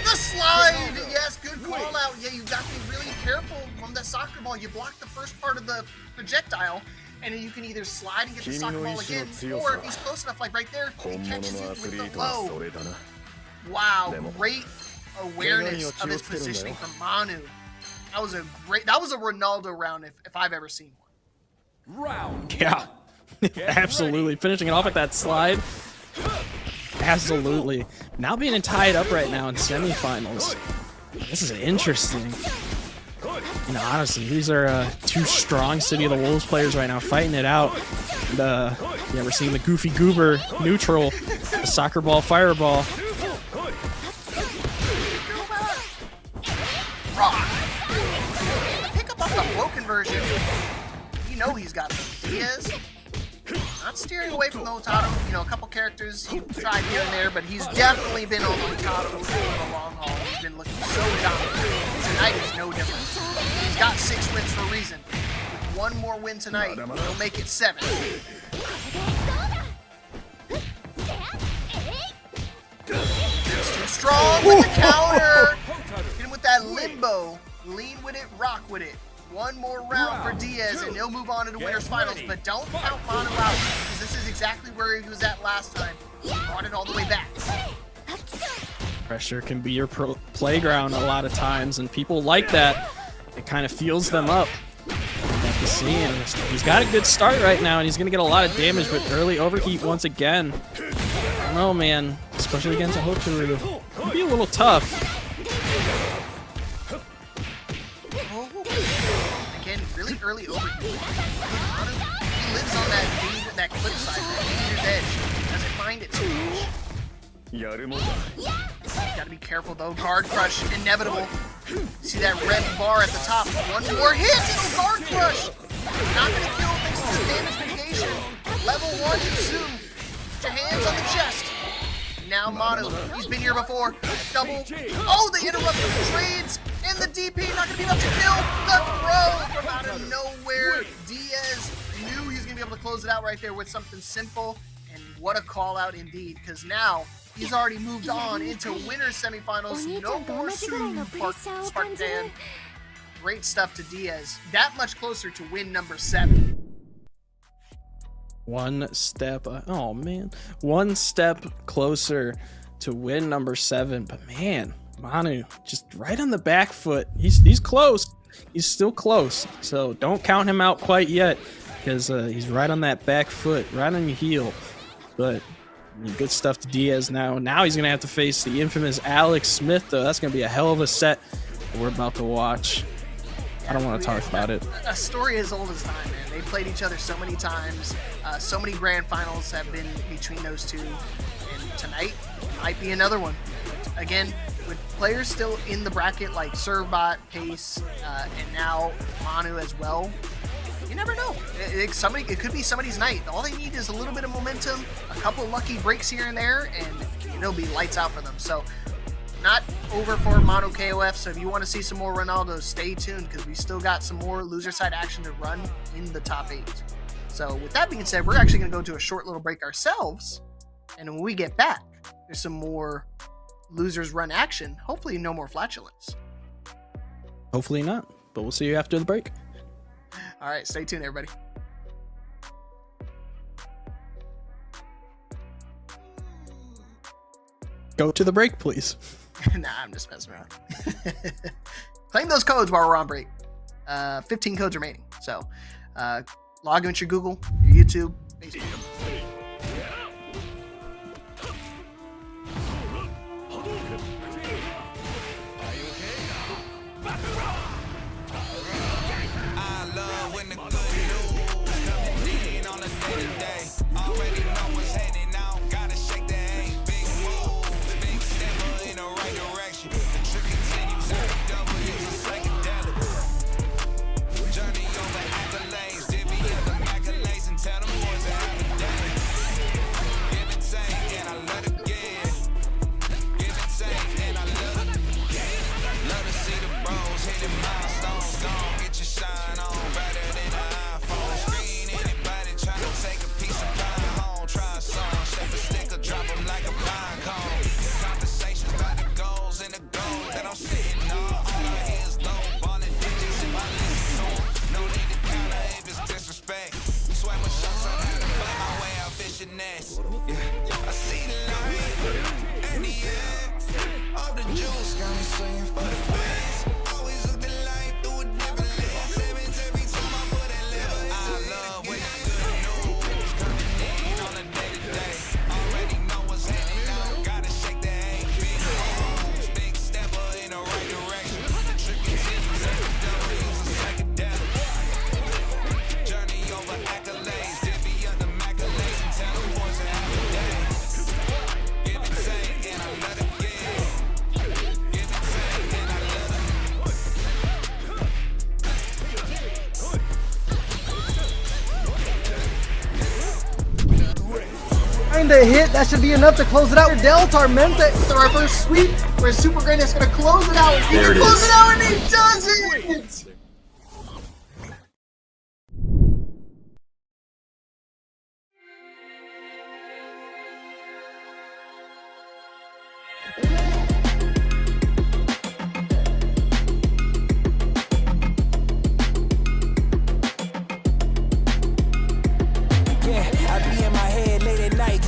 The slide! Yes, good call out. Yeah, you got to be really careful from the soccer ball. You block the first part of the projectile, and then you can either slide and get the soccer ball again, or if he's close enough, like right there, he catches it with the low. Wow, great awareness of his positioning from Manu. That was a Ronaldo round if I've ever seen one. Yeah, absolutely. Finishing it off at that slide. Absolutely. Now being tied up right now in semifinals. This is interesting. You know, honestly, these are two strong City of the Wolves players right now fighting it out. And, yeah, we're seeing the Goofy Goober neutral, the soccer ball fireball. Pick up off the broken version. You know he's got some. He is. Not steering away from the Otado. You know, a couple characters he tried here and there, but he's definitely been on the Otado for the long haul. He's been looking so dominant. Tonight is no different. He's got 6 wins for a reason. With one more win tonight, he'll make it 7. He's too strong with the counter. Hit him with that limbo. Lean with it, rock with it. One more round for Diaz, and he'll move on to the winner's finals. But don't count Manu out, because this is exactly where he was at last time. He brought it all the way back. Pressure can be your playground a lot of times, and people like that. It kind of fuels them up. Have to see him. He's got a good start right now, and he's going to get a lot of damage, but early overheat once again. I don't know, man. Especially against a Hotaru. It'd be a little tough. Again, really early overheat. He lives on that cliff side, that danger's edge. Doesn't find it too much. Gotta be careful though. Guard crush, inevitable. See that red bar at the top. One more hit! Oh, guard crush! Not gonna kill thanks to the damage mitigation. Level 1 Zoom. Your hands on the chest. Now Manu, he's been here before. Double. Oh, the interrupted trades! And the DP not gonna be enough to kill the throw from out of nowhere. Diaz knew he was gonna be able to close it out right there with something simple. And what a call out indeed, because now he's already moved on into winner's semifinals. No more soon, Spartan. Great stuff to Diaz. That much closer to win number 7. One step closer to win number 7. But man, Manu just right on the back foot. He's close. He's still close. So don't count him out quite yet, because he's right on that back foot, right on your heel. But good stuff to Diaz now. Now he's gonna have to face the infamous Alex Smith, though. That's gonna be a hell of a set that we're about to watch. I don't want to talk about it. A story as old as time, man. They played each other so many times. So many grand finals have been between those two. And tonight might be another one. Again, with players still in the bracket like Servbot, Pace, and now Manu as well, you never know. It could be somebody's night. All they need is a little bit of momentum, a couple of lucky breaks here and there, and it'll be lights out for them. So not over for Mono KOF, so if you want to see some more Ronaldo, stay tuned, because we still got some more loser side action to run in the top 8. So with that being said, we're actually going to go to a short little break ourselves, and when we get back, there's some more losers run action. Hopefully no more flatulence. Hopefully not, but we'll see you after the break. All right, stay tuned, everybody. Go to the break, please. Nah, I'm just messing around. Claim those codes while we're on break. 15 codes remaining. So log in with your Google, your YouTube, Facebook. A hit, that should be enough to close it out. Delta Mente. The reverse sweep where Super Grand is going to close it out. He can close it out, and he does it!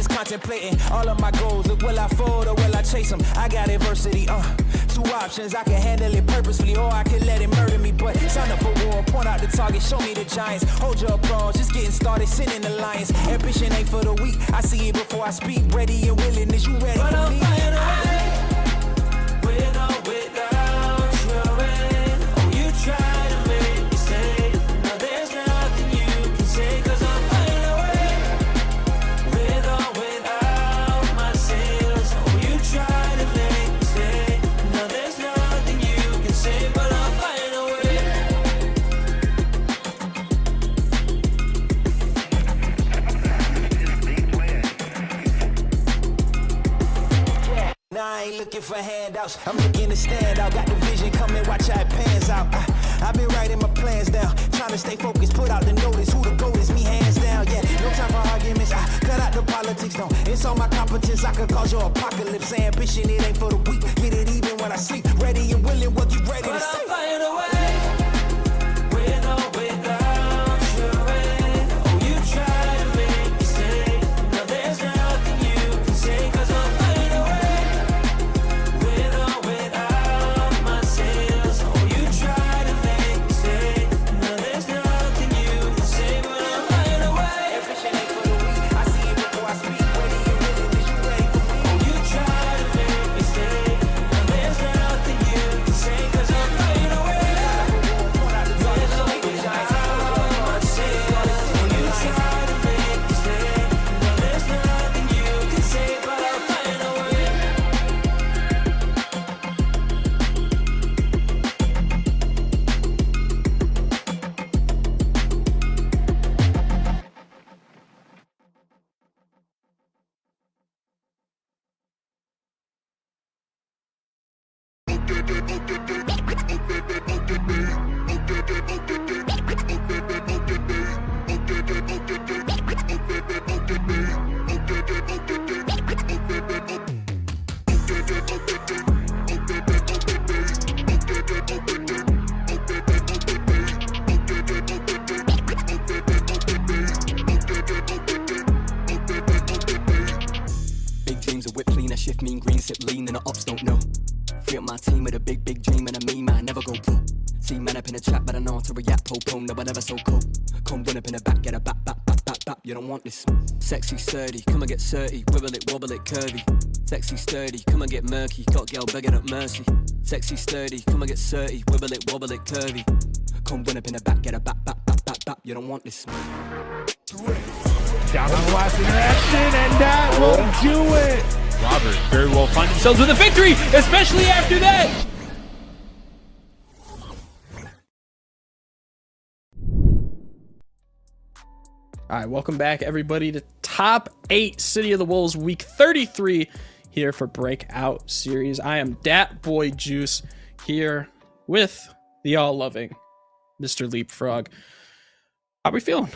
Contemplating all of my goals. Look, will I fold or will I chase them? I got adversity, 2 options. I can handle it purposefully, or I can let it murder me. But sign up for war, point out the target, show me the giants. Hold your applause, just getting started, sending the lions. Ambition ain't for the weak, I see it before I speak. Ready and willing, is you ready for me? But I'm flying away, with or without your end. Oh, you try to make me stay. No, there's nothing you can say, 'cause I'm flying away. I ain't looking for handouts, I'm looking to stand out. Got the vision coming, watch how it pans out. I've been writing my plans down, trying to stay focused, put out the notice. Who the GOAT is, me hands down. Yeah, no time for arguments, I cut out the politics, no. It's all my competence, I could cause your apocalypse. Ambition, it ain't for the weak, get it even when I sleep. Ready and willing, what you ready to say? But I'm flying away. Big dreams of whip clean, I shift mean green, sip lean, and the ops don't know. Free up my team with a big, big dream, and a me, man, never go pro. See man up in the trap, but I know how to react, po-po, no, I never so cold. Come win up in the back, get a back, you don't want this. Sexy, sturdy, come and get 30, wibble it, wobble it, curvy. Sexy, sturdy, come and get murky, got girl begging up mercy. Sexy, sturdy, come and get 30, wibble it, wobble it, curvy. Come win up in the back, get a back, you don't want this. Down on the last interaction, and that will do it. Robert very well find themselves with a victory, especially after that. All right, welcome back, everybody, to Top 8 City of the Wolves Week 33 here for Breakout Series. I am Dat Boy Juice here with the all-loving Mr. Leapfrog. How we feeling?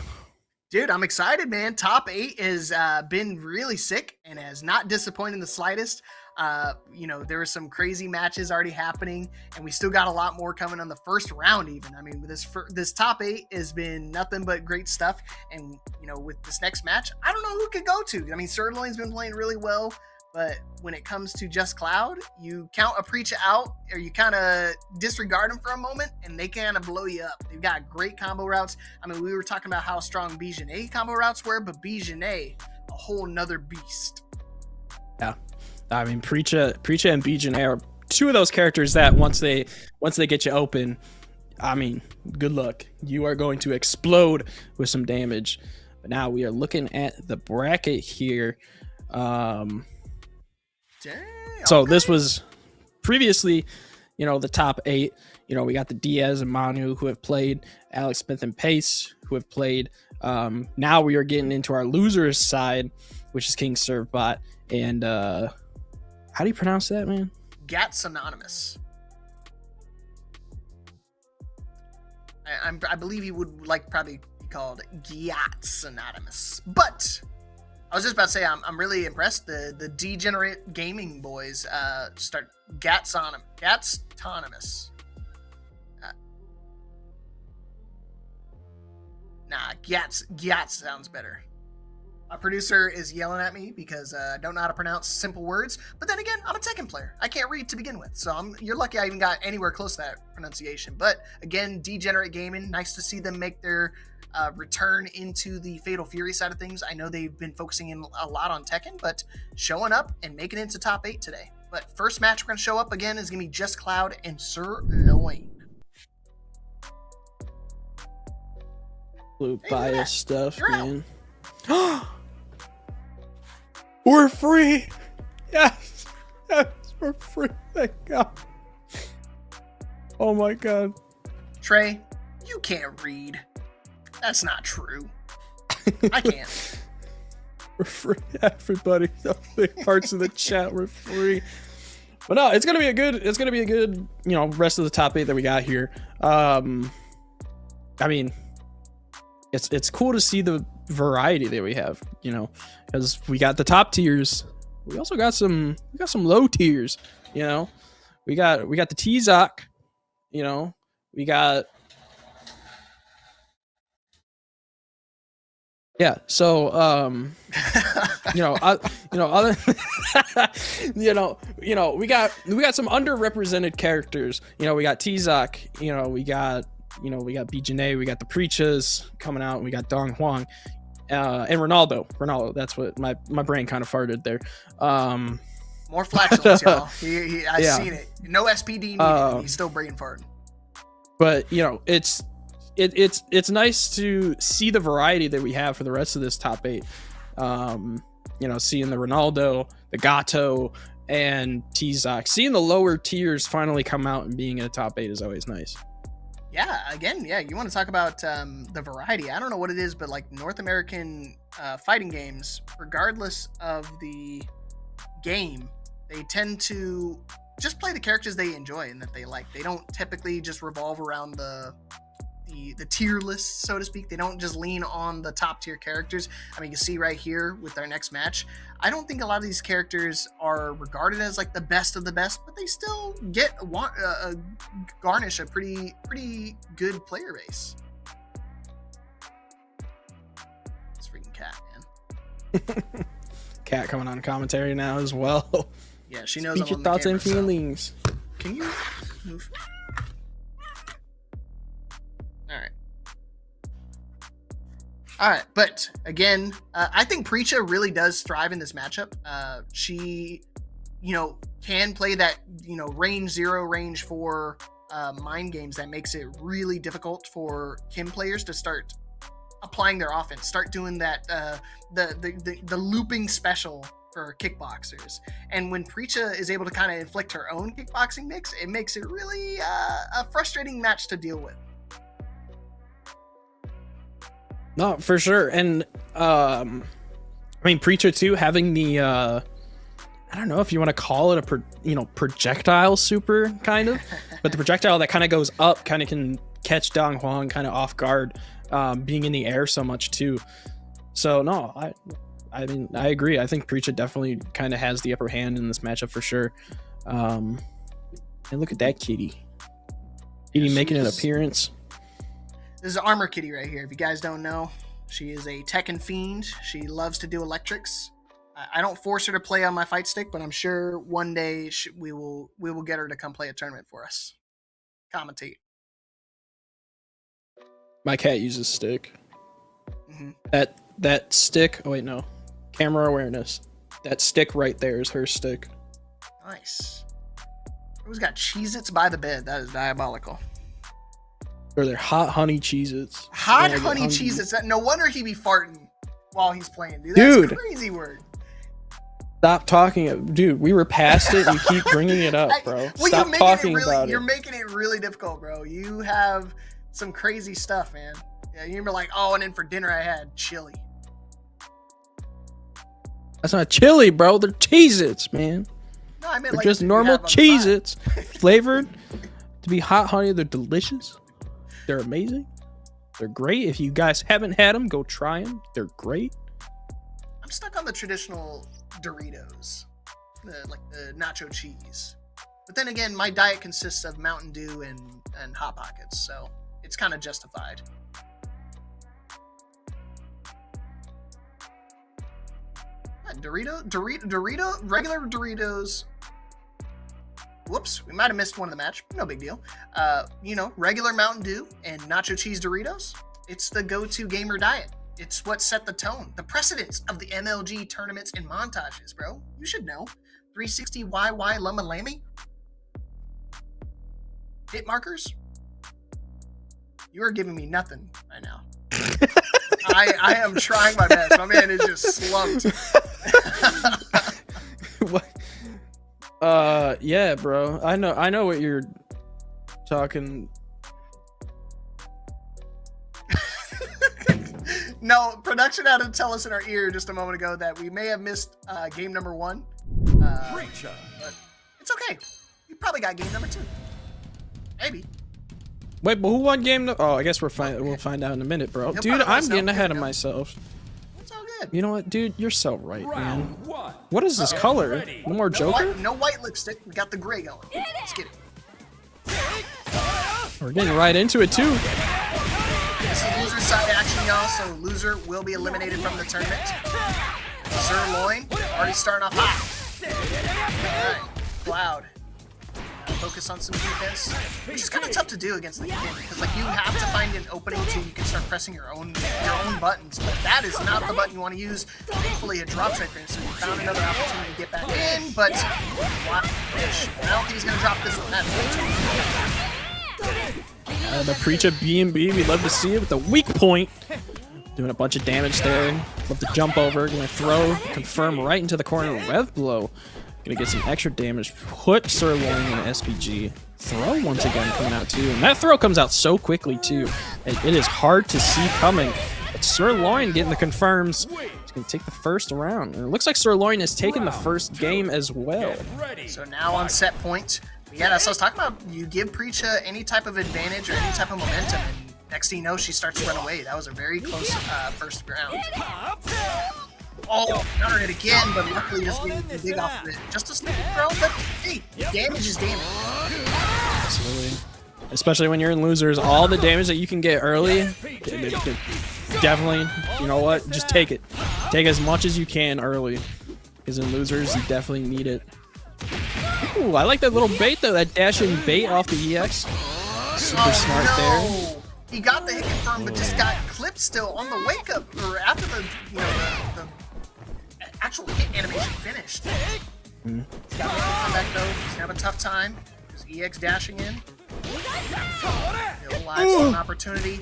Dude, I'm excited, man. Top 8 has been really sick and has not disappointed in the slightest. There were some crazy matches already happening, and we still got a lot more coming on the first round even. I mean, this top 8 has been nothing but great stuff. And, with this next match, I don't know who could go to. I mean, Sirloin's been playing really well, but when it comes to Just Cloud, you count a Preacher out, or you kind of disregard him for a moment, and they kind of blow you up. They've got great combo routes. I mean, we were talking about how strong Bijane combo routes were, but Bijane, a whole nother beast. Yeah. I mean, Preacher and Bijane are two of those characters that once they get you open, I mean, good luck. You are going to explode with some damage. But now we are looking at the bracket here. Dang, So okay. this was previously, the top 8. We got the Diaz and Manu who have played, Alex Smith and Pace who have played. Now we are getting into our losers side, which is King Servbot. And how do you pronounce that, man? Gat's Anonymous. I believe he would probably be called Gat's Anonymous. But I was just about to say I'm really impressed. The Degenerate Gaming boys start Gat's Autonomous. Gats sounds better. My producer is yelling at me because I don't know how to pronounce simple words. But then again, I'm a Tekken player. I can't read to begin with. So you're lucky I even got anywhere close to that pronunciation. But again, Degenerate Gaming, nice to see them make their return into the Fatal Fury side of things. I know they've been focusing in a lot on Tekken, but showing up and making it into top 8 today. But first match we're going to show up again is going to be Just Cloud and Sirloin. Blue bias stuff, You're man. We're free. Yes, we're free. Thank God. Oh my God. Trey, you can't read. That's not true. I can't. We're free, everybody. The big parts of the chat, we're free. But no, it's gonna be a good, rest of the top 8 that we got here. I mean, it's cool to see the variety that we have, because we got the top tiers. We also got some low tiers, we got the T-Zoc, we got. Yeah, so other we got some underrepresented characters. We got T-Zoc, we got Bijane, we got the Preachers coming out, and we got Dong Huang, and Ronaldo. That's what my brain kind of farted there. More flatulence, y'all. I've Yeah. seen it. No SPD needed. He's still brain farting. But it's nice to see the variety that we have for the rest of this top 8. Seeing the Ronaldo, the Gato, and T-Zoc. Seeing the lower tiers finally come out and being in the top 8 is always nice. Yeah, again, you want to talk about the variety. I don't know what it is, but like North American fighting games, regardless of the game, they tend to just play the characters they enjoy and that they like. They don't typically just revolve around the the tier list, so to speak. They don't just lean on the top tier characters. I mean, you see right here with our next match, I don't think a lot of these characters are regarded as like the best of the best, but they still garnish a pretty good player base. It's freaking Cat, man. Cat coming on commentary now as well. Yeah, she knows. Speak your thoughts and feelings. Can you move? All right, but again, I think Preacha really does thrive in this matchup. She, can play that, range 0, range 4 mind games that makes it really difficult for Kim players to start applying their offense, start doing that, the looping special for kickboxers. And when Preacha is able to kind of inflict her own kickboxing mix, it makes it really a frustrating match to deal with. No, for sure. And Preacher too, having the I don't know if you want to call it a projectile super kind of, but the projectile that kind of goes up kind of can catch Dong Huang kind of off guard, being in the air so much too. So no, I agree. I think Preacher definitely kind of has the upper hand in this matchup for sure. And look at that kitty. Kitty making an appearance. This is Armor Kitty right here. If you guys don't know, she is a Tekken fiend. She loves to do electrics. I don't force her to play on my fight stick, but I'm sure one day we will get her to come play a tournament for us. Commentate. My cat uses stick. Mm-hmm. That stick. Oh wait, no. Camera awareness. That stick right there is her stick. Nice. Who's got Cheez-Its by the bed? That is diabolical. Or they're hot honey Cheez-Its. Hot honey Cheez-Its. No wonder he be farting while he's playing, dude. That's crazy word. Stop talking. Dude, we were past it. You keep bringing it up, bro. Stop talking about it. You're making it really difficult, bro. You have some crazy stuff, man. Yeah, you're like, oh, and then for dinner I had chili. That's not chili, bro. They're Cheez-Its, man. No, I meant they're like just normal Cheez-Its. Flavored to be hot honey. They're delicious. They're amazing. They're great. If you guys haven't had them, go try them. They're great. I'm stuck on the traditional Doritos, like the nacho cheese. But then again, my diet consists of Mountain Dew and Hot Pockets, so it's kind of justified. Dorito, regular Doritos. Whoops, we might have missed one of the match. No big deal. Regular Mountain Dew and nacho cheese Doritos. It's the go-to gamer diet. It's what set the tone, the precedence of the MLG tournaments and montages, bro. You should know. 360YY Lama Lammy. Hit markers. You are giving me nothing right now. I am trying my best. My man is just slumped. What? Yeah, bro. I know what you're talking. No, production had to tell us in our ear just a moment ago that we may have missed game number 1. But it's okay. You probably got game number 2. Maybe. Wait, but who won game? Oh, I guess we'll find out in a minute, bro. Dude, I'm getting ahead of myself. It's all good. You know what, dude? You're so right, man. What is this color? No more Joker? No white lipstick. We got the gray going. Let's get it. We're getting right into it, too. This is loser side action, y'all, so loser will be eliminated from the tournament. Sirloin, already starting off hot. Alright, Cloud. Focus on some defense, which is kind of tough to do against the game, because like you have to find an opening so you can start pressing your own buttons, but that is not the button you want to use. Thankfully it drops right there, so you found another opportunity to get back in, but I don't think he's going to drop this one. The Preacha B&B, we love to see it with the weak point. Doing a bunch of damage there. Love to jump over, gonna throw, confirm right into the corner. Rev blow. Gonna get some extra damage. Put Sirloin in SPG. Throw once again coming out too. And that throw comes out so quickly too. It is hard to see coming. But Sirloin getting the confirms. He's gonna take the first round. And it looks like Sirloin has taken the first game as well. So now on set point. Yeah, that's what I was talking about. You give Preacha any type of advantage or any type of momentum, and Next thing you know, she starts to run away. That was a very close first round. Oh, counter hit again, but luckily just getting the dig off of it. Just a sneaky throw, but hey, damage is damage. Absolutely. Especially when you're in losers, all the damage that you can get early, definitely, you know what, just take it. Take as much as you can early. Because in losers, you definitely need it. Ooh, I like that little bait though, that dashing bait off the EX. Super smart there. He got the hit confirmed, but just got clipped still on the wake up, or after the, you know, the actual hit animation finished. He's got to come back though. He's gonna have a tough time. His EX dashing in. Still alive, still an opportunity.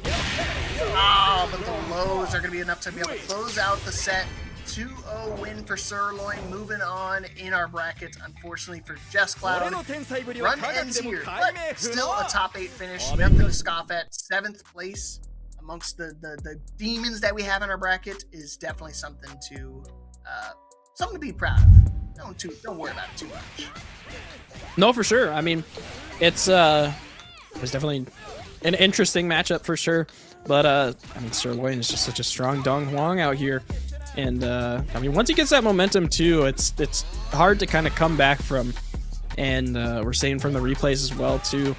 Ah, but the lows are gonna be enough to be able to close out the set. 2-0 win for Sirloin. Moving on in our bracket, unfortunately for Just Cloud. Run ends here, but still a top 8 finish. Nothing to scoff at. 7th place amongst the demons that we have in our bracket is definitely something to be proud of. Don't worry about it too much. No, for sure. I mean, it's definitely an interesting matchup for sure. But I mean, Sirloin is just such a strong Dong Huang out here. And I mean, once he gets that momentum too, it's hard to kind of come back from. And we're seeing from the replays as well too.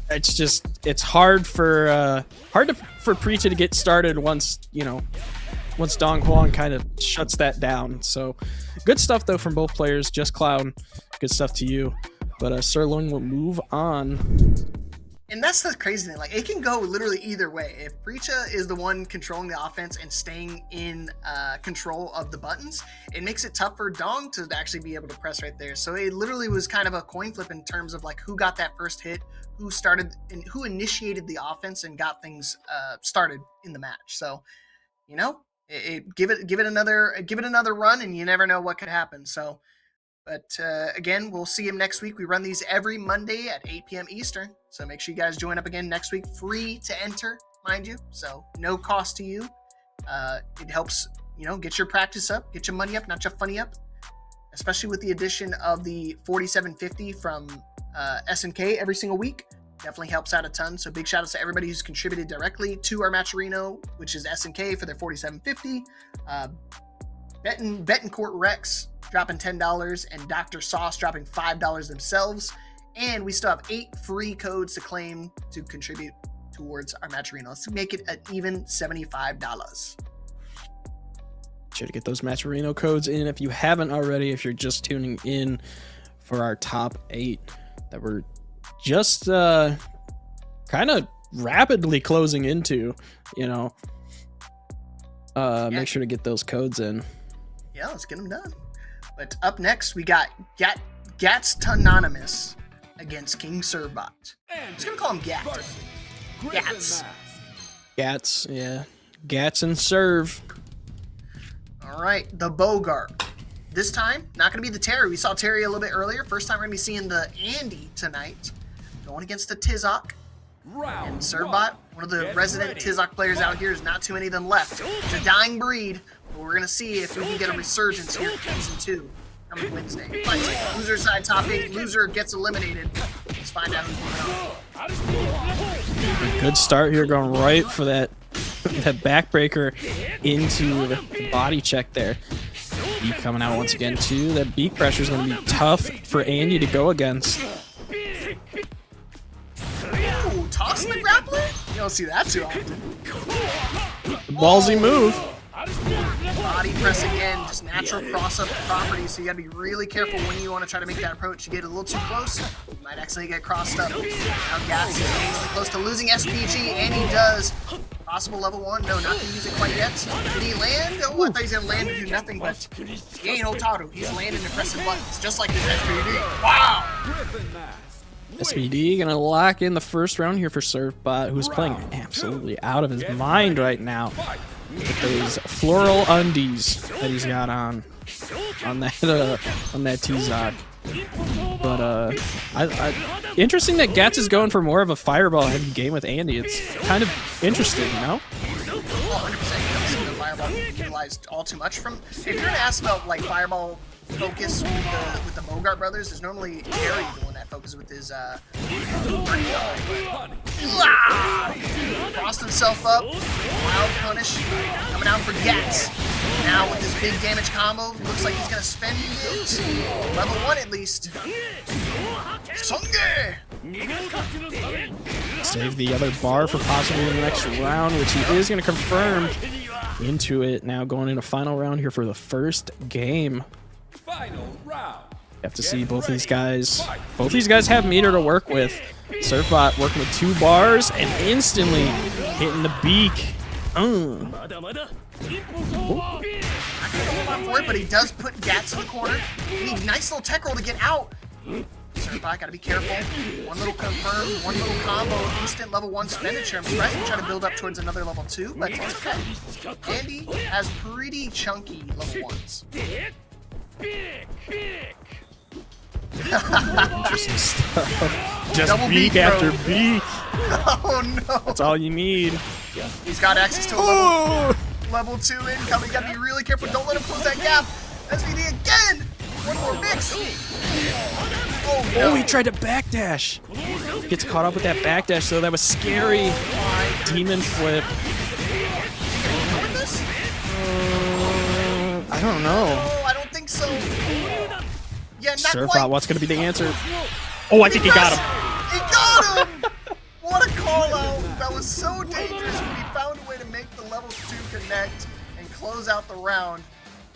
It's hard for Preacher to get started once Dong Huang kind of shuts that down. So good stuff though from both players. Just Cloud, good stuff to you. But Sirloin will move on. And that's the crazy thing. Like, it can go literally either way. If Preacha is the one controlling the offense and staying in control of the buttons, it makes it tough for Dong to actually be able to press right there. So it literally was kind of a coin flip in terms of like who got that first hit, who started and who initiated the offense and got things started in the match. So, you know, give it another run, and you never know what could happen. So. But again, we'll see him next week. We run these every Monday at 8 p.m. Eastern. So make sure you guys join up again next week. Free to enter, mind you. So no cost to you. It helps, get your practice up, get your money up, not your funny up. Especially with the addition of the 4750 from SNK every single week. Definitely helps out a ton. So big shout out to everybody who's contributed directly to our Matcherino, which is SNK for their 4750. Betancourt Rex dropping $10 and Dr. Sauce dropping $5 themselves. And we still have 8 free codes to claim to contribute towards our Matcherino. Let's make it an even $75. Sure to get those Matcherino codes in if you haven't already, if you're just tuning in for our top 8 that we're just kind of rapidly closing into, Make sure to get those codes in. Yeah, let's get them done. But up next, we got Gats Anonymous against King Servbot. I'm just going to call him Gat. Gats, yeah. Gats and Serve. All right, the Bogart. This time, not going to be the Terry. We saw Terry a little bit earlier. First time we're going to be seeing the Andy tonight. Going against the Tizok. And Servbot, one of the resident Tizok players out here. There's not too many of them left. It's a dying breed. But we're going to see if we can get a resurgence here for Season 2 coming Wednesday. But loser side top 8. Loser gets eliminated. Let's find out who's going on. Good start here, going right for that backbreaker into the body check there. B coming out once again too. That beak pressure is going to be tough for Andy to go against. Ooh, tossing the grappler? You don't see that too often. Ballsy move. Body press again, just natural cross-up properties, so you gotta be really careful when you want to try to make that approach. You get a little too close, you might accidentally get crossed up. Now Gats is dangerously close to losing SPG, and he does. Possible level 1, no, not gonna use it quite yet. Did he land? Oh, I thought he was gonna land and do nothing, but he ain't Otaru. He's landing and pressing buttons, just like his SPD. Wow! SPD gonna lock in the first round here for Servbot, who's playing absolutely out of his mind right now. With those floral undies that he's got on that Tizok. But interesting that Gats is going for more of a fireball heavy game with Andy. It's kind of interesting, you know? 100%. You don't see the fireball utilized all too much from. If you're gonna ask about like fireball focus with the Bogart brothers, is normally Harry the one that focus with his crossed himself up. Wild punish coming out for Gats. Now with his big damage combo, looks like he's gonna spend his level 1 at least. Songe! Save the other bar for possibly the next round, which he is going to confirm into it. Now going into final round here for the first game. Final round. You have to see both these guys. Both these guys have meter to work with. Surfbot working with 2 bars and instantly hitting the beak. I can't for it, but he does put Gats in the corner. You need a nice little tech roll to get out. Surfbot, gotta be careful. One little confirm, one little combo, instant level 1 expenditure. I'm surprised he tried to build up towards another level 2, but it's okay. Andy has pretty chunky level 1s. Interesting stuff. Just Double beak beak, after bro. beak. Oh no! That's all you need. He's got access to a level 2 income. You gotta be really careful. Don't let him close that gap. SVD again! One more mix. Oh, no. Oh, he tried to backdash. Gets caught up with that backdash, though. That was scary. Demon flip. I don't know. Oh, I don't think so. Yeah, not Surfbot, quite. what's going to be the answer? Oh, I think he got him. He got him! What a call out. That was so dangerous when he found a way to make the level 2 connect and close out the round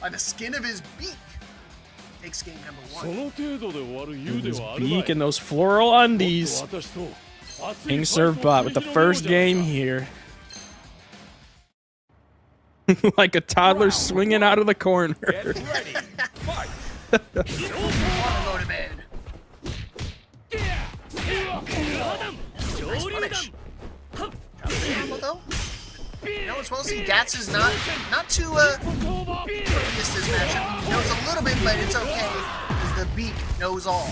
by the skin of his beak. Takes game number 1. His beak and those floral undies. King Surfbot with the first game here. Like a toddler swinging out of the corner. Get ready. Fight. Go to bed. Nice punish. Though. You know, as well as see, Gats is not too focused this matchup. He knows a little bit, but it's okay because the beak knows all.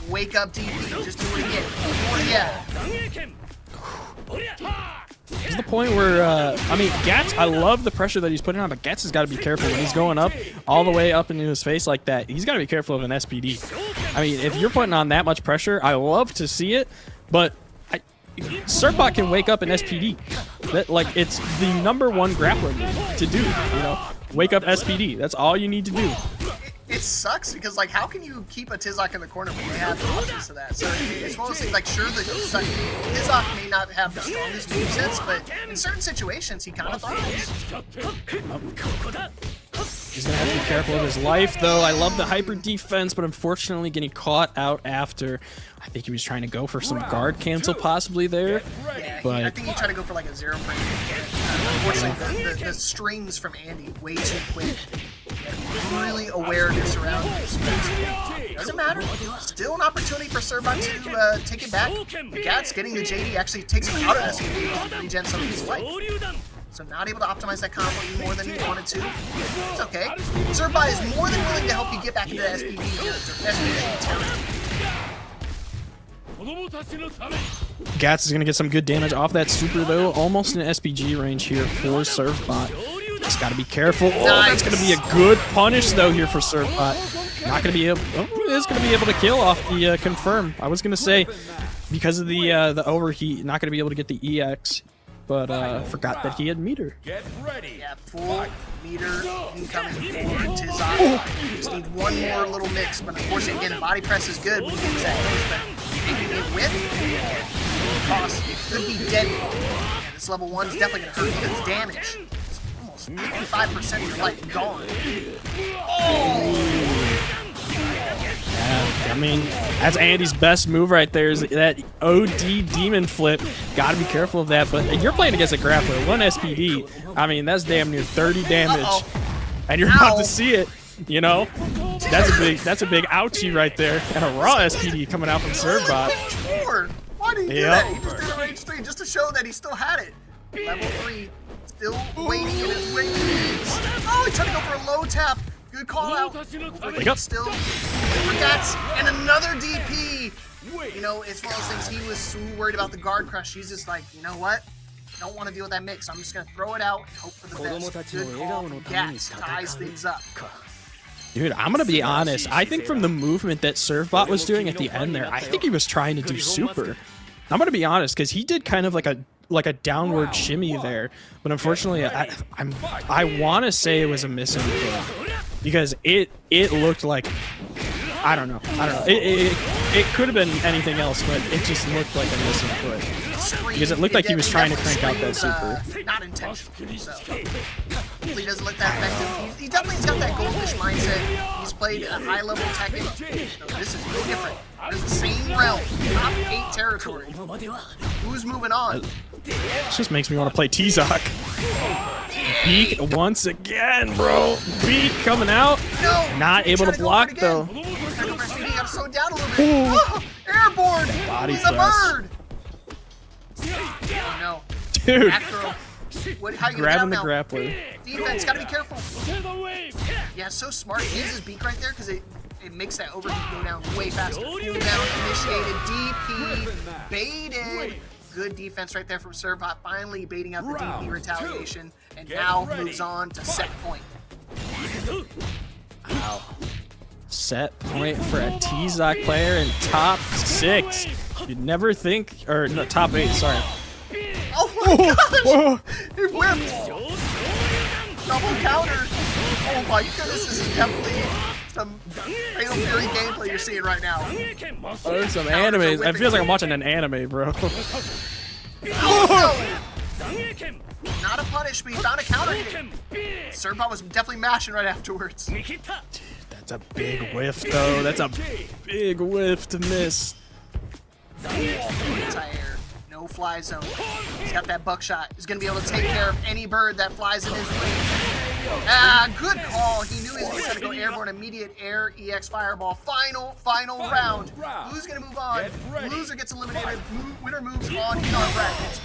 Wake up, DP. Just do it again. Oh yeah. This is the point where, I mean, Gats, I love the pressure that he's putting on, but Gats has got to be careful when he's going up, all the way up into his face like that. He's got to be careful of an SPD. I mean, if you're putting on that much pressure, I love to see it, but Surfbot can wake up an SPD. That, like, it's the #1 grappler move to do, you know? Wake up SPD. That's all you need to do. It sucks because, like, how can you keep a Tizok in the corner when they have the options to that? So it's one of those things, like, sure, Tizok may not have the strongest movesets, but in certain situations, he kind of thrives. He's going to have to be careful of his life, though. I love the hyper defense, but unfortunately getting caught out after. I think he was trying to go for some guard cancel possibly there. Yeah, but I think he tried to go for, like, a 0 frame. Unfortunately, the strings from Andy way too quick. Really awareness around his space. Doesn't matter. Still an opportunity for Surfbot to take it back. Gats getting the JD actually takes him out of SVD to regen some of his life. So not able to optimize that combo even more than he wanted to. It's okay. Surfbot is more than willing to help you get back into the SVD here. SVD talent. Gats is going to get some good damage off that super, though. Almost in SPG range here for Surfbot. Just got to be careful. Oh, that's going to be a good punish, though, here for Surfbot. Not going to be able... Oh, it is going to be able to kill off the confirm. I was going to say, because of the overheat, not going to be able to get the EX, but forgot that he had meter. Get ready. Yeah, full meter incoming for Tizok. Just need one more little mix, but unfortunately, again, body press is good when he gets that hit, but taking it with cost, it could be deadly. Yeah, this level 1 is definitely going to hurt because damage. It's almost 55% of your life gone. Yeah, I mean, that's Andy's best move right there, is that OD demon flip. Got to be careful of that, but you're playing against a grappler. 1 SPD, I mean, that's damn near 30 damage, and you're about to see it, you know? That's a big ouchie right there, and a raw SPD coming out from Surfbot. Why did he do that? He just did a range 3 just to show that he still had it. Level 3, still waiting in his range. Oh, he tried to go for a low tap. Good call out. Wake up. Still, Gats, and another DP. You know, it's one of those things. He was so worried about the guard crush. He's just like, you know what? Don't want to deal with that mix. I'm just gonna throw it out and hope for the best. Good call from Gats. Ties things up. Dude, I'm gonna be honest. I think from the movement that Servbot was doing at the end there, I think he was trying to do super. I'm gonna be honest, because he did kind of like a downward shimmy there, but unfortunately, I want to say it was a missing foot because it looked like I don't know. It could have been anything else, but it just looked like a missing foot because it looked like he was trying to crank out that super. Not intentional, so hopefully he doesn't let that affect him. He definitely's got that goldfish mindset. He's played a high level Tekken. No, this is no different. We're in the same realm, top 8 territory. Who's moving on? It just makes me want to play T-Zoc. Beak once again, bro. Beak coming out. No, not able to block though. He got slowed down a little bit. Oh, airborne. Body He's a press. bird. Oh no, Dude. back throw. How you Grabbing the now? grappler. Defense, gotta be careful. Yeah, so smart. He uses Beak right there because it makes that overheat go down way faster. Cool down, initiated, DP, baited. Good defense right there from Servbot, finally baiting out the DP retaliation, and now moves on to set point. Wow. Set point for a T-Zoc player in top 6. You'd never think, or no, top 8, sorry. Oh my gosh! He whipped! Double counter! Oh my goodness, this is definitely some Fatal Fury gameplay you're seeing right now. Oh, there's some anime. It feels like I'm watching an anime, bro. Oh, no. Not a punish, but he found a counter hit. Servbot was definitely mashing right afterwards. Dude, that's a big whiff, though. That's a big whiff to miss. Anti-air, no fly zone. He's got that buckshot. He's gonna be able to take care of any bird that flies in his way. Good call. He knew he was gonna go airborne. Immediate air, EX fireball. Final round. Who's gonna move on? Loser gets eliminated. Winner moves on in our bracket.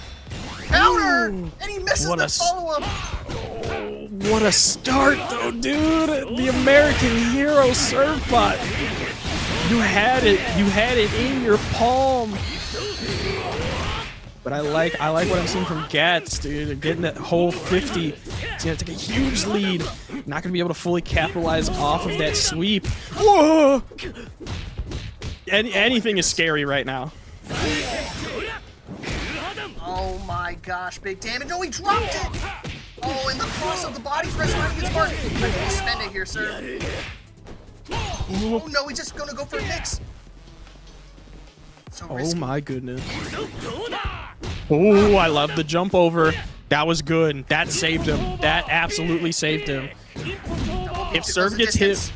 Counter! And he misses the follow-up. Oh, what a start, though, dude. The American hero Servbot. You had it in your palm. But I like what I'm seeing from Gats, dude. Getting that whole 50. He's gonna take a huge lead. Not gonna be able to fully capitalize off of that sweep. Whoa! Anything is scary right now. Oh my gosh, big damage. No, he dropped it! Oh, and the cross of the body press right against Mark. But you spend it here, sir. Oh no, he's just gonna go for a mix. So risky. Oh my goodness. Oh, I love the jump over. That was good. That saved him. That absolutely saved him. If Serv gets hit,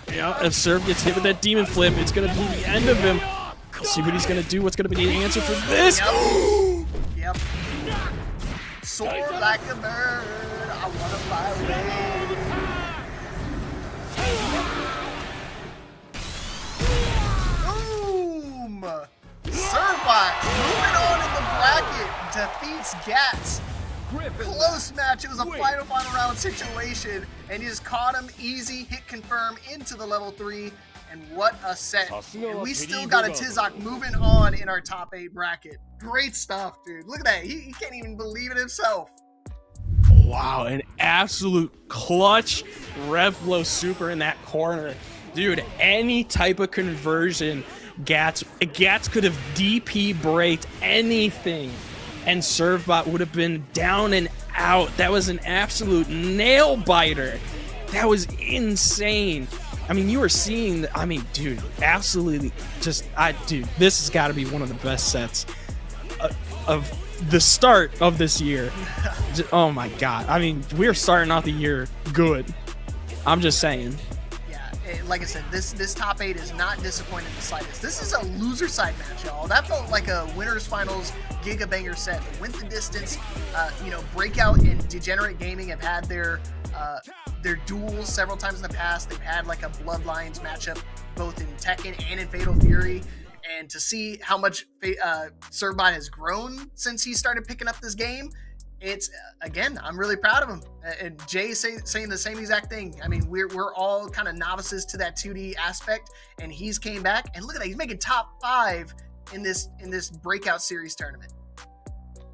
if Serv gets hit with that demon flip, it's gonna be the end of him. Let's see what he's gonna do. What's gonna be the answer for this? Yep. Soar like a bird. I wanna fly away. Boom! Servbot moving on in the bracket defeats Gats. Close match. It was a final round situation, and he just caught him easy. Hit confirm into the level 3. And what a set. And we still got a T-Zoc moving on in our top 8 bracket. Great stuff, dude. Look at that. He can't even believe it himself. Wow, an absolute clutch Revlo super in that corner. Dude, any type of conversion, Gats could have DP braked anything, and Servbot would have been down and out. That was an absolute nail biter. That was insane. I mean, you were seeing, dude, absolutely dude, this has got to be one of the best sets of the start of this year. Oh my God. I mean, we're starting off the year good. I'm just saying. Yeah, like I said, this top 8 is not disappointing the slightest. This is a loser side match, y'all. That felt like a winners finals Giga Banger set. It went the distance. Breakout and Degenerate Gaming have had their duels several times in the past. They've had like a Bloodlines matchup both in Tekken and in Fatal Fury. And to see how much Servbot has grown since he started picking up this game, it's, again, I'm really proud of him. And Jay saying the same exact thing. I mean, we're all kind of novices to that 2D aspect, and he's came back, and look at that, he's making top 5 in this Breakout series tournament.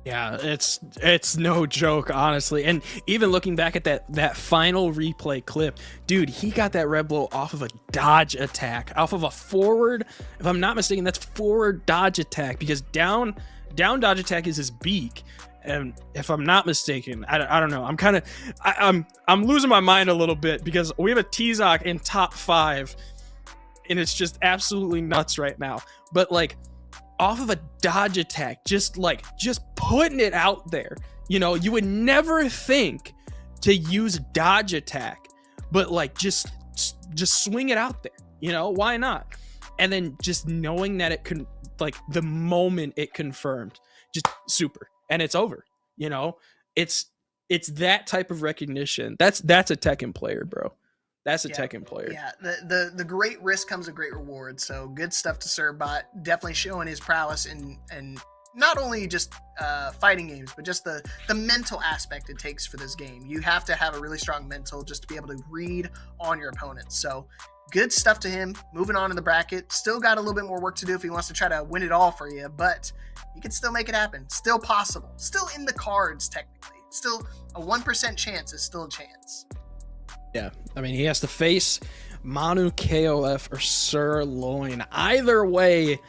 Yeah, it's no joke, honestly. And even looking back at that final replay clip, dude, he got that red blow off of a dodge attack, off of a forward. If I'm not mistaken, that's forward dodge attack, because down dodge attack is his beak. And if I'm not mistaken, I don't know. I'm losing my mind a little bit, because we have a T-Zoc in top 5, and it's just absolutely nuts right now. But like, off of a dodge attack, just putting it out there. You know, you would never think to use dodge attack, but like just swing it out there. You know, why not? And then just knowing that it can, like, the moment it confirmed, just super, and it's over. You know, it's that type of recognition. That's a Tekken player, bro. That's a Tekken player. Yeah, the great risk comes a great reward. So good stuff to Serbot. Definitely showing his prowess in not only just fighting games, but just the mental aspect it takes for this game. You have to have a really strong mental just to be able to read on your opponents. So good stuff to him. Moving on in the bracket. Still got a little bit more work to do if he wants to try to win it all for you, but you can still make it happen. Still possible. Still in the cards, technically. Still a 1% chance is still a chance. Yeah, I mean, he has to face Manu KOF or Sirloin. Either way,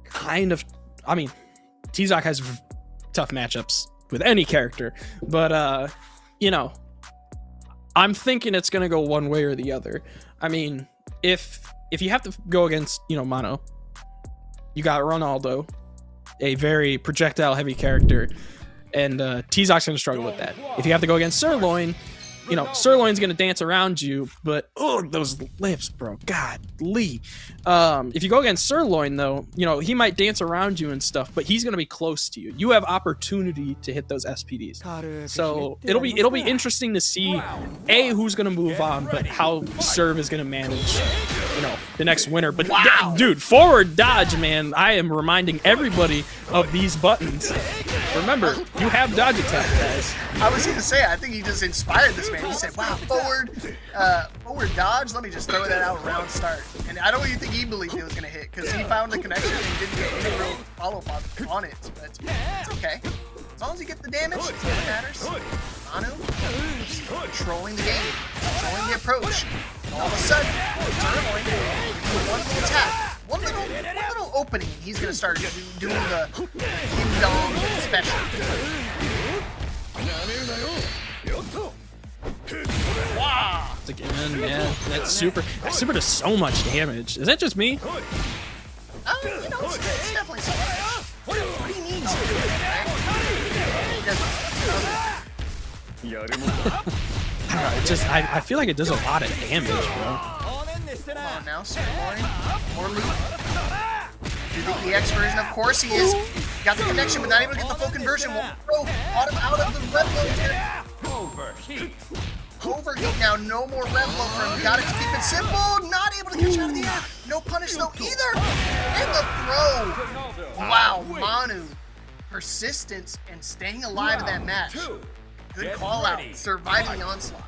kind of, I mean, T-Zoc has tough matchups with any character, but, you know, I'm thinking it's going to go one way or the other. I mean, if you have to go against, you know, Mano, you got Ronaldo, a very projectile-heavy character, and T-Zoc's going to struggle with that. If you have to go against Sirloin, you know, Sirloin's going to dance around you, but, oh, those lips, bro. Godly. If you go against Sirloin, though, you know, he might dance around you and stuff, but he's going to be close to you. You have opportunity to hit those SPDs. So it'll be interesting to see, A, who's going to move on, but how Serve is going to manage, you know, the next winner. But, dude, forward dodge, man. I am reminding everybody of these buttons. Remember, you have dodge attack, guys. I was going to say, I think he just inspired this man. He said, wow, forward dodge, let me just throw that out round start. And I don't even think he believed it was going to hit, because he found the connection and didn't get any real follow-up on it. But it's okay. As long as you get the damage, that's what matters. Manu, controlling the game, controlling the approach. And all of a sudden, Sirloin, one little attack, one little opening, he's going to start doing the Kim Dong special. Wow! Again, man, that super does so much damage. Is that just me? You know, it's definitely something. What he needs to do, right? He doesn't. I feel like it does a lot of damage, bro. Come on now, Sirloin. More loot. Do the EX version, of course he is. Got the connection, but not able to get the full conversion. Won't throw out of the red blow here. Overheat now, no more red blow for him. Got it to keep it simple. Not able to catch out of the air. No punish though either. And the throw. Wow, Manu. Persistence and staying alive in that match. Good call out. Surviving the onslaught.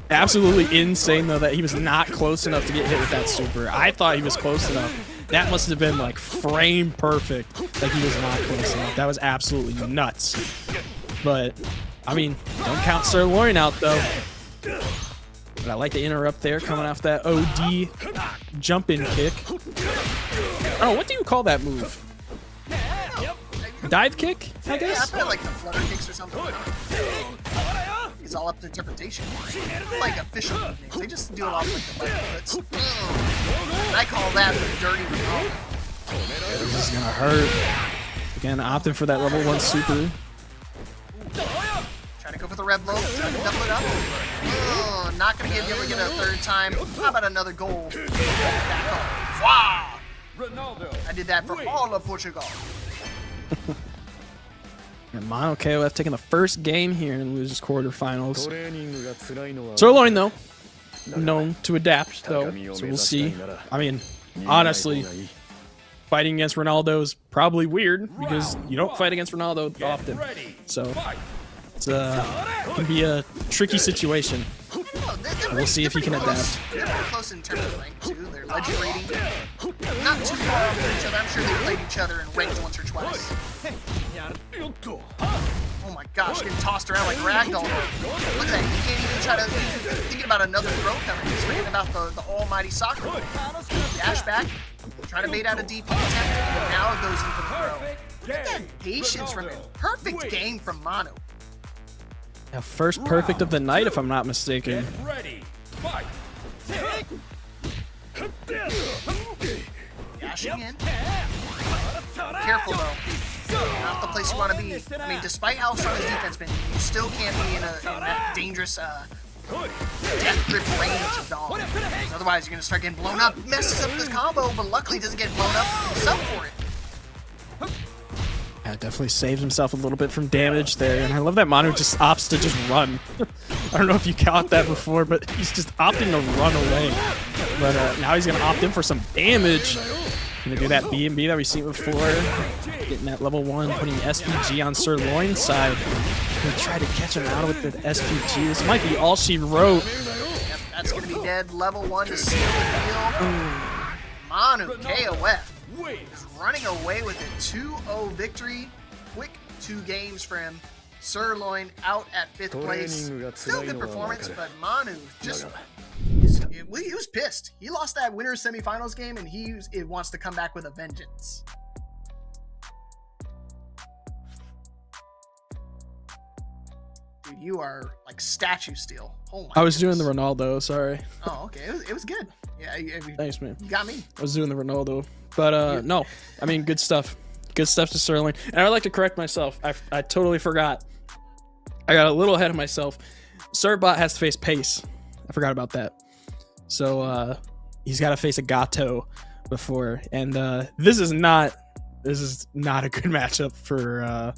Absolutely insane, though, that he was not close enough to get hit with that super. I thought he was close enough. That must have been, like, frame perfect. Like, he was not close enough. That was absolutely nuts. But, I mean, don't count Sirloin out, though. But I like the interrupt there, coming off that OD jump-in kick. Oh, what do you call that move? Dive kick, I guess? Yeah, I feel like the flutter kicks or something. It's all up to interpretation. Like official names. They just do it off like the button foots. And I call that the dirty Ronaldo. This is gonna hurt. Again, opting for that level 1 super. Trying to go for the red blow, trying to double it up. Oh, not gonna be able to get a third time. How about another goal? Back on. Wow! I did that for all of Portugal. And Mono KOF taking the first game here in losers quarterfinals. Sirloin, though, known to adapt, though, so we'll see. I mean, honestly, fighting against Ronaldo is probably weird because you don't fight against Ronaldo often. So it's can be a tricky situation. We'll see if he can adapt. They're very close in terms of rank, too. Their legend rating, not too far off from each other. I'm sure they played each other and ranked once or twice. Oh my gosh, getting tossed around like ragdoll. Look at that, he can't even try to, he's thinking about another throw coming. He's thinking about the almighty soccer ball. Dash back, trying to bait out a DP attempt, and now it goes in for the throw. Look at that patience from him. Perfect game from Manu. Yeah, first perfect of the night, if I'm not mistaken. Ready, fight. Dashing in. Careful though. Not the place you want to be. I mean, despite how strong his defense been, you still can't be in that dangerous death grip range of Dom. Otherwise, you're going to start getting blown up. Messes up this combo, but luckily doesn't get blown up. He's up for it. Yeah, definitely saved himself a little bit from damage there, and I love that Manu just opts to just run. I don't know if you caught that before, but he's just opting to run away. But now he's gonna opt in for some damage. Gonna do that B&B that we've seen before. Getting that level 1, putting SPG on Sirloin's side. Gonna try to catch him out with the SPG. This might be all she wrote. Yep, that's gonna be dead. Level 1 to seal the deal. Manu, KOF. Is running away with a 2-0 victory. Quick 2 games for him. Sirloin out at 5th place. Still good performance, but Manu just he was pissed. He lost that winner's semifinals game, and he wants to come back with a vengeance. Dude, you are like statue steel. Oh my! I was doing the Ronaldo. Sorry. Oh, okay. It was good. Yeah, Thanks, man. You got me. I was doing the Ronaldo, but no, I mean, good stuff. Good stuff to Sirloin. And I would like to correct myself. I totally forgot. I got a little ahead of myself. Sirbot has to face Pace. I forgot about that. So he's got to face a Gato before, and this is not a good matchup for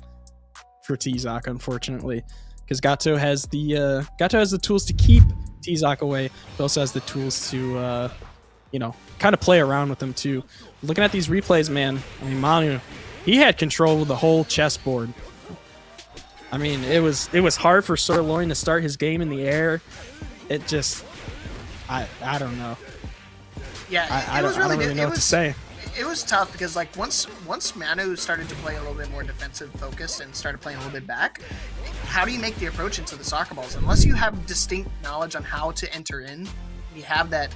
T-Zoc, unfortunately, because Gato has the tools to keep T-Zoc away, but also has the tools to kind of play around with him too. Looking at these replays, man, I mean, Manu, he had control of the whole chessboard. I mean, it was hard for Sirloin to start his game in the air. It just, I don't know. Yeah, I don't really know what to say. It was tough because like once Manu started to play a little bit more defensive focused and started playing a little bit back, how do you make the approach into the soccer balls? Unless you have distinct knowledge on how to enter in, you have that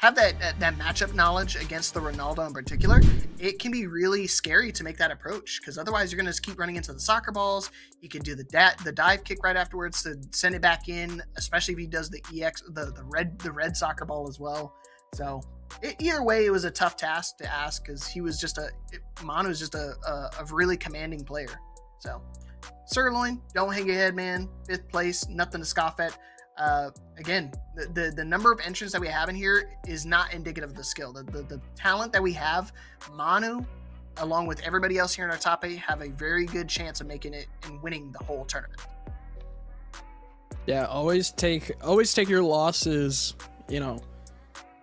matchup knowledge against the Ronaldo in particular, it can be really scary to make that approach, because otherwise you're going to just keep running into the soccer balls. You can do the dive kick right afterwards to send it back in, especially if he does the EX, the red soccer ball as well. So either way, it was a tough task to ask, because he was just Manu was just a really commanding player. So Sirloin, don't hang your head, man. 5th place, nothing to scoff at. Again, the number of entrants that we have in here is not indicative of the skill. The talent that we have, Manu, along with everybody else here in our top 8, have a very good chance of making it and winning the whole tournament. Yeah, always take your losses,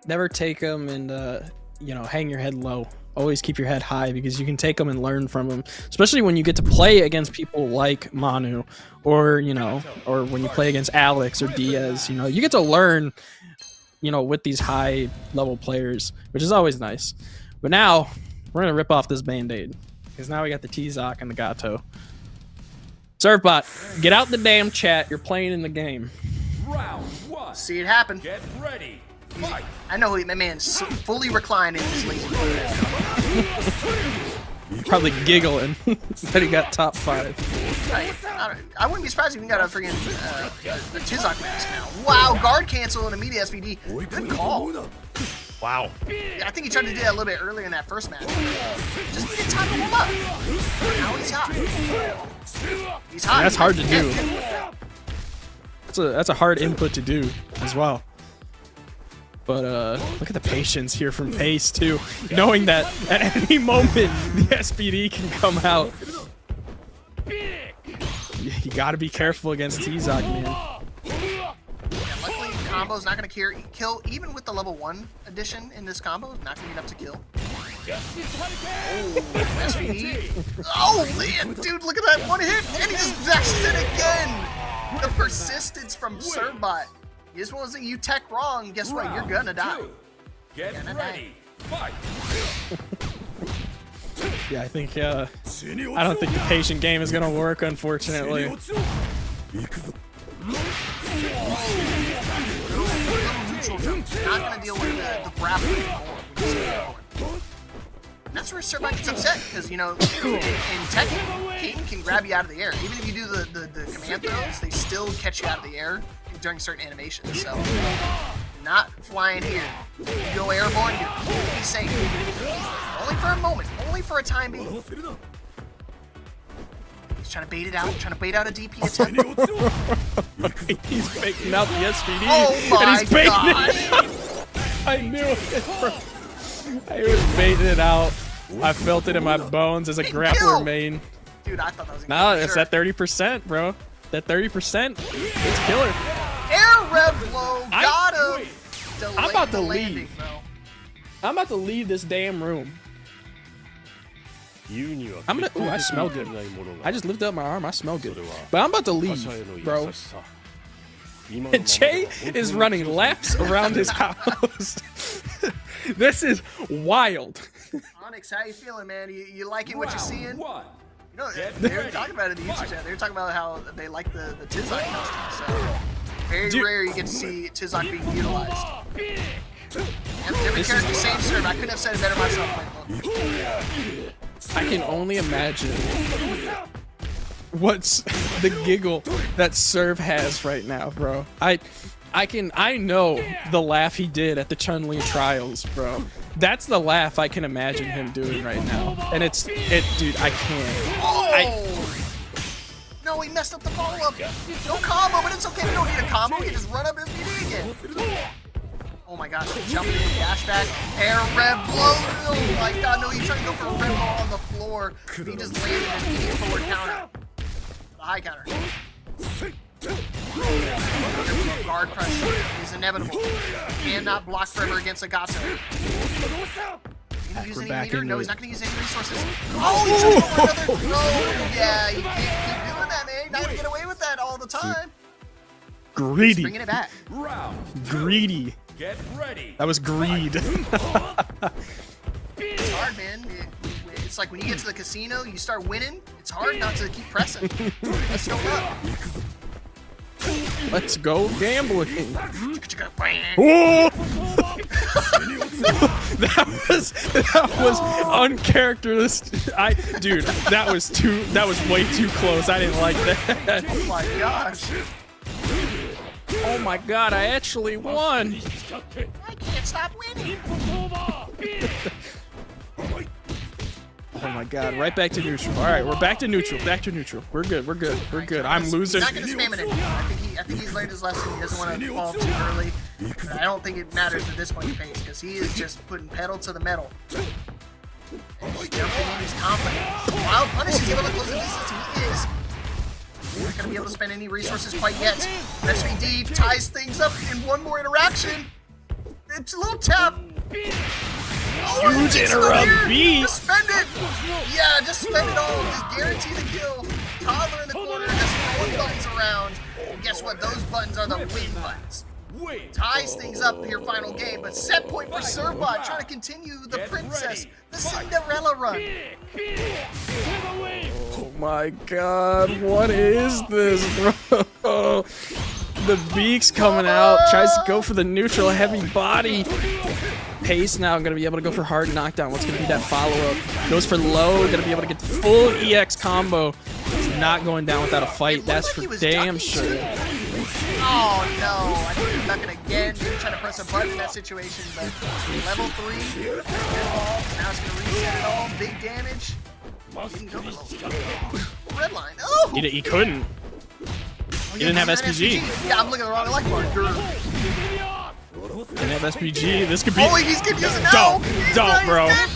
never take them and, hang your head low. Always keep your head high, because you can take them and learn from them, especially when you get to play against people like Manu, or when you play against Alex or Diaz. You get to learn, with these high level players, which is always nice. But now we're gonna rip off this band-aid, because now we got the T-Zoc and the Gato. Servbot, get out the damn chat. You're playing in the game. Round 1. See it happen. Get ready. I know my man's fully reclined in his lazy Probably giggling that he got top 5. I wouldn't be surprised if he got a freaking a T-Zoc mask now. Wow, guard cancel and immediate SPD. Good call. Wow. I think he tried to do that a little bit earlier in that first match. Just needed time to warm up. Now he's hot. He's hot. That's hard to do. That's a hard input to do as well. But look at the patience here from Pace too, knowing that at any moment the SPD can come out. You gotta be careful against T-Zoc, man. Yeah, luckily combo's not gonna kill, even with the level 1 addition in this combo. Not gonna be enough to kill. Oh, SPD. Oh man, dude, look at that one hit, and he just dashes it again. The persistence from Servbot. He just wasn't you tech wrong. Guess what? You're gonna die. Get ready. Fight. Yeah, I think I don't think the patient game is gonna work, unfortunately. Neutral jump. Not gonna deal with the grappling anymore. That's where Servite gets upset, because, you know, in Tekken, King can grab you out of the air. Even if you do the command throws, they still catch you out of the air during certain animations. So, not flying here. You go airborne, you're completely safe. Only for a moment, only for a time being. He's trying to bait it out, trying to bait out a DP attempt. He's faking out the SPD, Oh my and he's baiting gosh. it out. I knew it, bro. I was baiting it out. I felt it in my bones as a grappler main. Dude, I thought that was a Nah, it's that 30%, bro. That 30%, it's killer. Air rev blow, got him. I'm about to Landing, leave. bro. I'm about to leave this damn room. I'm gonna. Ooh, I smell good. I just lifted up my arm. I smell good. But I'm about to leave, bro. Jay is running laps around his house. This is wild. Onyx, how you feeling, man? You liking what you're seeing? You know, they were talking about it in the YouTube chat. They were talking about how they like the Tizok costume. So very rare you get to see Tizok being utilized. And different character, same serve. I couldn't have said it better myself, Michael. I can only imagine what's the giggle that Serve has right now, bro. I know the laugh he did at the Chun-Li trials, bro. That's the laugh I can imagine him doing right now. And dude, I can't. Oh! No, he messed up the follow-up. No combo, but it's okay. We don't need a combo. We can just run up SBD again. Oh my gosh, jumping in the dash back. Air rev blow. Oh my god, no, he's trying to go for a red ball on the floor. He just landed an immediate forward counter. The high counter. Guard crush is inevitable. Cannot block forever against a Gato. He's gonna use any meter? No, he's not gonna use any resources. Oh, he's trying to go for another. No, yeah, you can't keep doing that, man. You're not gonna get away with that all the time. Greedy. He's bringing it back. Greedy. Get ready. That was greed. It's hard, man. It's like when you get to the casino, you start winning. It's hard not to keep pressing. Let's go up. Let's go gambling. that was uncharacteristic. Dude, that was way too close. I didn't like that. Oh my gosh. Oh my god, I actually won. I can't stop winning. Oh my god, right back to neutral. Alright, we're back to neutral. Back to neutral. We're good. We're good. We're good. I'm losing. He's not gonna spam it anymore. I think he's learned his lesson. He doesn't want to fall too early. But I don't think it matters at this point in pace, because he is just putting pedal to the metal. And he's jumping in, he's confident. Wild Punish is able to close the distance. He is. He's not gonna be able to spend any resources quite yet. SVD ties things up in one more interaction. It's a little tap. Oh, Huge interrupt B. Just spend it. Yeah, just spend it all. Just guarantee the kill. Toddler in the corner, just throwing buttons around. And guess what? Those buttons are the win buttons. Ties things up for your final game, but set point for Servbot trying to continue the princess, the Cinderella run. Oh my god, what is this, bro? The beak's coming out, tries to go for the neutral heavy body. Pace now, gonna be able to go for hard knockdown. What's gonna be that follow-up? Goes for low, gonna be able to get the full EX combo. He's not going down without a fight, that's for damn sure. Oh no, I think he's ducking again. Maybe trying to press a button in that situation, but level 3, now it's gonna reset it all. Big damage. Red line. Oh! He couldn't. He didn't have SPG. Yeah, I'm looking at the wrong life bar. Didn't have SPG. This could be. Oh, he's gonna use it now. Don't, bro. Dead,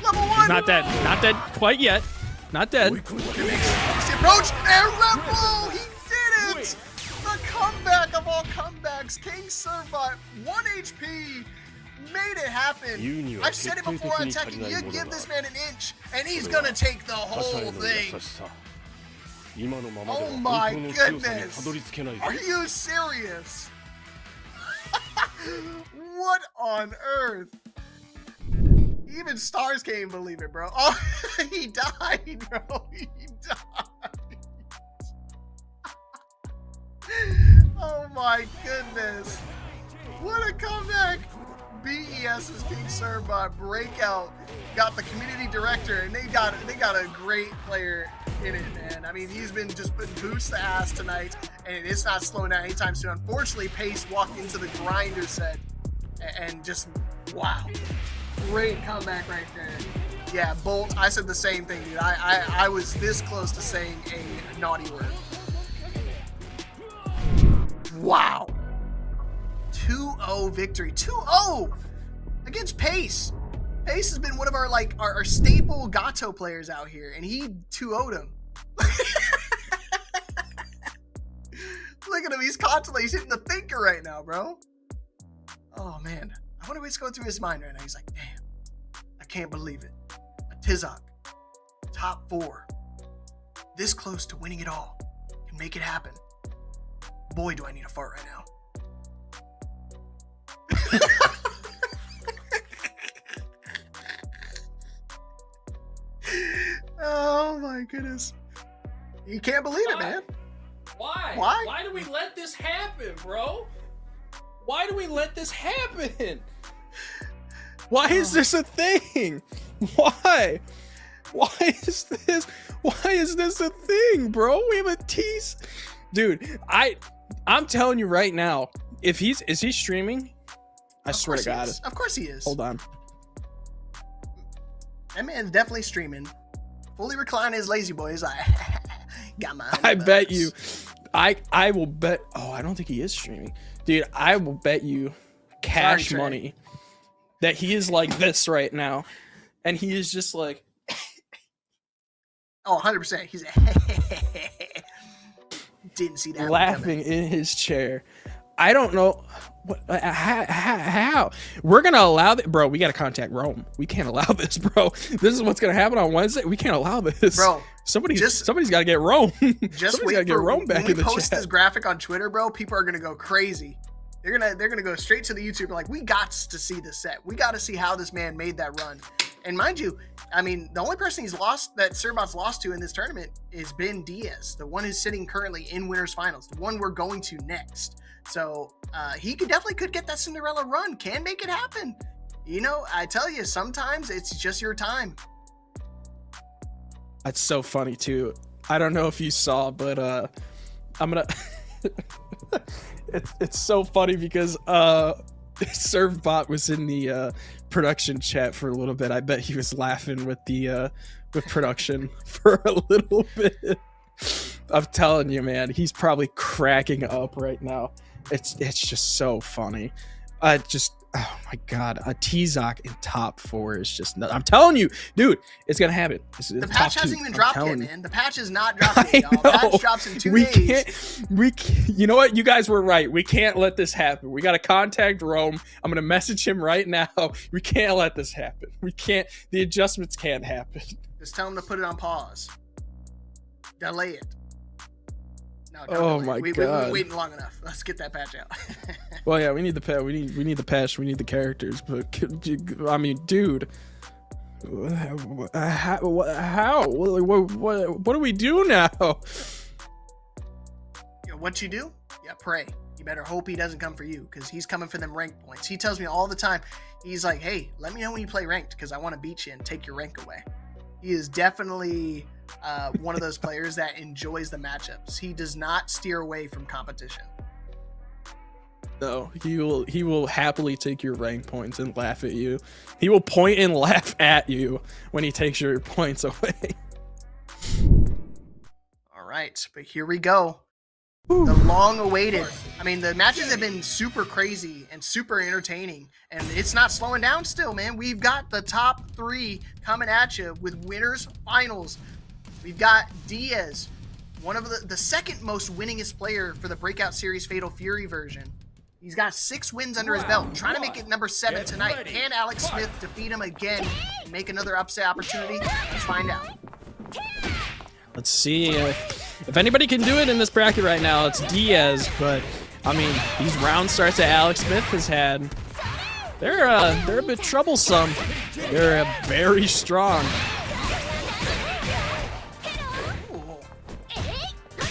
level 1. He's not dead. Not dead quite yet. Not dead. It's the approach. Air red blow. He did it. The comeback of all comebacks. King Servbot, 1 HP. Made it happen. I've said it before on Tekken. You give this man an inch, and he's gonna take the whole thing. Oh my goodness. Are you serious? What on earth? Even stars can't even believe it, bro. Oh, he died, bro. He died. Oh my goodness. What a comeback. BES's King Servbot Breakout got the community director, and they got a great player in it, man. I mean, he's been just putting boots to ass tonight, and it's not slowing down anytime soon. Unfortunately, Pace walked into the grinder set, and just, wow. Great comeback right there. Yeah, Bolt, I said the same thing, dude. I was this close to saying a naughty word. Wow. 2-0 victory. 2-0 against Pace. Pace has been one of our staple Gato players out here, and he 2-0'd him. Look at him. He's constantly hitting the thinker right now, bro. Oh, man. I wonder what's going through his mind right now. He's like, damn, I can't believe it. A Tizok, top 4, this close to winning it all, can make it happen. Boy, do I need a fart right now. Oh my goodness. You can't believe it, man. Why? Why? Why do we let this happen, bro? Why do we let this happen? Why is this a thing? Why? Why is this a thing, bro? We have a tease. Dude, I'm telling you right now, is he streaming? I swear to God. Of course he is. Hold on. That man's definitely streaming. Fully reclining his lazy boy. He's like, got my I bet you. I will bet. Oh, I don't think he is streaming. Dude, I will bet you cash Sorry, money that he is like this right now. And he is just like. Oh, 100%. He's didn't see that laughing in his chair. I don't know how we're gonna allow that, bro. We gotta contact Rome. We can't allow this, bro. This is what's gonna happen on Wednesday. We can't allow this, bro. Somebody's got to get Rome. Just wait for Rome back in the post chat. This graphic on Twitter, bro. People are gonna go crazy. They're gonna go straight to the YouTube. Like, we got to see the set. We got to see how this man made that run. And mind you, I mean, the only person he's lost that Cerbot's lost to in this tournament is Ben Diaz, the one who's sitting currently in winners finals, the one we're going to next. So he could get that Cinderella run. Can make it happen. You know, I tell you, sometimes it's just your time. That's so funny too. I don't know if you saw, but I'm gonna. it's so funny because Servbot was in the production chat for a little bit. I bet he was laughing with production for a little bit. I'm telling you, man, he's probably cracking up right now. It's just so funny. Oh my God, a Tizok in top 4 is just I'm telling you, dude, it's gonna happen. The patch hasn't even dropped yet, man. The patch is not dropped yet, y'all. The patch drops in 2 days. You know what? You guys were right. We can't let this happen. We gotta contact Rome. I'm gonna message him right now. We can't let this happen. We can't. The adjustments can't happen. Just tell him to put it on pause. Delay it. No, oh my God! We've been waiting long enough. Let's get that patch out. Well, yeah, we need the patch. We need the patch. We need the characters. But I mean, dude, how? What do we do now? What you do? Yeah, pray. You better hope he doesn't come for you, because he's coming for them ranked points. He tells me all the time. He's like, hey, let me know when you play ranked, because I want to beat you and take your rank away. He is definitely one of those players that enjoys the matchups. He does not steer away from competition. No, he will happily take your rank points and laugh at you. He will point and laugh at you when he takes your points away. All right, but here we go. Ooh. The long-awaited. I mean, the matches have been super crazy and super entertaining, and it's not slowing down still, man. We've got the top 3 coming at you with winners finals. We've got Diaz, one of the second most winningest player for the Breakout Series Fatal Fury version. He's got 6 wins under his belt, trying to make it number 7 tonight. Can Alex Smith defeat him again and make another upset opportunity? Let's find out. Let's see if anybody can do it in this bracket right now. It's Diaz, but I mean, these round starts that Alex Smith has had, they're a bit troublesome. They're very strong.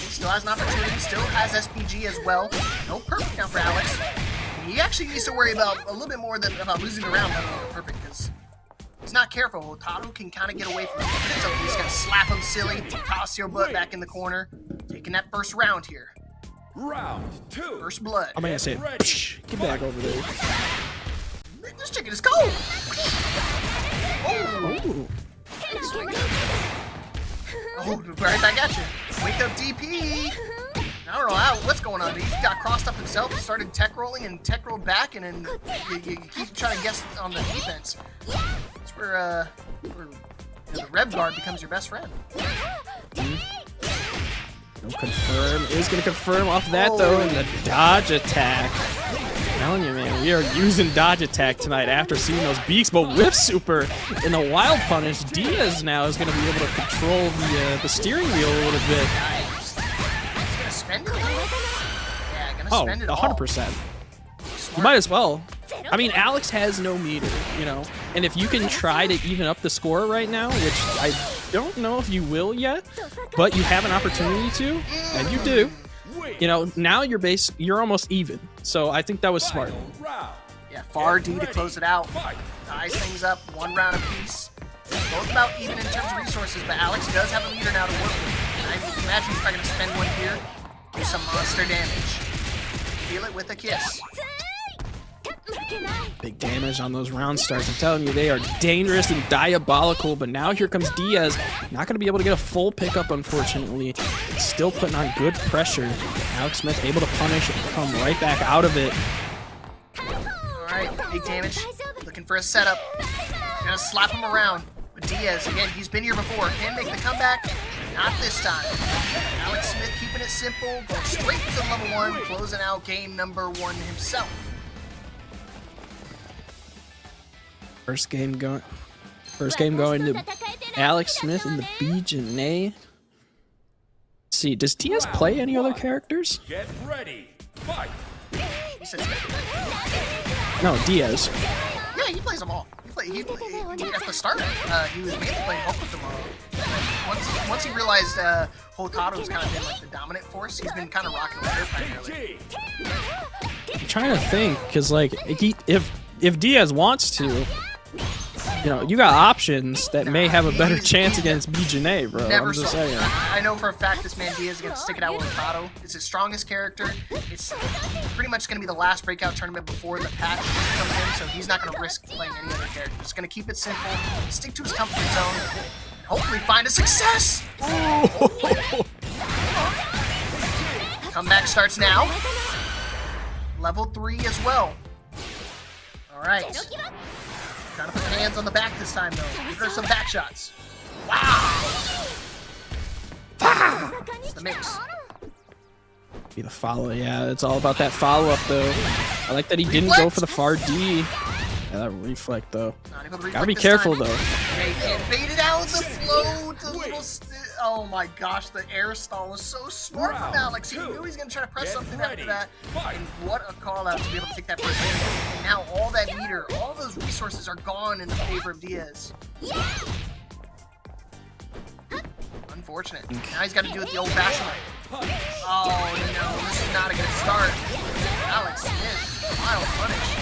Still has an opportunity, still has SPG as well. No perfect now for Alex. He actually needs to worry about a little bit more than about losing the round than perfect, because he's not careful. Hotaru can kind of get away from him. So he's going to slap him silly, toss your butt back in the corner, taking that first round here. Round 2. First blood. I'm gonna say, psh, get back over there. This chicken is cold. Ooh. Oh, right back at you. Wake up DP. I don't know what's going on. He got crossed up himself, started tech rolling and tech rolled back, and then you keep trying to guess on the defense. That's where the Rev guard becomes your best friend. No confirm. Is going to confirm off that, though, in the dodge attack. I'm telling you, man, we are using dodge attack tonight after seeing those beaks, but Whip Super in the Wild Punish. Diaz now is going to be able to control the steering wheel a little bit. He's going to spend it? Yeah, going to Oh, spend it all. 100%. You might as well. I mean, Alex has no meter, you know, and if you can try to even up the score right now, which I don't know if you will yet, but you have an opportunity to, and you do, you know, now you're almost even. So I think that was smart. Yeah, far D to close it out. Ties things up, 1 round apiece. Both about even in terms of resources, but Alex does have a leader now to work with. I imagine he's probably going to spend one here, do some monster damage. Feel it with a kiss. Big damage on those round starts. I'm telling you, they are dangerous and diabolical, but now here comes Diaz. Not going to be able to get a full pickup, unfortunately. Still putting on good pressure. Alex Smith able to punish and come right back out of it. Alright, big damage. Looking for a setup. Gonna slap him around. But Diaz, again, he's been here before. Can make the comeback. Not this time. Alex Smith keeping it simple. Going straight to level 1. Closing out game number 1 himself. First game going to Alex Smith in the BJ. Let's see, does Diaz play any other characters? Get ready. Fight. He said Smith. No, Diaz. Yeah, he plays them all. He at the start, he was mainly playing both of them all. Once he realized Hotaru's kind of been like the dominant force, he's been kind of rocking with her primarily. I'm trying to think, because like if Diaz wants to, you know, you got options that may have a better chance against BJ, bro. Never I'm just saw. saying. I know for a fact this man Diaz is going to stick it out with Hotaru. It's his strongest character. It's pretty much going to be the last breakout tournament before the patch comes in, so he's not going to risk playing any other character. He's going to keep it simple, stick to his comfort zone, and hopefully find a success. Comeback starts now. Level 3 as well. All right. Trying to put hands on the back this time, though. Give her some back shots. Wow! It's the mix. Be the follow, yeah. It's all about that follow-up, though. I like that he didn't go for the far D. Yeah, that reflect, though. Gotta be careful, though. Okay, can't bait it out with the float. Oh my gosh, the air stall was so smart from Alex. He knew he was going to try to press something after that. And what a call out to be able to take that first hit. And now all that meter, all those resources are gone in the favor of Diaz. Unfortunate. Now he's got to do it the old-fashioned way. Oh no, this is not a good start. Alex Smith, wild punish.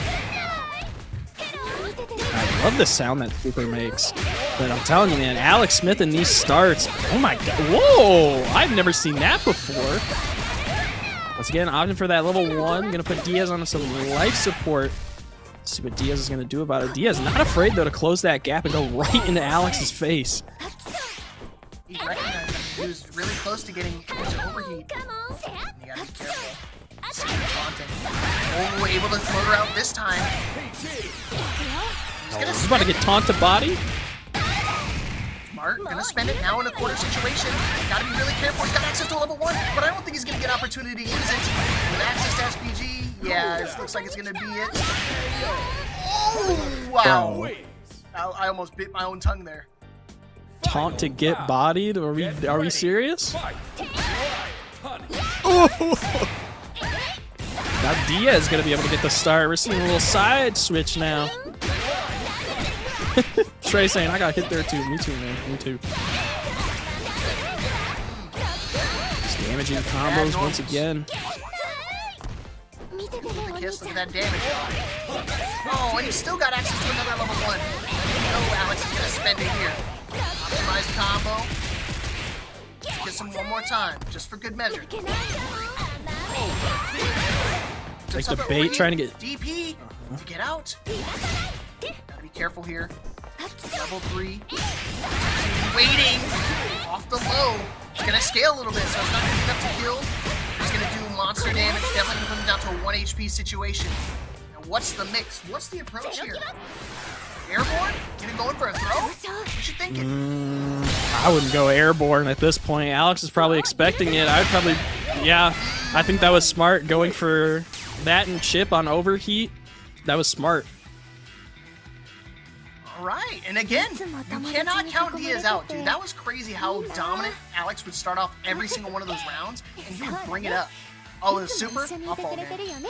I love the sound that Super makes. But I'm telling you, man, Alex Smith in these starts, oh my god, whoa! I've never seen that before. Once again, opting for that level 1. Gonna put Diaz on some life support. Let's see what Diaz is gonna do about it. Diaz not afraid, though, to close that gap and go right into Alex's face. He recognized that he was really close to getting into overheat. You gotta be careful. Taunting. Oh, able to float her out this time. He's about to get taunted body. Smart, gonna spend it now in a quarter situation. Gotta be really careful. He's got access to level 1, but I don't think he's gonna get opportunity to use it. With access to SPG, yeah, this looks like it's gonna be it. Oh, wow. I almost bit my own tongue there. Taunt to get bodied? Are we serious? That'd Diaz gonna be able to get the start. We're seeing a little side switch now. Trey saying, I got hit there too. Me too, man. Me too. Just damaging combos once again. Look at the kiss, look at that damage. Oh, and he's still got access to another level 1. No, Alex is gonna spend it here. Optimized combo. Kiss him one more time, just for good measure. Like the bait trying to get DP to get out. Gotta be careful here. Level 3. Waiting off the low. It's gonna scale a little bit, so it's not gonna be enough to kill. It's gonna do monster damage. Definitely put him down to a 1 HP situation. Now, what's the mix? What's the approach here? Airborne? Gonna go in for a throw? What you thinking? I wouldn't go airborne at this point. Alex is probably expecting it. I'd probably, yeah, I think that was smart going for that and chip on overheat. That was smart. All right, and again, you cannot count Diaz out, dude. That was crazy how dominant Alex would start off every single one of those rounds, and he would bring it up. Oh, it was super? I'll fall down.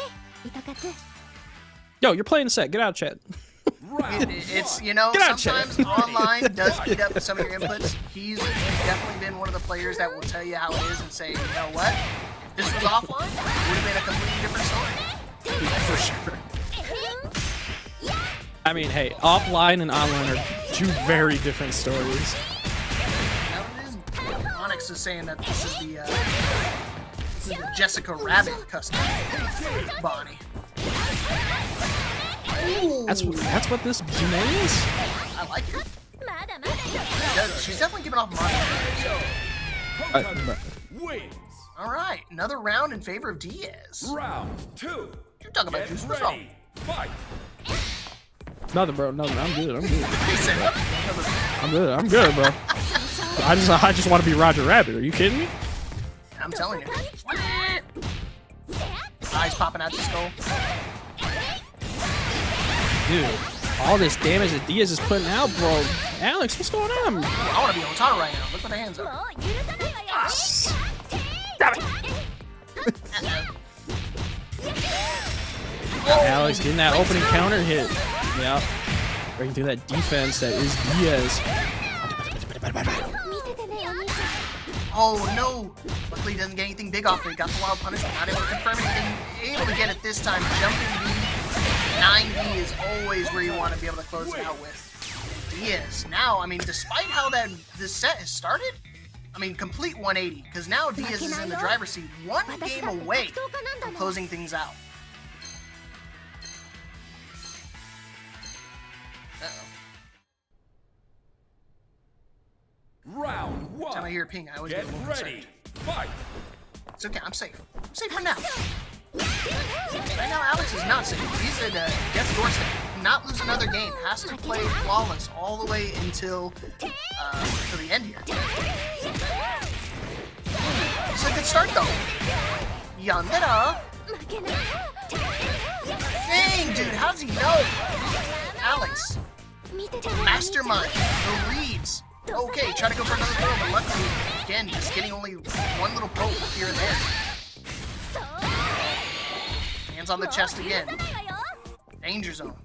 Yo, you're playing a set. Get out of chat. It's, you know, sometimes online does eat up some of your inputs. He's definitely been one of the players that will tell you how it is and say, you know what? If this was offline, it would have been a completely different story. For sure. I mean, hey, offline and online are two very different stories. Now it is. Onyx is saying that this is the Jessica Rabbit custom Bonnie. Ooh. That's what this Janae is? I like it. She's definitely giving off monster. All right, another round in favor of Diaz. Round 2. You're talking about juice. What's wrong? Fight. Nothing, bro. Nothing. I'm good. I'm good. He said, I'm good. I'm good, bro. I just want to be Roger Rabbit. Are you kidding me? I'm telling you. Eyes popping out your skull. Dude, all this damage that Diaz is putting out, bro. Alex, what's going on? I want to be on Tara right now. Look where the hands are. Stop it. Alex getting that opening counter hit. Yeah. Breaking through that defense that is Diaz. Oh no! Luckily he doesn't get anything big off it. Got the wild punishment. Not able to confirm anything. Able to get it this time. Jumping B. 9D is always where you want to be able to close it out with. Diaz. Now, I mean, despite how this set has started, I mean, complete 180. Because now Diaz is in the driver's seat. One game away from closing things out. Uh-oh. Round 1. Every time I hear a ping, I always get a little concerned. Fight. It's okay, I'm safe. I'm safe for now. Right now, Alex is not safe. He's at death's doorstep. Not lose another game. Has to play flawless all the way until to the end here. It's a good start though. Yandera. Dang, dude, how does he know? Alex. Mastermind. The reads. Okay, try to go for another throw, but luckily, again, just getting only one little poke here and there. Hands on the chest again. Danger zone.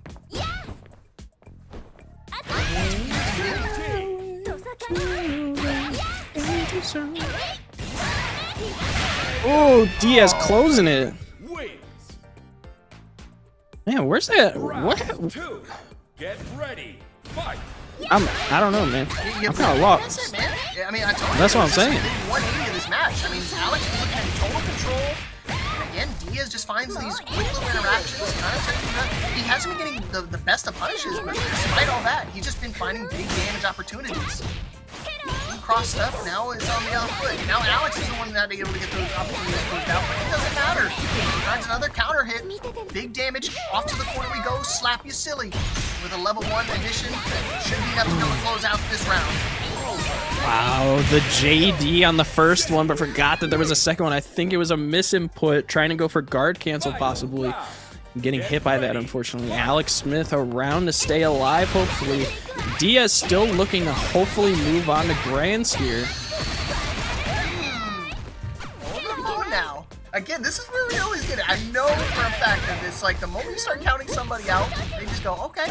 Oh, Diaz closing it. Man, where's that? What? Get ready. Fight. I don't know, man. I'm kind of lost. That's it, man. I mean, I told you. That's what I'm saying. 180 of this match. I mean, Alex is looking in total control. And again, Diaz just finds these quick little interactions. He hasn't been getting the best of punishes, but despite all that, he's just been finding big damage opportunities. Crossed up, now it's on the other foot. Now Alex is the one that be able to get those opportunities closed out, but it doesn't matter. He finds another counter hit. Big damage. Off to the corner we go. Slap you silly. With a level 1 addition, should be enough to be able to close out this round. Wow, the JD on the first one, but forgot that there was a second one. I think it was a misinput, trying to go for guard cancel possibly. Getting hit by that, unfortunately. Alex Smith around to stay alive, hopefully. Diaz still looking to hopefully move on to Grands here. Hold on now. Again, this is where we always get it. I know for a fact that it's like the moment you start counting somebody out, they just go, okay,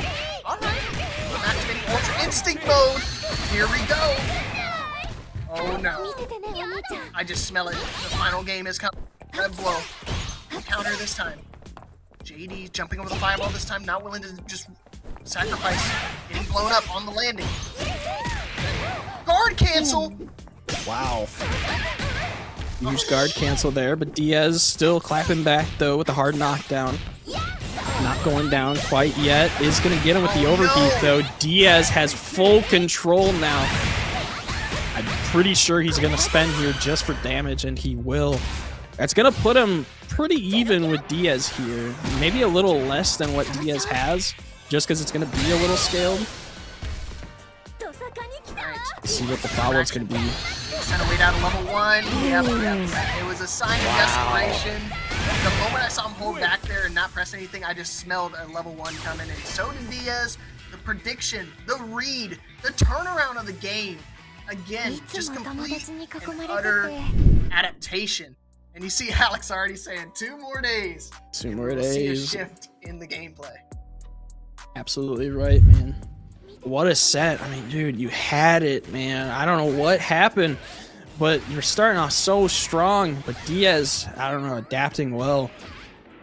all right. I'm activating Ultra Instinct mode. Here we go. Oh no. I just smell it. The final game is coming. Red blow. Counter this time. JD jumping over the fireball this time, not willing to just sacrifice. Getting blown up on the landing. Guard cancel. Wow. Huge guard cancel there, but Diaz still clapping back though with the hard knockdown. Not going down quite yet. Is going to get him with the overheat though. Diaz has full control now. I'm pretty sure he's going to spend here just for damage, and he will. That's going to put him pretty even with Diaz here. Maybe a little less than what Diaz has, just because it's going to be a little scaled. Let's see what the follow-up's going to be. Kind of way down to level 1. Yep. It was a sign of desperation. The moment I saw him hold back there and not press anything, I just smelled a level 1 coming, and so did Diaz. The prediction, the read, the turnaround of the game. Again, just complete and utter adaptation. And you see Alex already saying 2 more days. 2 more we'll days. See a shift in the gameplay. Absolutely right, man. What a set. I mean, dude, you had it, man. I don't know what happened, but you're starting off so strong. But Diaz, I don't know, adapting well.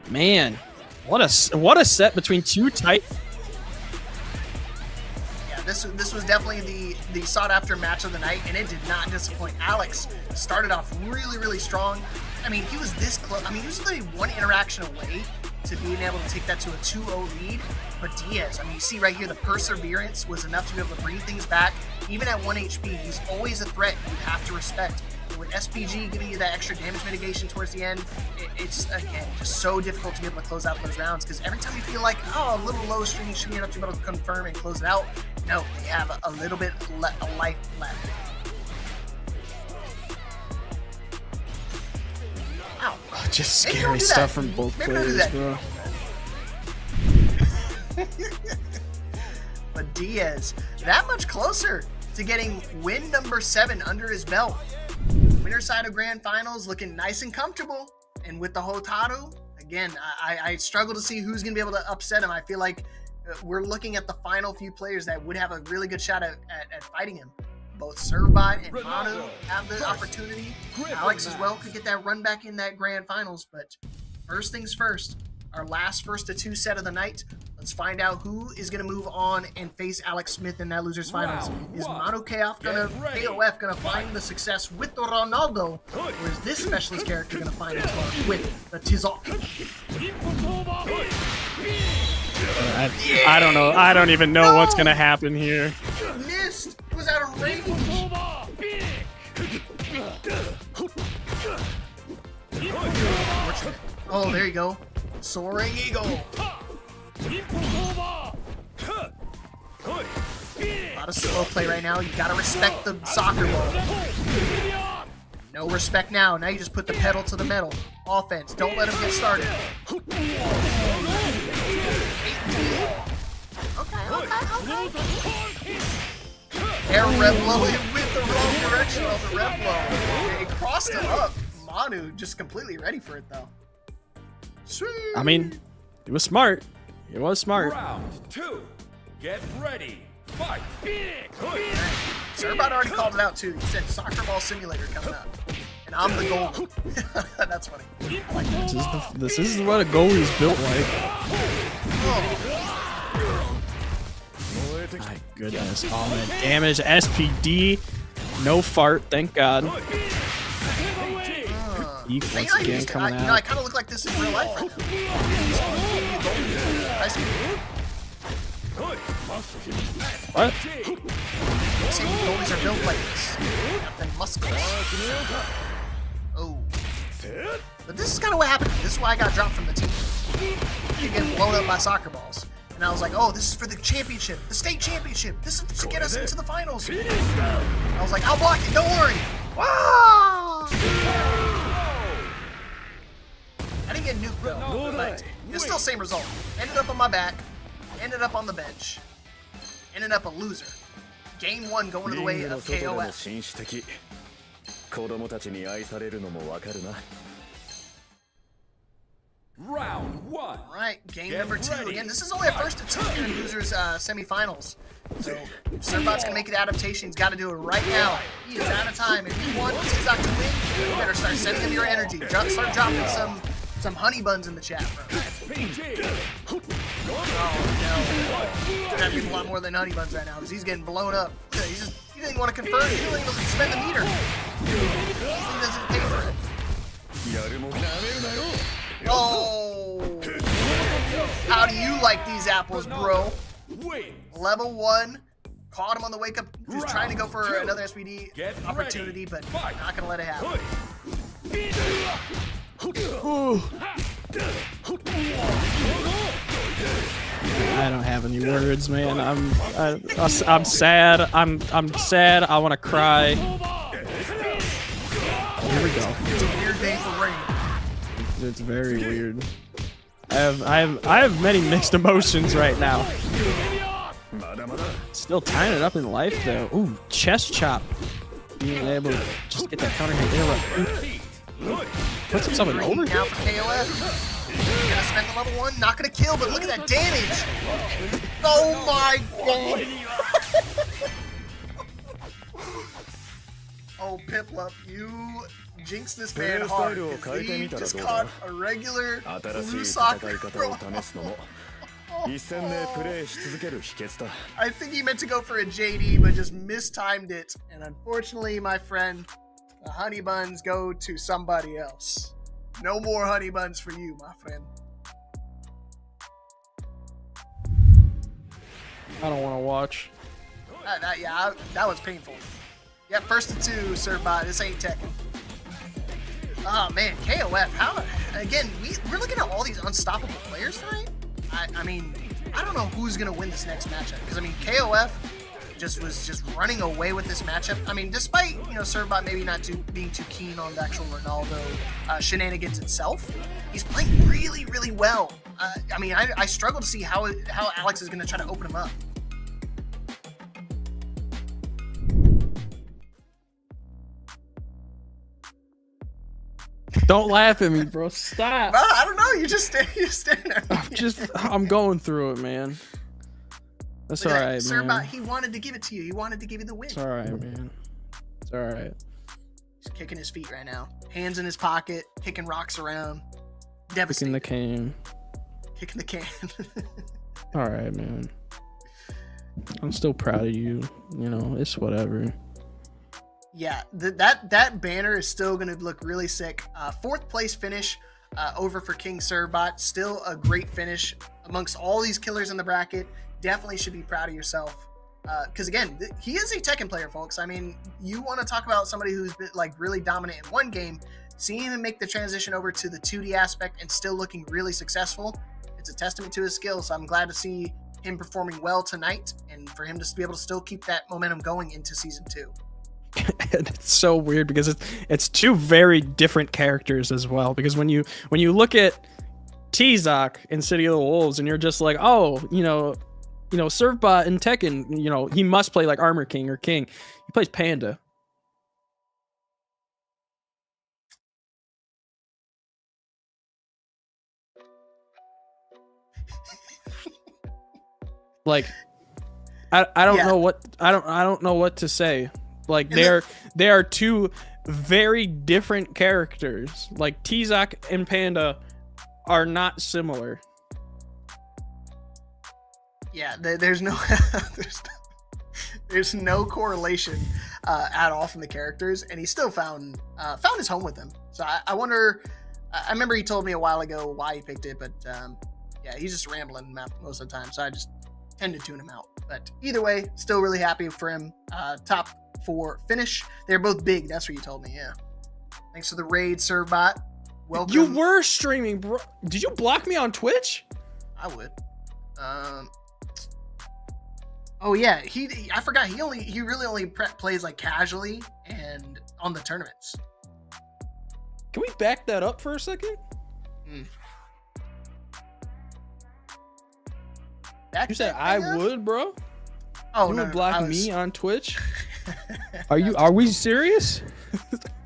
Man, what a set between 2 tight. Yeah, this was definitely the sought-after match of the night, and it did not disappoint. Alex started off really, really strong. I mean, he was this close. I mean, he was literally 1 interaction away to being able to take that to a 2-0 lead. But Diaz, I mean, you see right here, the perseverance was enough to be able to bring things back. Even at 1 HP, he's always a threat you have to respect. And with SPG giving you that extra damage mitigation towards the end, it's, again, just so difficult to be able to close out those rounds. Because every time you feel like, oh, a little low string, you should be enough to be able to confirm and close it out. No, they have a little bit of life left. Ow. Oh, just scary stuff from both players, bro. But Diaz, that much closer to getting win number 7 under his belt. Winner side of Grand Finals looking nice and comfortable. And with the Hotaru, again, I struggle to see who's going to be able to upset him. I feel like we're looking at the final few players that would have a really good shot at fighting him. Both Servbot and Manu have the opportunity. Alex as well could get that run back in that Grand Finals. But first things first, our last 1-2 set of the night. Let's find out who is going to move on and face Alex Smith in that Losers Finals. Is Manu KOF going to find the success with the Ronaldo, or is this specialist character going to find it with the Tizok? I don't know. I don't even know what's going to happen here. Missed. It was out of range. Oh, there you go. Soaring Eagle. A lot of slow play right now. You gotta respect the soccer ball. No respect now. Now you just put the pedal to the metal. Offense. Don't let him get started. Okay. Air red blow. It went the wrong direction of the red blow. It crossed him up. Manu just completely ready for it though. Sweet. I mean, it was smart. It was smart. Round 2. Get ready. Fight. Servbot already called it out too. He said soccer ball simulator coming up. And I'm the goal. That's funny. I like that. This is what a goalie's built like. Oh. My goodness. Oh man. Damage. SPD. No fart. Thank God. Once again coming out. You know, I kind of look like this in real life right now. What? See, goalies are built like this. Nothing muscles. Oh. But this is kind of what happened. This is why I got dropped from the team. You get blown up by soccer balls. And I was like, oh, this is for the championship, the state championship. This is to get us into the finals. I was like, I'll block it, don't worry. Wow! I didn't get nuked though, but it's still the same result. Ended up on my back, ended up on the bench, ended up a loser. Game 1 going to the way of KOF. one. All right, game number 2. Again, this is only a first of 2 here in losers semifinals. So if Servbot's gonna make an adaptation, he's got to do it right now. He is out of time. If you want Tizak to win, you better start sending him your energy. Start dropping some honey buns in the chat, bro. Oh no, we're gonna give a lot more than honey buns right now because he's getting blown up. He didn't want to convert. He didn't even spend the meter. He doesn't pay for it. Oh, how do you like these apples, bro? Level 1, caught him on the wake up. He's trying to go for another SPD opportunity, but not gonna let it happen. I don't have any words, man. I'm sad. I'm sad. I want to cry. Here we go. It's a weird day for rain. It's very weird. I have many mixed emotions right now. Still tying it up in life though. Ooh, chest chop. Being able to just get that counter hit. Puts himself in over. Now for KOF. Gonna spend the level 1, not gonna kill, but look at that damage. Oh my god. Oh, Piplup, you jinxed this man hard. He just caught a regular blue soccer. I think he meant to go for a JD, but just mistimed it. And unfortunately, my friend, the honey buns go to somebody else. No more honey buns for you, my friend. I don't want to watch. That was painful. Yeah, first of 2, Servbot. This ain't Tekken. Oh man, KOF. How? Again, we're looking at all these unstoppable players tonight. I mean, I don't know who's gonna win this next matchup because I mean, KOF was just running away with this matchup. I mean, despite Servbot maybe not being too keen on the actual Ronaldo shenanigans itself, he's playing really, really well. I mean, I struggle to see how Alex is gonna try to open him up. Don't laugh at me, bro. Stop. I don't know. You're standing there. I'm going through it, man. That's all right, Servbot, man. he wanted to give it to you. He wanted to give you the win. It's all right, man. It's all right. He's kicking his feet right now. Hands in his pocket, kicking rocks around. Devastating. Kicking the can. All right, man. I'm still proud of you. It's whatever. Yeah, that banner is still going to look really sick. 4th place finish over for King Servbot. Still a great finish amongst all these killers in the bracket. Definitely should be proud of yourself. Because again, he is a Tekken player, folks. I mean, you want to talk about somebody who's been like really dominant in one game, seeing him make the transition over to the 2D aspect and still looking really successful. It's a testament to his skills. So I'm glad to see him performing well tonight and for him to be able to still keep that momentum going into season 2. And it's so weird because it's 2 very different characters as well. Because when you look at Tizak in City of the Wolves and you're just like, oh, Servbot in Tekken, he must play like Armor King or King. He plays Panda. Like, I don't know what I don't know what to say. Like they are 2 very different characters. Like Tizak and Panda are not similar. Yeah, there's no there's no correlation at all from the characters, and he still found his home with them. So I wonder. I remember he told me a while ago why he picked it, but yeah, he's just rambling most of the time. So I just tend to tune him out. But either way, still really happy for him. Top 4 finish. They're both big. That's what you told me. Yeah. Thanks for the raid, Servbot. Welcome. You were streaming, bro. Did you block me on Twitch? I would. Oh yeah, I forgot. He really only plays like casually and on the tournaments. Can we back that up for a second? You said I would, bro? Oh, you no, would block me on Twitch? Are we serious?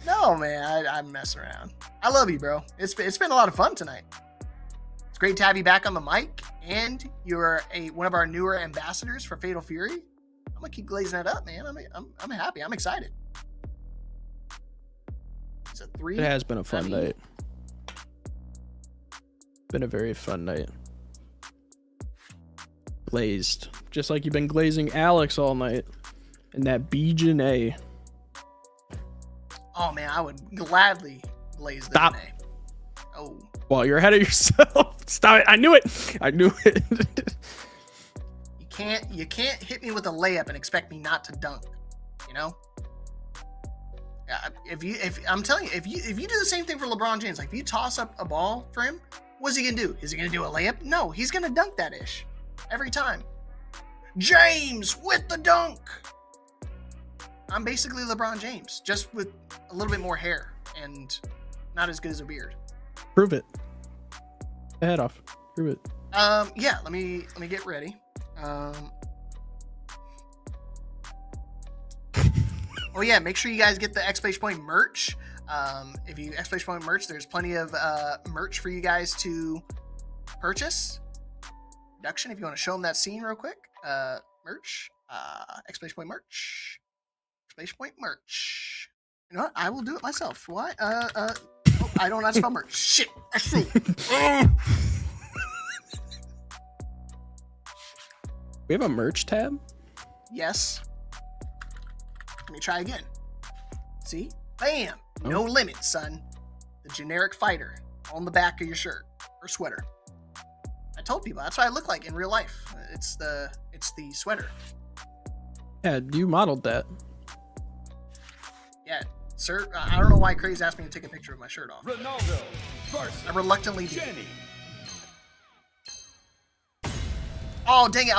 No, man, I'm messing around. I love you, bro. It's been a lot of fun tonight. It's great to have you back on the mic, and you're one of our newer ambassadors for Fatal Fury. I'm gonna keep glazing that up, man. I'm happy. I'm excited. It's a 3. It has been a fun night. Been a very fun night. Glazed, just like you've been glazing Alex all night, and that BJ. Oh man, I would gladly glaze the Stop. Oh. Well, you're ahead of yourself. Stop it. I knew it. I knew it. You can't hit me with a layup and expect me not to dunk. You know? I'm telling you, if you do the same thing for LeBron James, like if you toss up a ball for him, what's he gonna do? Is he gonna do a layup? No, he's gonna dunk that ish every time. James with the dunk. I'm basically LeBron James, just with a little bit more hair and not as good as a beard. Prove it. Head off. Prove it. Yeah. Let me get ready. Oh yeah, make sure you guys get the Exclamation Point merch. If you Exclamation Point merch, there's plenty of merch for you guys to purchase. Production, if you want to show them that scene real quick. Merch. Exclamation Point merch. Exclamation Point merch. You know what? I will do it myself. Why? Oh, I don't know how to spell merch. Shit. I see. We have a merch tab? Yes. Let me try again. See? Bam! No limit, son. The generic fighter on the back of your shirt or sweater. I told people that's what I look like in real life. It's the sweater. Yeah, you modeled that. Yeah, sir. I don't know why Craze asked me to take a picture of my shirt off. Ronaldo versus I reluctantly did. Jenny. Oh dang it!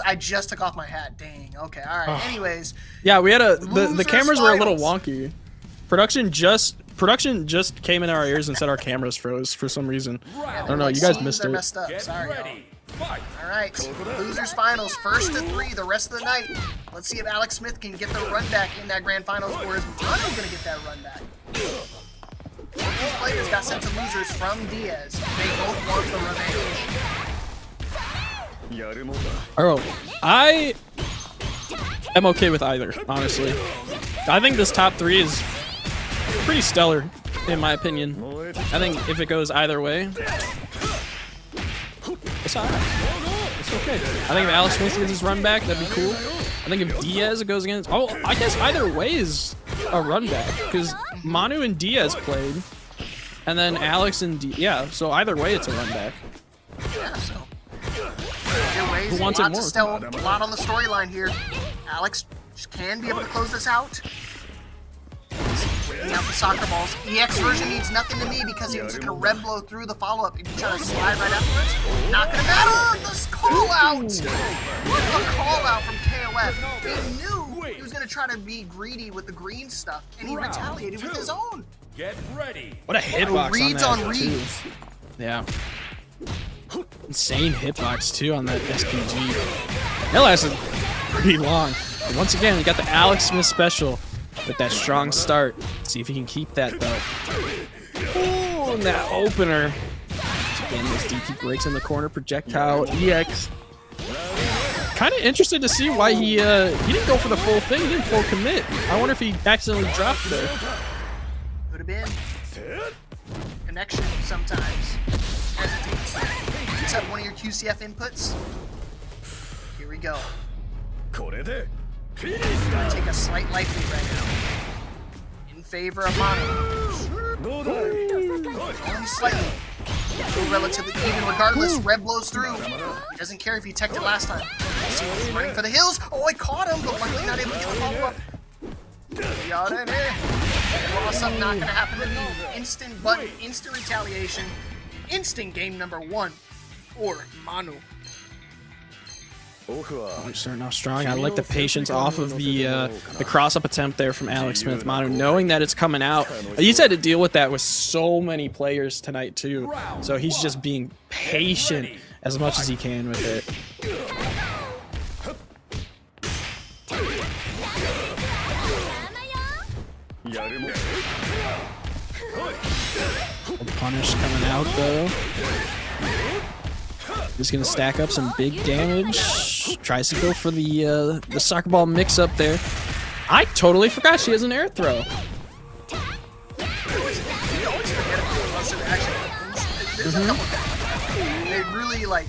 I just took off my hat. Dang. Okay. All right. Anyways. Yeah, we had the Losers cameras were a little finals. wonky. Production just came in our ears and said our cameras froze for some reason. I don't know. You guys missed They're it. messed up. Get Sorry. Y'all. ready. Fight. All right, losers finals, 1st to 3, the rest of the night. Let's see if Alex Smith can get the run back in that grand finals, or is Manu gonna get that run back? These players got sent to losers from Diaz. They both want the revenge. Oh, I am okay with either, honestly. I think this top 3 is pretty stellar, in my opinion. I think if it goes either way, it's alright. It's okay. I think if Alex Smith gets his run back, that'd be cool. I think if Diaz goes against... Oh, I guess either way is a run back, because Manu and Diaz played, and then Alex and yeah, so either way it's a run back. Yeah, so. Either ways, Who wants it more? Still a lot on the storyline here. Alex can be able to close this out. Breaking out the soccer balls. EX version means nothing to me because he was just going to red blow through the follow-up and try to slide right afterwards. Not going to matter! This call-out! A call-out from KOF. He knew he was going to try to be greedy with the green stuff, and he retaliated with his own. Get ready. What a hitbox Reads on on that, reads. too. Yeah. Insane hitbox, too, on that SPG. That lasted pretty long. And once again, we got the Alex Smith special with that strong start. See if he can keep that, though. Ooh, and that opener. Again, this DP breaks in the corner. Projectile EX. Kind of interested to see why he didn't go for the full thing. He didn't full commit. I wonder if he accidentally dropped there. Could have been. Connection sometimes hesitates. Picks up one of your QCF inputs. Here we go. Gonna take a slight life lead right now. In favor of Manu. Only slightly. Still relatively even regardless. Red blows through. He doesn't care if he teched it last time. See, he's running for the hills. Oh, I caught him, but luckily not able to get the follow-up. Loss up, not gonna happen to me. Instant button, instant retaliation. Instant game number 1 for Manu. Starting off strong. I like the patience off of the cross-up attempt there from Alex Smith. Manu, knowing that it's coming out. He's had to deal with that with so many players tonight, too. So he's just being patient as much as he can with it. Punish coming out, though. He's gonna stack up some big damage. Tries to go for the soccer ball mix up there. I totally forgot she has an air throw. There's a couple things. It really like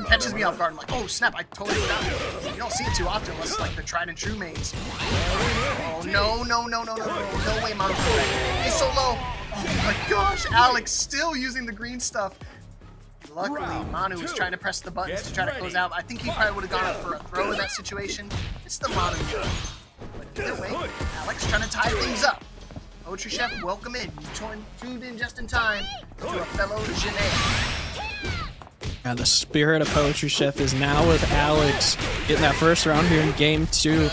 catches me off guard. I'm like, oh snap! I totally forgot. You don't see it too often unless like the tried and true mains. Oh no! No way, Manu. He's so low. Oh my gosh! Alex still using the green stuff. Luckily, Manu was trying to press the buttons to try to close out. I think he probably would have gone up for a throw in that situation. It's the Manu job. But either way, Alex trying to tie things up. Poetry Chef, welcome in. You tuned in just in time to a fellow Janae. The spirit of Poetry Chef is now with Alex getting that first round here in game 2.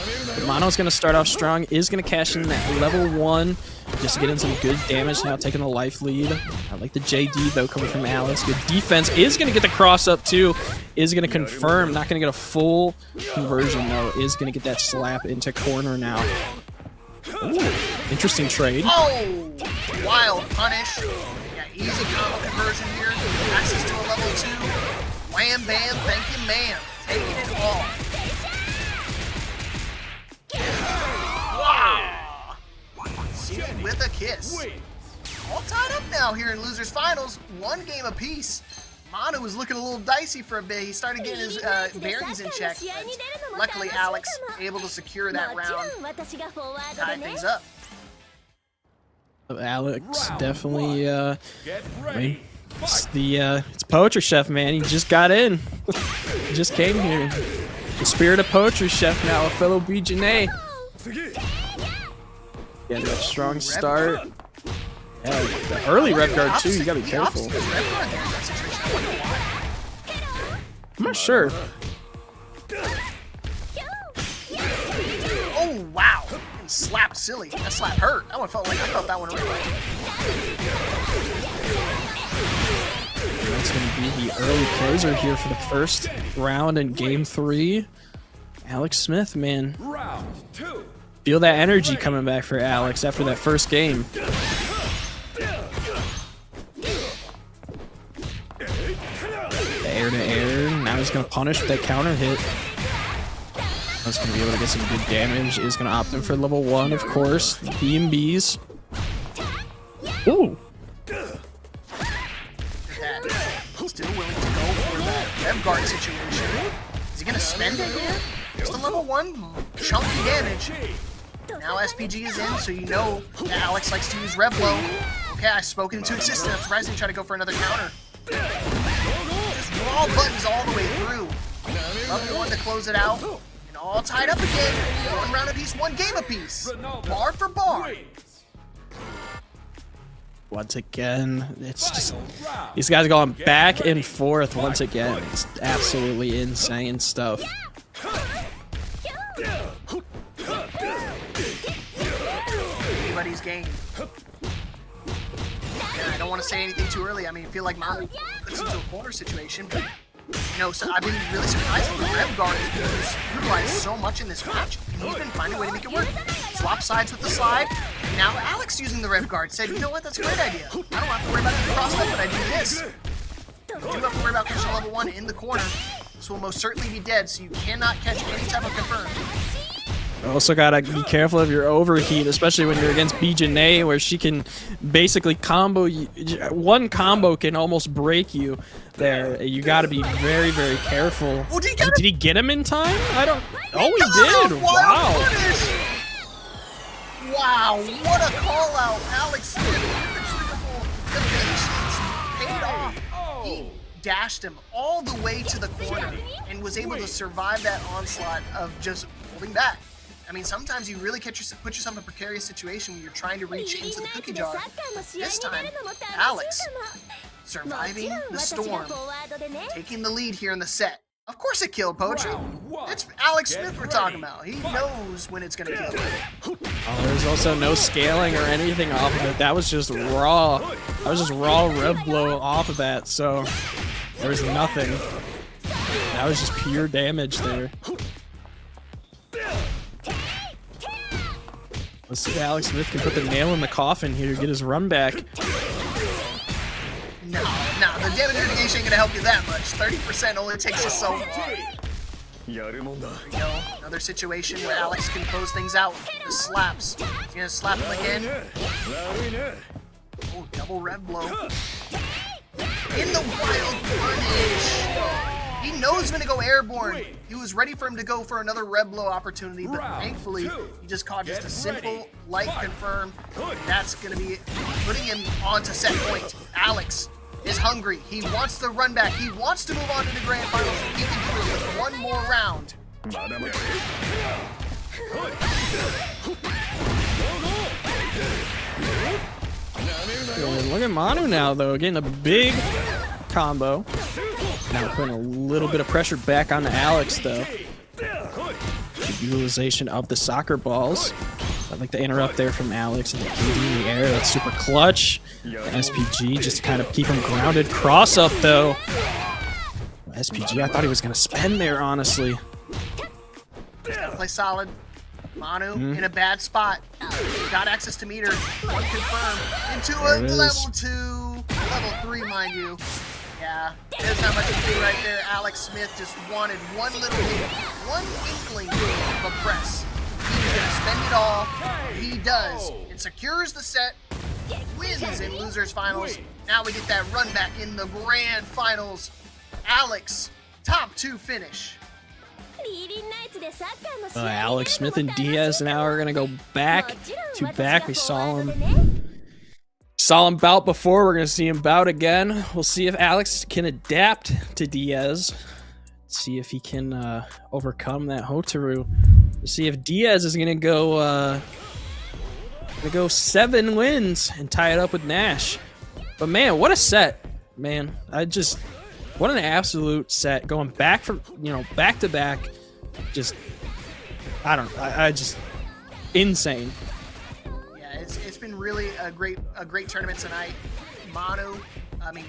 Mono's going to start off strong, is going to cash in that level 1, just getting some good damage now, taking a life lead. I like the JD though coming from Alex. Good defense, is going to get the cross up too, is going to confirm, not going to get a full conversion though, is going to get that slap into corner now. Ooh, interesting trade. Oh, wild punish. Yeah, easy combo conversion here. Access to a level 2. Wham bam, thank you ma'am. Taking it all. Wow. Sealed with a kiss. All tied up now here in Losers Finals. 1 game apiece. Manu was looking a little dicey for a bit. He started getting his bearings in check. But luckily, Alex able to secure that round, tie things up. Alex definitely, it's Poetry Chef, man. He just got in. He just came here. The spirit of Poetry Chef now, a fellow BJNA. Yeah, that strong start. Yeah, the early Rev Guard too, you gotta be careful. I'm not sure. Oh, wow. And slap silly. That slap hurt. That one felt like I felt that one really. That's going to be the early closer here for the first round in game 3. Alex Smith, man. Feel that energy coming back for Alex after that first game. Air to air. Now he's going to punish with that counter hit. That's going to be able to get some good damage. Is going to opt in for level 1, of course. B&Bs. Ooh. Still willing to go for that Rev Guard situation. Is he going to spend it here? Just a level 1 chunky damage. Now SPG is in, so you know that Alex likes to use Rev Low. Okay, I spoke into existence. I'm surprised he tried to go for another counter. Just raw buttons all the way through. Level 1 to close it out. And all tied up again. 1 round apiece, 1 game apiece. Bar for bar. Once again, it's just these guys are going back and forth once again. It's absolutely insane stuff. Anybody's game. And I don't want to say anything too early. I mean, I feel like Manu puts into a corner situation, but you know, so I've been really surprised that the Rev Guard is utilized so much in this match, and he's been finding a way to make it work. Swap sides with the slide. And now Alex using the Rev Guard said, you know what, that's a great idea. I don't have to worry about the cross up, but I do this. You do have to worry about catching level 1 in the corner. This will most certainly be dead, so you cannot catch any type of confirm. Also gotta be careful of your overheat, especially when you're against BJNA, where she can basically combo you. 1 combo can almost break you there. You gotta be very, very careful. Oh, did he get him in time? I don't. Oh, he did! Wow! Wow, what a call out. Alex Smith with the patience paid off. He dashed him all the way to the corner and was able to survive that onslaught of just holding back. I mean, sometimes you really put yourself in a precarious situation when you're trying to reach into the cookie jar. This time, Alex surviving the storm, taking the lead here in the set. Of course it killed Poetry. It's Alex Smith we're talking about. He knows when it's going to kill. Oh, there's also no scaling or anything off of it. That was just raw. That was just raw Rev Blow off of that, so there was nothing. That was just pure damage there. Let's see if Alex Smith can put the nail in the coffin here, get his run back. No, the damage mitigation ain't gonna help you that much. 30% only takes you so far. There we go. Another situation where Alex can close things out with the slaps. He's gonna slap him again. Oh, double red blow. In the wild punish. He knows he's gonna go airborne. He was ready for him to go for another red blow opportunity, but thankfully he just caught just a simple light confirm. That's gonna be putting him onto set point. Alex is hungry. He wants the run back. He wants to move on to the grand finals. He can do it with one more round. Look at Manu now, though, getting a big combo. Now putting a little bit of pressure back on Alex, though. The utilization of the soccer balls. I'd like to interrupt there from Alex and the KD in the air. That's super clutch. SPG just to kind of keep him grounded. Cross up, though. SPG, I thought he was going to spend there, honestly. Play solid. Manu in a bad spot. Got access to meter. One confirmed. Into a level 2. Level 3, mind you. Yeah, there's not much to do right there. Alex Smith just wanted one little hit, one inkling of a press. He's going to spend it all. He does. It secures the set. Wins in losers finals. Now we get that run back in the grand finals. Alex, top 2 finish. Alex Smith and Diaz now are going to go back to back. We saw him bout before. We're going to see him bout again. We'll see if Alex can adapt to Diaz. See if he can overcome that Hotaru. We'll see if Diaz is going to go 7 wins and tie it up with Nash. But man, what a set, man. What an absolute set. Going back from, back to back. Insane. Yeah, it's been really a great tournament tonight. Manu,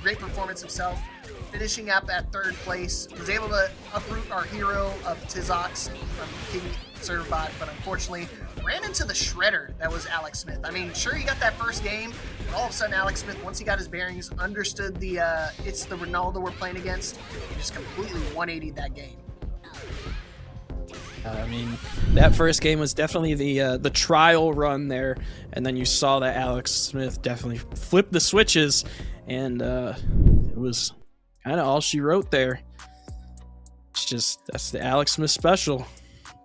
great performance himself. Finishing up at 3rd place. Was able to uproot our hero of Tizox from King Servbot, but unfortunately ran into the shredder that was Alex Smith. Sure, he got that first game, but all of a sudden Alex Smith, once he got his bearings, understood it's the Ronaldo we're playing against, he just completely 180'd that game. That first game was definitely the trial run there, and then you saw that Alex Smith definitely flipped the switches, and it was kind of all she wrote there. That's the Alex Smith special.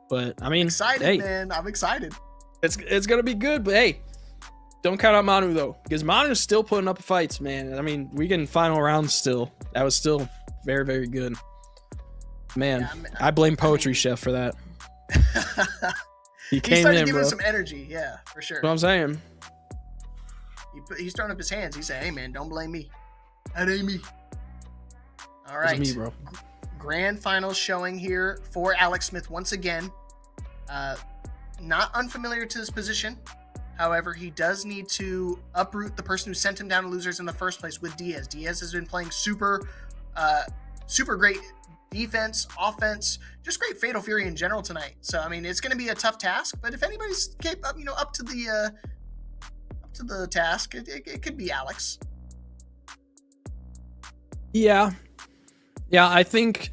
But Excited, hey, man. I'm excited. It's gonna be good, but hey, don't count out Manu though, because Manu's still putting up fights, man. We get in final rounds still. That was still very, very good. Man, I blame Poetry Chef for that. He started in, giving bro. some energy, yeah, for sure. That's what I'm saying. He's throwing up his hands. He said, "Hey, man, don't blame me. That ain't me." All right, me, bro. Grand finals showing here for Alex Smith once again. Not unfamiliar to this position. However, he does need to uproot the person who sent him down to losers in the first place with Diaz. Diaz has been playing super great defense, offense, just great Fatal Fury in general tonight. So it's going to be a tough task, but if anybody's up to the task, it could be Alex. Yeah, I think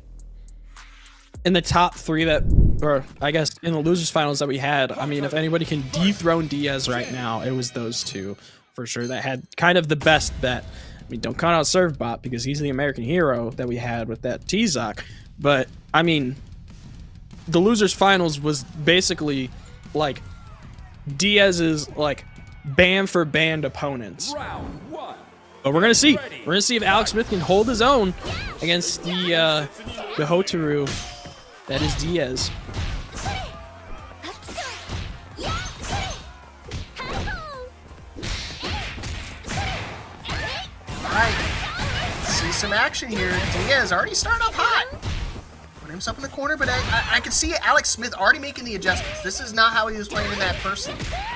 in the top 3 or I guess in the losers finals that we had, if anybody can dethrone Diaz right now, it was those 2 for sure that had kind of the best bet. Don't count out Servbot because he's the American hero that we had with that T-Zoc. But, the losers finals was basically, Diaz's, band for band opponents. But we're going to see. We're going to see if Alex Smith can hold his own against the Hotaru that is Diaz. See some action here. Diaz already starting up hot. Put himself in the corner, but I can see Alex Smith already making the adjustments. This is not how he was playing in that first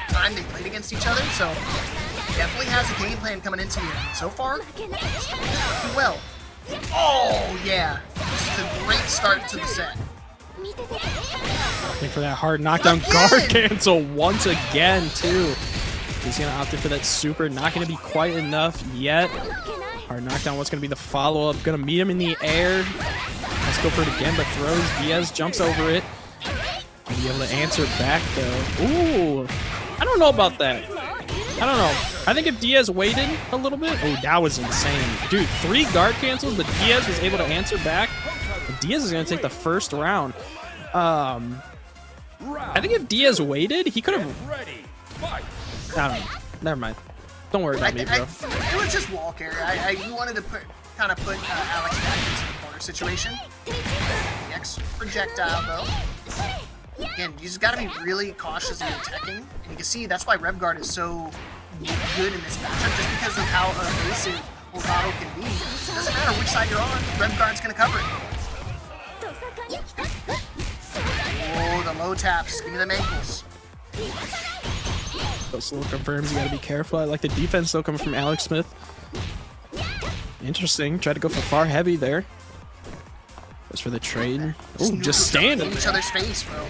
time they played against each other, so he definitely has a game plan coming into here. So far, it's working well. Oh, yeah. This is a great start to the set. Looking for that hard knockdown guard cancel once again, too. He's going to opt in for that super. Not going to be quite enough yet. Hard knockdown. What's going to be the follow-up? Going to meet him in the air. Let's go for it again, but throws. Diaz jumps over it. Gonna be able to answer back, though. Ooh. I don't know about that. I don't know. I think if Diaz waited a little bit. Oh, that was insane. Dude, 3 guard cancels, but Diaz was able to answer back. Diaz is going to take the first round. I think if Diaz waited, he could have... I don't know. Never mind. Don't worry about me, bro. It was just wall carry. I wanted to kind of put Alex back into the corner situation. Next projectile, though. Again, you just got to be really cautious in attacking. And you can see that's why Rev Guard is so good in this matchup, just because of how evasive Volcano can be. It doesn't matter which side you're on, Rev Guard's going to cover it. Oh, the low taps. Give me them ankles. Those slow confirms, you gotta be careful. I like the defense still coming from Alex Smith. Interesting. Tried to go for far heavy there. Goes for the trade. Oh, just standing in each other's face, bro.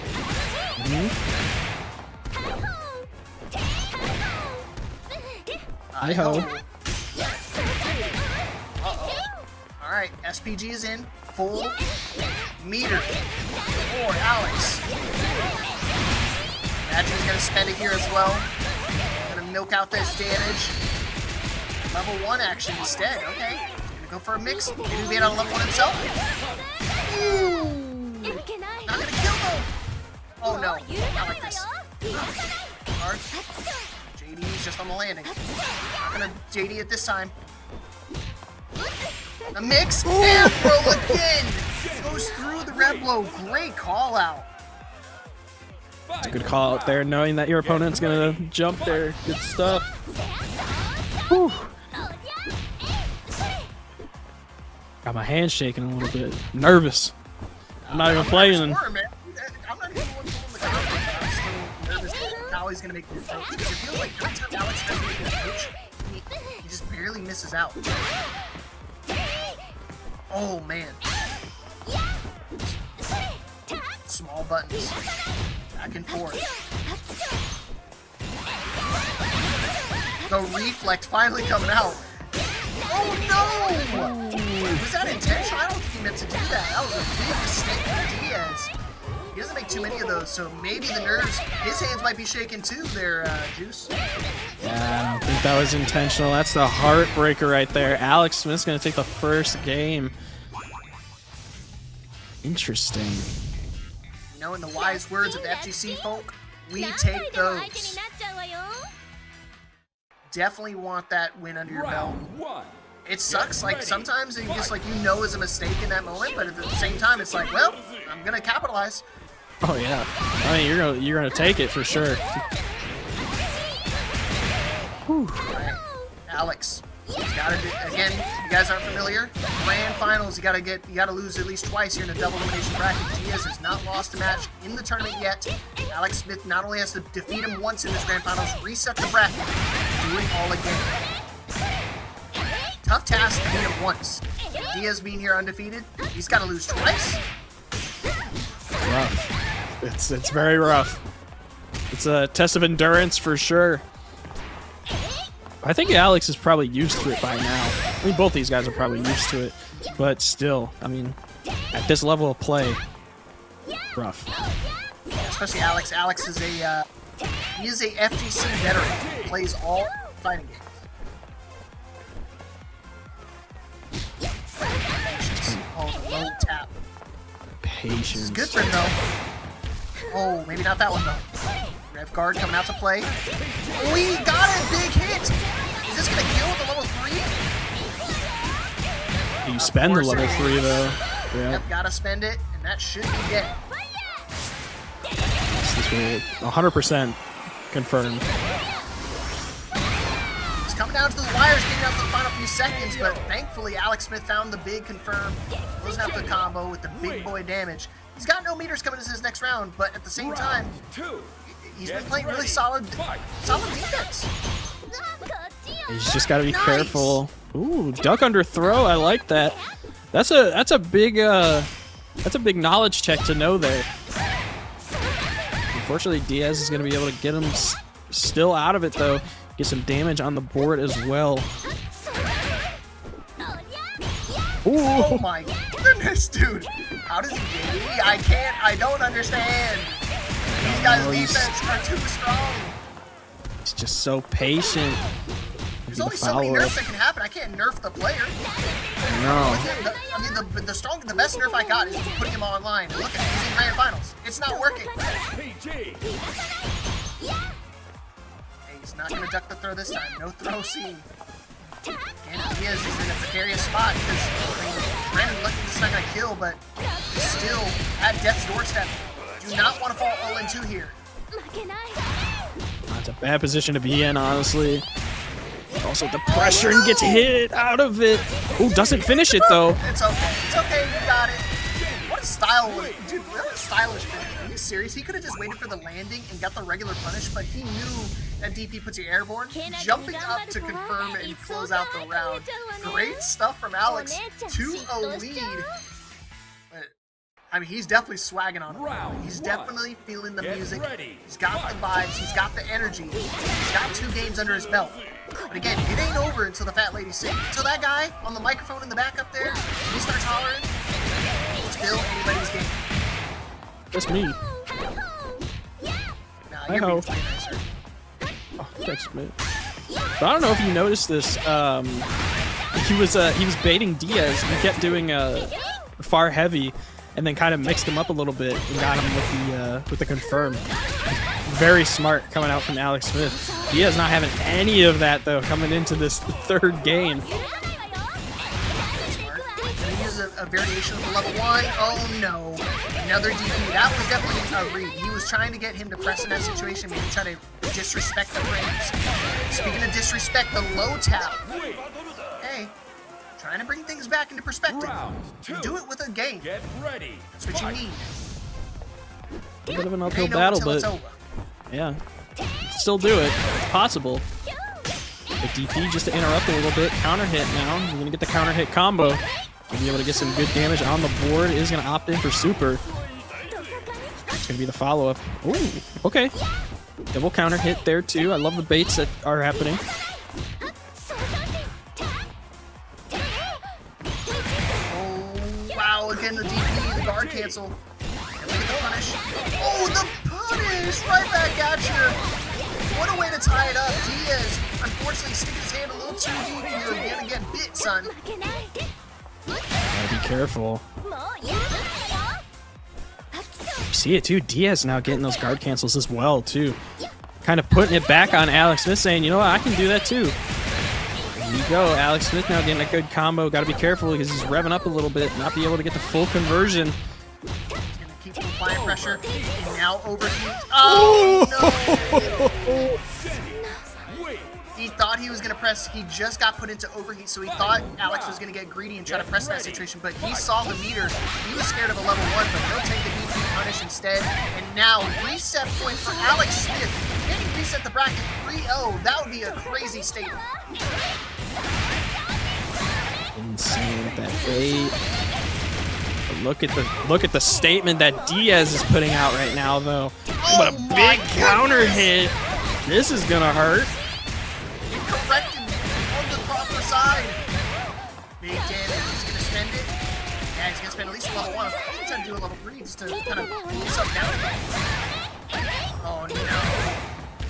Hi-ho. Uh-oh. Alright, SPG is in. Full meter for Alex. Imagine he's gonna spend it here as well. Gonna milk out this damage. Level 1 action instead. Okay. Gonna go for a mix. Maybe be on level 1 himself. Ooh. Not gonna kill though. Oh no. Not like this. Hard. JD's just on the landing. Not gonna JD it this time. A mix. And throw again. Goes through the red blow. Great call out. It's a good call out there, knowing that your opponent's gonna jump there. Good stuff. Whew. Got my hands shaking a little bit. Nervous. I'm not even playing. I'm not even the one pulling the combo. I'm still nervous how he's gonna make the approach. Because it feels like every time Alex tries to make an approach, he just barely misses out. Oh man. Small buttons. Back and forth. The reflex finally coming out. Oh no! Was that intentional? I don't think he meant to do that. That was a big mistake for Diaz. He doesn't make too many of those, so maybe the nerves, his hands might be shaking too there, Juice. Yeah, I don't think that was intentional. That's the heartbreaker right there. Alex Smith's gonna take the first game. Interesting. You know, in the wise words of the FGC folk, we take those. Definitely want that win under your belt. It sucks, like sometimes you just like, you know, is a mistake in that moment, but at the same time it's like, well, I'm gonna capitalize. Oh yeah, I mean you're gonna take it for sure. Right. Alex, he's gotta do, again, you guys aren't familiar, grand finals, you gotta lose at least twice here in a double elimination bracket. Diaz has not lost a match in the tournament yet. Alex Smith not only has to defeat him once in this grand finals, reset the bracket, do it all again. Tough task to beat him once. Diaz being here undefeated, he's gotta lose twice. Rough. It's very rough. It's a test of endurance for sure. I think Alex is probably used to it by now. I mean, both these guys are probably used to it, but still, I mean, at this level of play, rough. Especially Alex. Alex is he is a FGC veteran. He plays all fighting games. Oh, the low tap. Patience. This is good for him though. Oh, maybe not that one though. Rev guard coming out to play. We got a big hit. Is this gonna kill the level 3? You spend the level 3 though. Yeah. Yep, gotta spend it, and that should be it. This will 100% confirmed. It's coming down to the wires, getting out to the final few seconds, but thankfully Alex Smith found the big confirm, closing out the combo with the big boy damage. He's got no meters coming into his next round, but at the same time, he's been playing really solid defense. He's just got to be careful. Ooh, duck under throw. I like that. That's a big knowledge check to know there. Unfortunately, Diaz is going to be able to get him still out of it though. Get some damage on the board as well. Oh my goodness, dude. How does he get me? I don't understand. These guys' defense are too strong. He's just so patient. There's only so many nerfs that can happen. I can't nerf the player. No. I mean, the best nerf I got is putting him online. And look at him, he's in grand finals. It's not working. Hey, he's not gonna duck the throw this time. No throw seen. And Diaz is in a precarious spot because, I mean, Brandon Lucky is not gonna kill, but he's still at death's doorstep. Do not want to fall 0-2 here. That's a bad position to be in, honestly. Also, the pressure and gets hit out of it. Oh, doesn't finish it, though. It's okay. It's okay. You got it. What a style. Dude, what a stylish finish. Are you serious? He could have just waited for the landing and got the regular punish, but he knew that DP puts you airborne. Jumping up to confirm and close out the round. Great stuff from Alex. 2-0 lead. But, I mean, he's definitely swagging on him. He's definitely feeling the music. He's got the vibes. He's got the energy. He's got 2 games under his belt. But again, it ain't over until the fat lady's safe. Until that guy on the microphone in the back up there, he starts hollering, it's still anybody's game. Just me. Nah, you're being way nicer. Oh, thanks, man. But I don't know if you noticed this. He was baiting Diaz. He kept doing far heavy, and then kind of mixed him up a little bit and got him with the confirm. Very smart coming out from Alex Smith. Diaz not having any of that though coming into this 3rd game. Smart. He uses a variation of the level 1. Oh no. Another DP. That was definitely a read. He was trying to get him to press in that situation, maybe try to disrespect the frames. Speaking of disrespect, the low tap. Hey, trying to bring things back into perspective. Do it with a game. That's what you need. A bit of an uphill battle, but yeah, still do it. It's possible. The DP just to interrupt a little bit. Counter hit now. You're going to get the counter hit combo. You'll be able to get some good damage on the board. Is going to opt in for super. It's going to be the follow-up. Ooh, okay. Double counter hit there, too. I love the baits that are happening. Oh, wow. Again, the DP, the guard cancel. And look at the punish. Oh, the punish! Right back at you. What a way to tie it up. Diaz, unfortunately, sticking his hand a little too deep. You're gonna get bit, son. Gotta be careful. You see it too. Diaz now getting those guard cancels as well too. Kind of putting it back on Alex Smith, saying, you know what, I can do that too. There you go. Alex Smith now getting a good combo. Got to be careful because he's revving up a little bit, not be able to get the full conversion. Keep applying pressure. And now overheat. Oh no! He thought he was going to press. He just got put into overheat, so he thought Alex was going to get greedy and try to press that situation, but he saw the meter. He was scared of a level 1, but he'll take the DP punish instead. And now, reset point for Alex Smith. Can he reset the bracket 3-0? That would be a crazy statement. Insane with that bait. Look at the statement that Diaz is putting out right now, though. What a big counter hit! This is gonna hurt. Corrected on the proper side. Big damage. He's gonna spend it. Yeah, he's gonna spend at least a level 1. I'm trying to do a level 3 just to kind of cool himself down again. Oh no!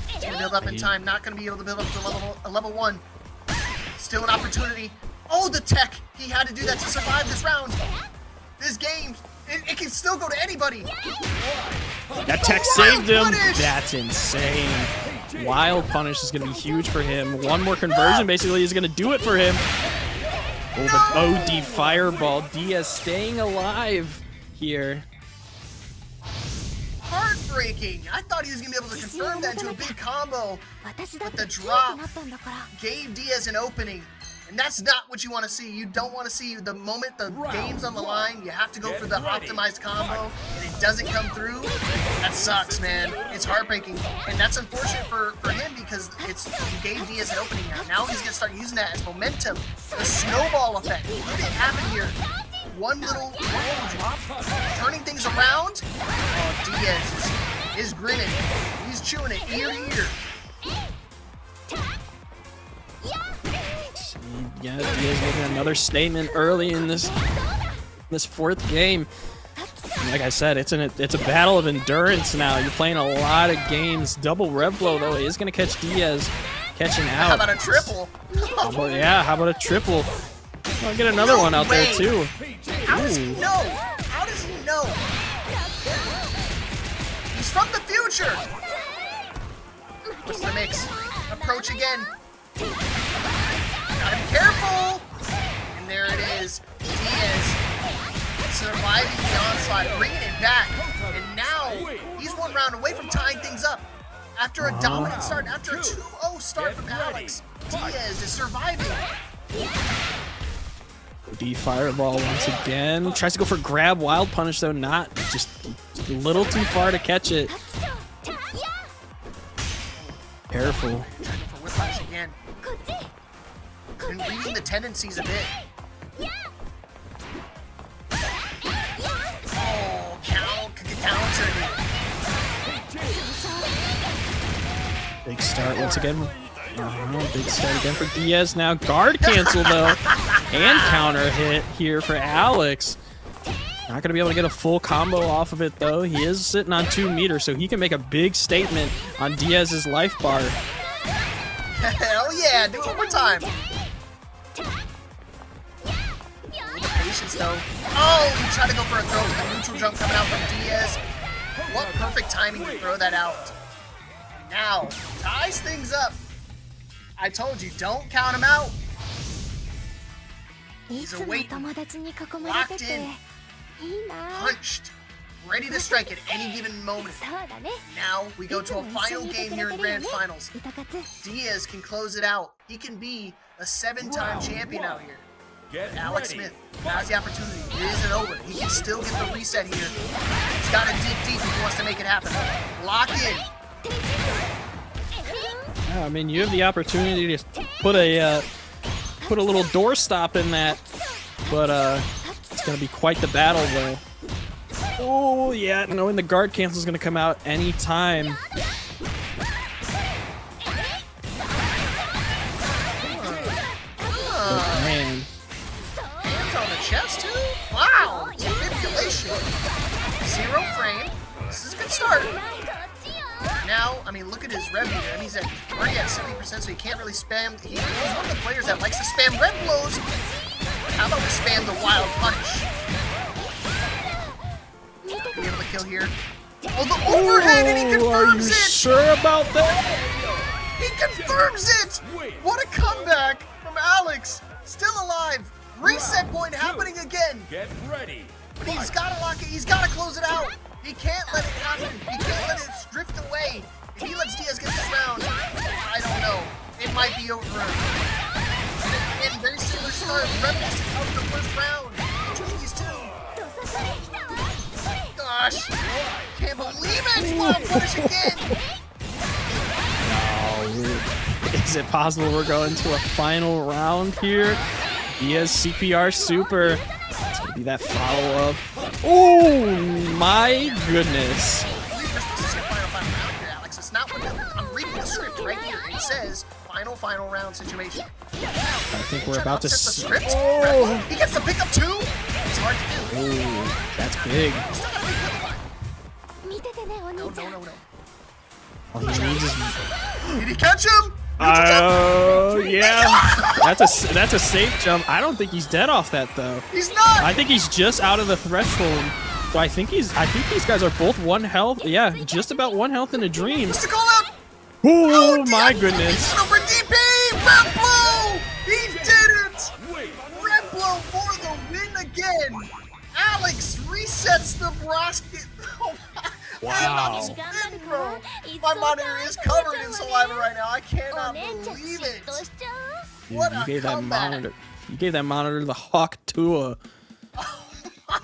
He's gonna build up in time. Not gonna be able to build up to a level 1. Still an opportunity. Oh, the tech! He had to do that to survive this round. This game, it can still go to anybody. That tech saved him. Punish. That's insane. Wild punish is going to be huge for him. One more conversion basically is going to do it for him. Oh, the OD fireball. Diaz staying alive here. Heartbreaking. I thought he was going to be able to confirm that into a big combo. But the drop gave Diaz an opening. And that's not what you want to see. You don't want to see the moment the game's on the line, you have to go for the optimized combo, and it doesn't come through. That sucks, man. It's heartbreaking. And that's unfortunate for him because you gave Diaz an opening now. Now he's going to start using that as momentum. The snowball effect. Look at it happen here. One little drop, turning things around. Oh, Diaz is grinning. He's chewing it ear to ear. Yeah, Diaz making another statement early in this fourth game. And like I said, it's a battle of endurance now. You're playing a lot of games. Double rev blow though is gonna catch Diaz catching out. How about a triple? How about a triple? I'll get another one out there too. How does he know? How does he know? He's from the future. What's the mix? Approach again. Gotta be careful. And there it is. Diaz surviving the onslaught, bringing it back. And now he's one round away from tying things up. After a dominant start, after a 2-0 start from Alex, Diaz is surviving. D fireball once again. Tries to go for grab wild punish though, not just a little too far to catch it. Careful. Trying to go for whip punish again. Been reading the tendencies a bit. Oh, could get countered. Big start once again. Big start again for Diaz now. Guard cancel though. And counter hit here for Alex. Not going to be able to get a full combo off of it though. He is sitting on 2 meters, so he can make a big statement on Diaz's life bar. Hell yeah, do it one more time. Patience though. Oh, he tried to go for a throw with the neutral jump coming out from Diaz. What perfect timing to throw that out. Now, ties things up. I told you, don't count him out. He's awaiting, locked in, punched, ready to strike at any given moment. Now we go to a final game here in Grand Finals. Diaz can close it out. He can be a 7-time champion out here. But Alex Smith has the opportunity. It isn't over. He can still get the reset here. He's got to dig deep if he wants to make it happen. Lock in. Yeah, I mean, you have the opportunity to put a little doorstop in that, but it's gonna be quite the battle though. Oh yeah, knowing the guard cancel is gonna come out anytime. Oh, man. Hands on the chest too? Wow, manipulation. 0 frame. This is a good start. Now, I mean, look at his rev meter. He's already at 70%, so he can't really spam. He's one of the players that likes to spam red blows. How about we spam the wild punish? Be able to kill here. Oh, the overhead, and he confirms it! Are you sure about that? He confirms it! What a comeback from Alex. Still alive. Reset point happening again. Get ready. But he's got to lock it. He's got to close it out. He can't let it happen. He can't let it drift away. If he lets Diaz get this round, I don't know. It might be over. And very similar start. Rebels out of the first round. Jeez, too. Gosh. Can't believe it. Wild punish again. Is it possible we're going to a final round here? Diaz CPR super. It's gonna be that follow-up. Oh my goodness. Alex, it's not what I'm reading the script right here. It says final round situation. I think we're about to the script. Oh, He gets the pickup too. It's hard to do. oh, that's big. Still gotta be good. No. All he needs is Did he catch him? oh yeah. That's a safe jump. I don't think he's dead off that though. He's not. I think he's just out of the threshold. So I think these guys are both 1 health. Yeah, just about 1 health in a dream. Just to call out. Oh my goodness. Over DP. Red blow. He did it. Red blow for the win again. Alex resets the Brosket. Wow. My monitor is covered in saliva right now. I cannot believe it. What Dude, a you gave that comeback. monitor. You gave that monitor the Hawk Tua. My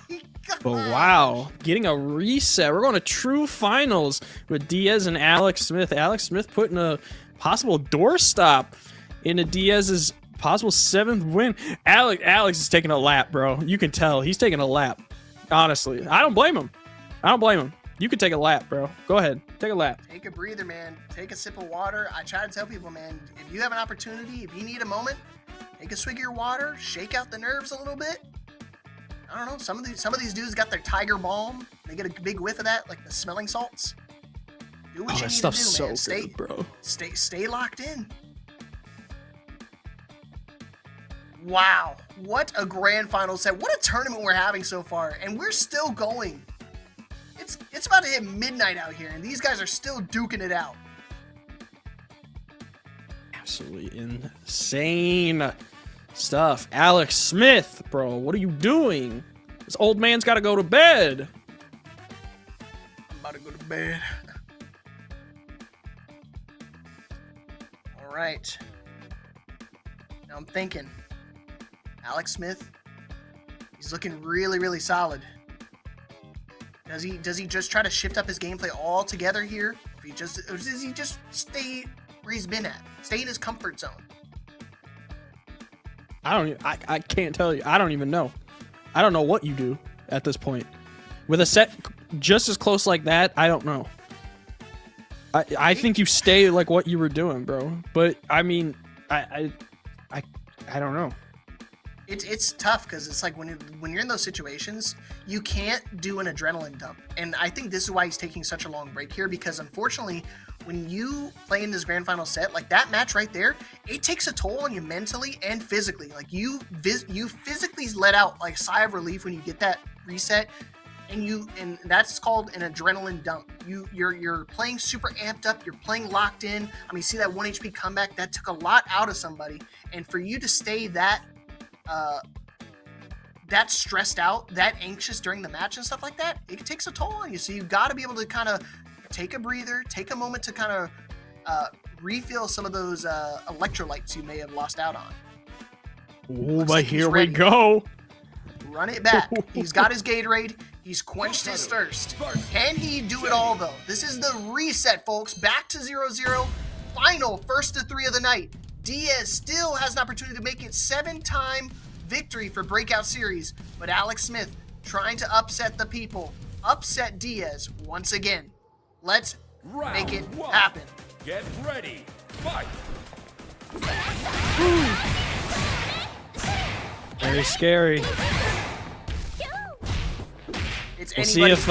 God. But wow, getting a reset. We're going to true finals with Diaz and Alex Smith. Alex Smith putting a possible doorstop into Diaz's possible 7th win. Alex is taking a lap, bro. You can tell he's taking a lap. Honestly, I don't blame him. You can take a lap, bro. Go ahead, take a lap. Take a breather, man. Take a sip of water. I try to tell people, man, if you have an opportunity, if you need a moment, take a swig of your water, shake out the nerves a little bit. I don't know. Some of these dudes got their tiger balm. They get a big whiff of that, like the smelling salts. Do what you that need stuff's to do, man. so good, bro. Stay locked in. Wow, what a grand final set. What a tournament we're having so far. And we're still going. It's about to hit midnight out here, and these guys are still duking it out. Absolutely insane stuff. Alex Smith, bro, what are you doing? This old man's got to go to bed. I'm about to go to bed. All right. Now I'm thinking. Alex Smith, he's looking really, really solid. Does he just try to shift up his gameplay altogether here? Or does he just stay where he's been at? Stay in his comfort zone? I can't tell you. I don't even know. I don't know what you do at this point. With a set just as close like that, I don't know. I think you stay like what you were doing, bro. But I mean, I don't know. It's tough because it's like when you're in those situations, you can't do an adrenaline dump. And I think this is why he's taking such a long break here, because unfortunately, when you play in this grand final set, like that match right there, it takes a toll on you mentally and physically. Like you physically let out like a sigh of relief when you get that reset, and that's called an adrenaline dump. You're playing super amped up, you're playing locked in. I mean, see that 1 HP comeback, that took a lot out of somebody, and for you to stay that stressed out, that anxious during the match and stuff like that, it takes a toll on you. So you've got to be able to kind of take a breather, take a moment to kind of refill some of those electrolytes you may have lost out on. Oh, but here we go. Run it back. He's got his Gatorade. He's quenched his thirst. Can he do it all, though? This is the reset, folks. Back to 0-0. Final first to 3 of the night. Diaz still has an opportunity to make it 7-time victory for Breakout Series, but Alex Smith trying to upset the people, upset Diaz once again. Let's make it happen. Get ready. Fight. Very scary. It's We'll see if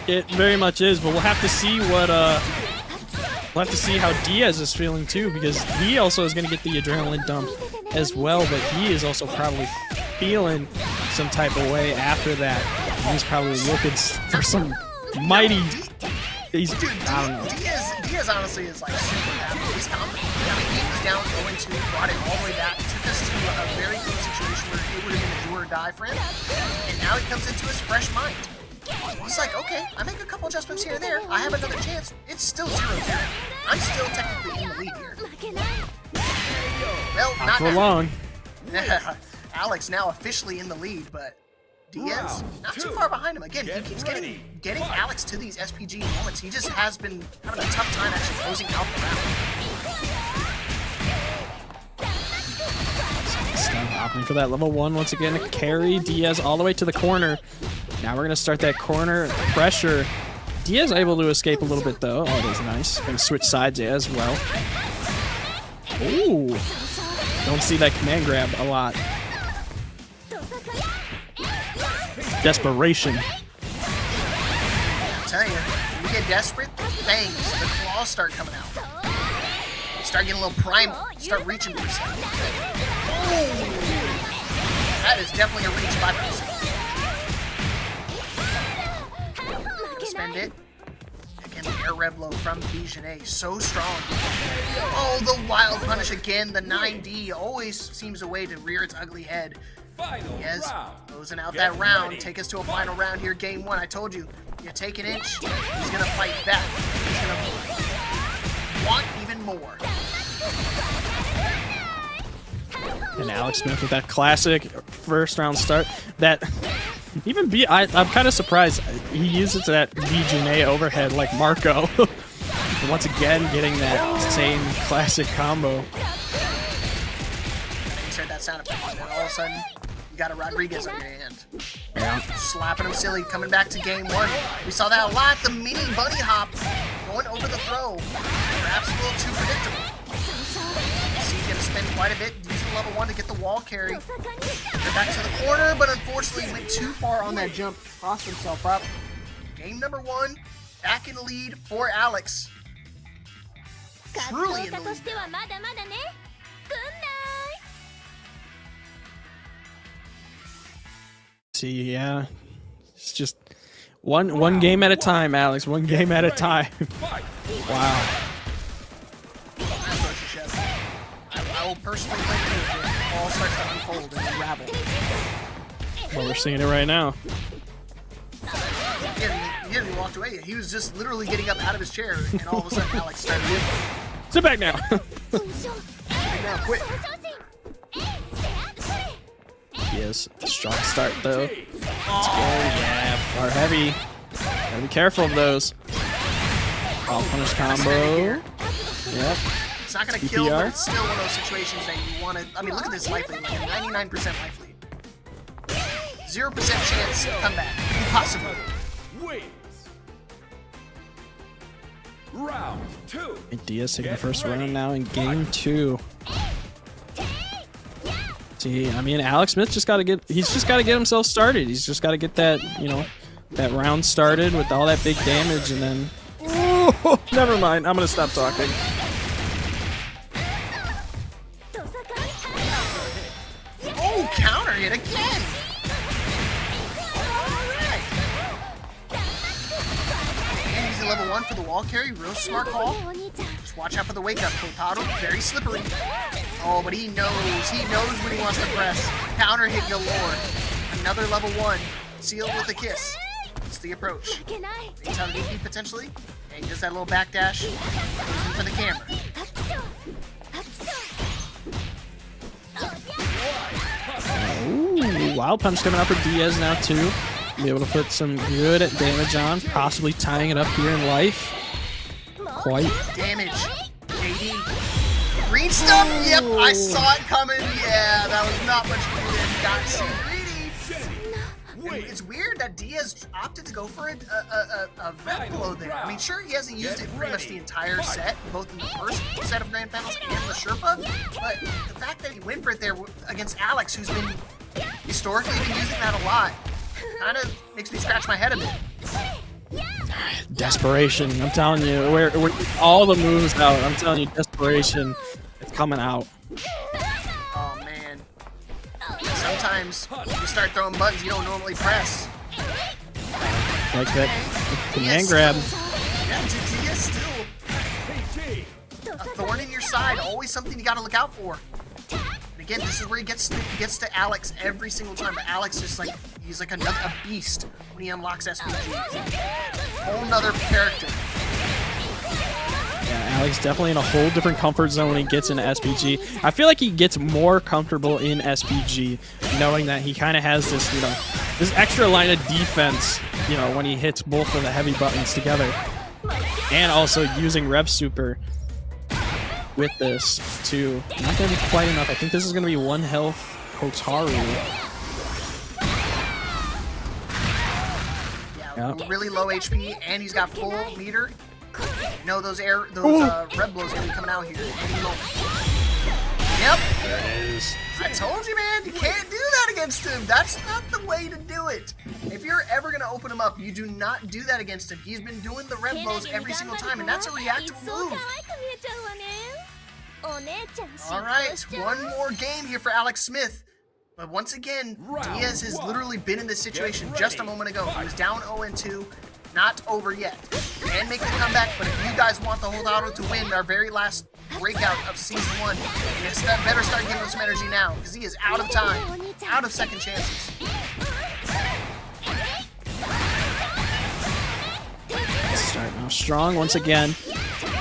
it very much is, but we'll have to see what we'll have to see how Diaz is feeling too, because he also is going to get the adrenaline dump as well, but he is also probably feeling some type of way after that. He's probably looking for some mighty. I don't know. Diaz honestly is like super happy. He's confident. I mean, he was down 0-2, brought it all the way back, took us to a very close situation where it would have been a do or die for him, and now he comes into his fresh mind. He's like, okay, I make a couple adjustments here and there. I have another chance. It's still 0-0. I'm still technically in the lead here. Well, not for long. Alex now officially in the lead, but Diaz not too far behind him. Again, he keeps getting Alex to these SPG moments. He just has been having a tough time actually closing out the round. Opting for that level 1 once again to carry Diaz all the way to the corner. Now we're going to start that corner pressure. Diaz able to escape a little bit though. Oh, that's nice. Going to switch sides as well. Ooh. Don't see that command grab a lot. Desperation. I'm telling you, when you get desperate, bangs, the claws start coming out. You start getting a little primal. You start reaching for stuff. Ooh. That is definitely a reach by person. Spend it. Again, the air rev low from Bijanet. So strong. Oh, the wild punish again. The 9D always seems a way to rear its ugly head. Yes, closing out that round. Take us to a final round here. Game 1. I told you, you take an inch, he's going to fight back. He's going to want even more. And Alex Smith with that classic first round start. That even I'm kind of surprised he uses that Bijanet overhead like Marco. Once again, getting that same classic combo. Insert that sound effect, and then all of a sudden, you got a Rodriguez on your hand. Yeah. Slapping him silly, coming back to game 1. We saw that a lot. The mini bunny hop going over the throw. Perhaps a little too predictable. See, he's going to spend quite a bit using level 1 to get the wall carry. They're back to the corner, but unfortunately went too far on that jump. Crossed himself up. Game number 1, back in the lead for Alex. Truly in the lead now. See, yeah, it's just one game at a time, Alex. One game at a time. Wow. I will personally play it when it all starts to unfold and unravel. Well, we're seeing it right now. He hadn't even walked away yet. He was just literally getting up out of his chair, and all of a sudden Alex started moving. Sit back now. Now, quit. Yes, strong start though. Let's go. Yeah, far heavy. Gotta be careful of those. All punish combo. Yep. It's not gonna kill, but it's still one of those situations that you want to. I mean, look at this life lead, like a 99% life lead. 0% chance to come back. Impossible. Round 2. And Diaz taking the first round now in game 2. See, I mean, Alex Smith just got to get. He's just got to get himself started. He's just got to get that, you know, that round started with all that big damage, and then. Oh, never mind. I'm gonna stop talking. Oh, counter hit again. And he's at level 1 for the wall carry. Real smart call. Just watch out for the wake up. Kotaro, very slippery. Oh, but he knows. He knows when he wants to press. Counter hit galore. Another level 1. Sealed with a kiss. It's the approach. He's on DP potentially. And he does that little backdash. Goes in for the camera. Ooh, wild punch coming out for Diaz now too. Be able to put some good damage on, possibly tying it up here in life. Quite. Damage. JD. Green stuff? Yep, I saw it coming. Yeah, that was not much greedy. Got too greedy. And it's weird that Diaz opted to go for a red blow there. I mean, sure, he hasn't used it pretty much the entire set, both in the first set of Grand Finals and the Sherpa, but the fact that he went for it there against Alex, who's been historically been using that a lot, kind of makes me scratch my head a bit. Desperation, I'm telling you, we're all the moves out. I'm telling you, desperation, it's coming out. Oh man, sometimes you start throwing buttons you don't normally press. Like that command grab. Yeah, Diaz still a thorn in your side, always something you got to look out for. And again, this is where he gets to Alex every single time. But Alex is like, he's like a beast when he unlocks SPG. Whole nother character. Yeah, Alex definitely in a whole different comfort zone when he gets into SPG. I feel like he gets more comfortable in SPG, knowing that he kind of has this, you know, this extra line of defense, you know, when he hits both of the heavy buttons together, and also using Rev Super with this too. Not gonna be quite enough. I think this is gonna be 1 health Kotaro. Yeah, really low HP, and he's got full meter. You know those red blows gonna be coming out here. Yep. There it is. I told you, man, you can't do that against him. That's not the way to do it. If you're ever gonna open him up, you do not do that against him. He's been doing the red blows every single time, and that's a reactive move. All right, one more game here for Alex Smith. But once again, Diaz has literally been in this situation just a moment ago. He was down 0-2, not over yet. Can make the comeback, but if you guys want the whole auto to win our very last breakout of Season 1, you better start giving him some energy now, because he is out of time, out of second chances. Starting off strong once again.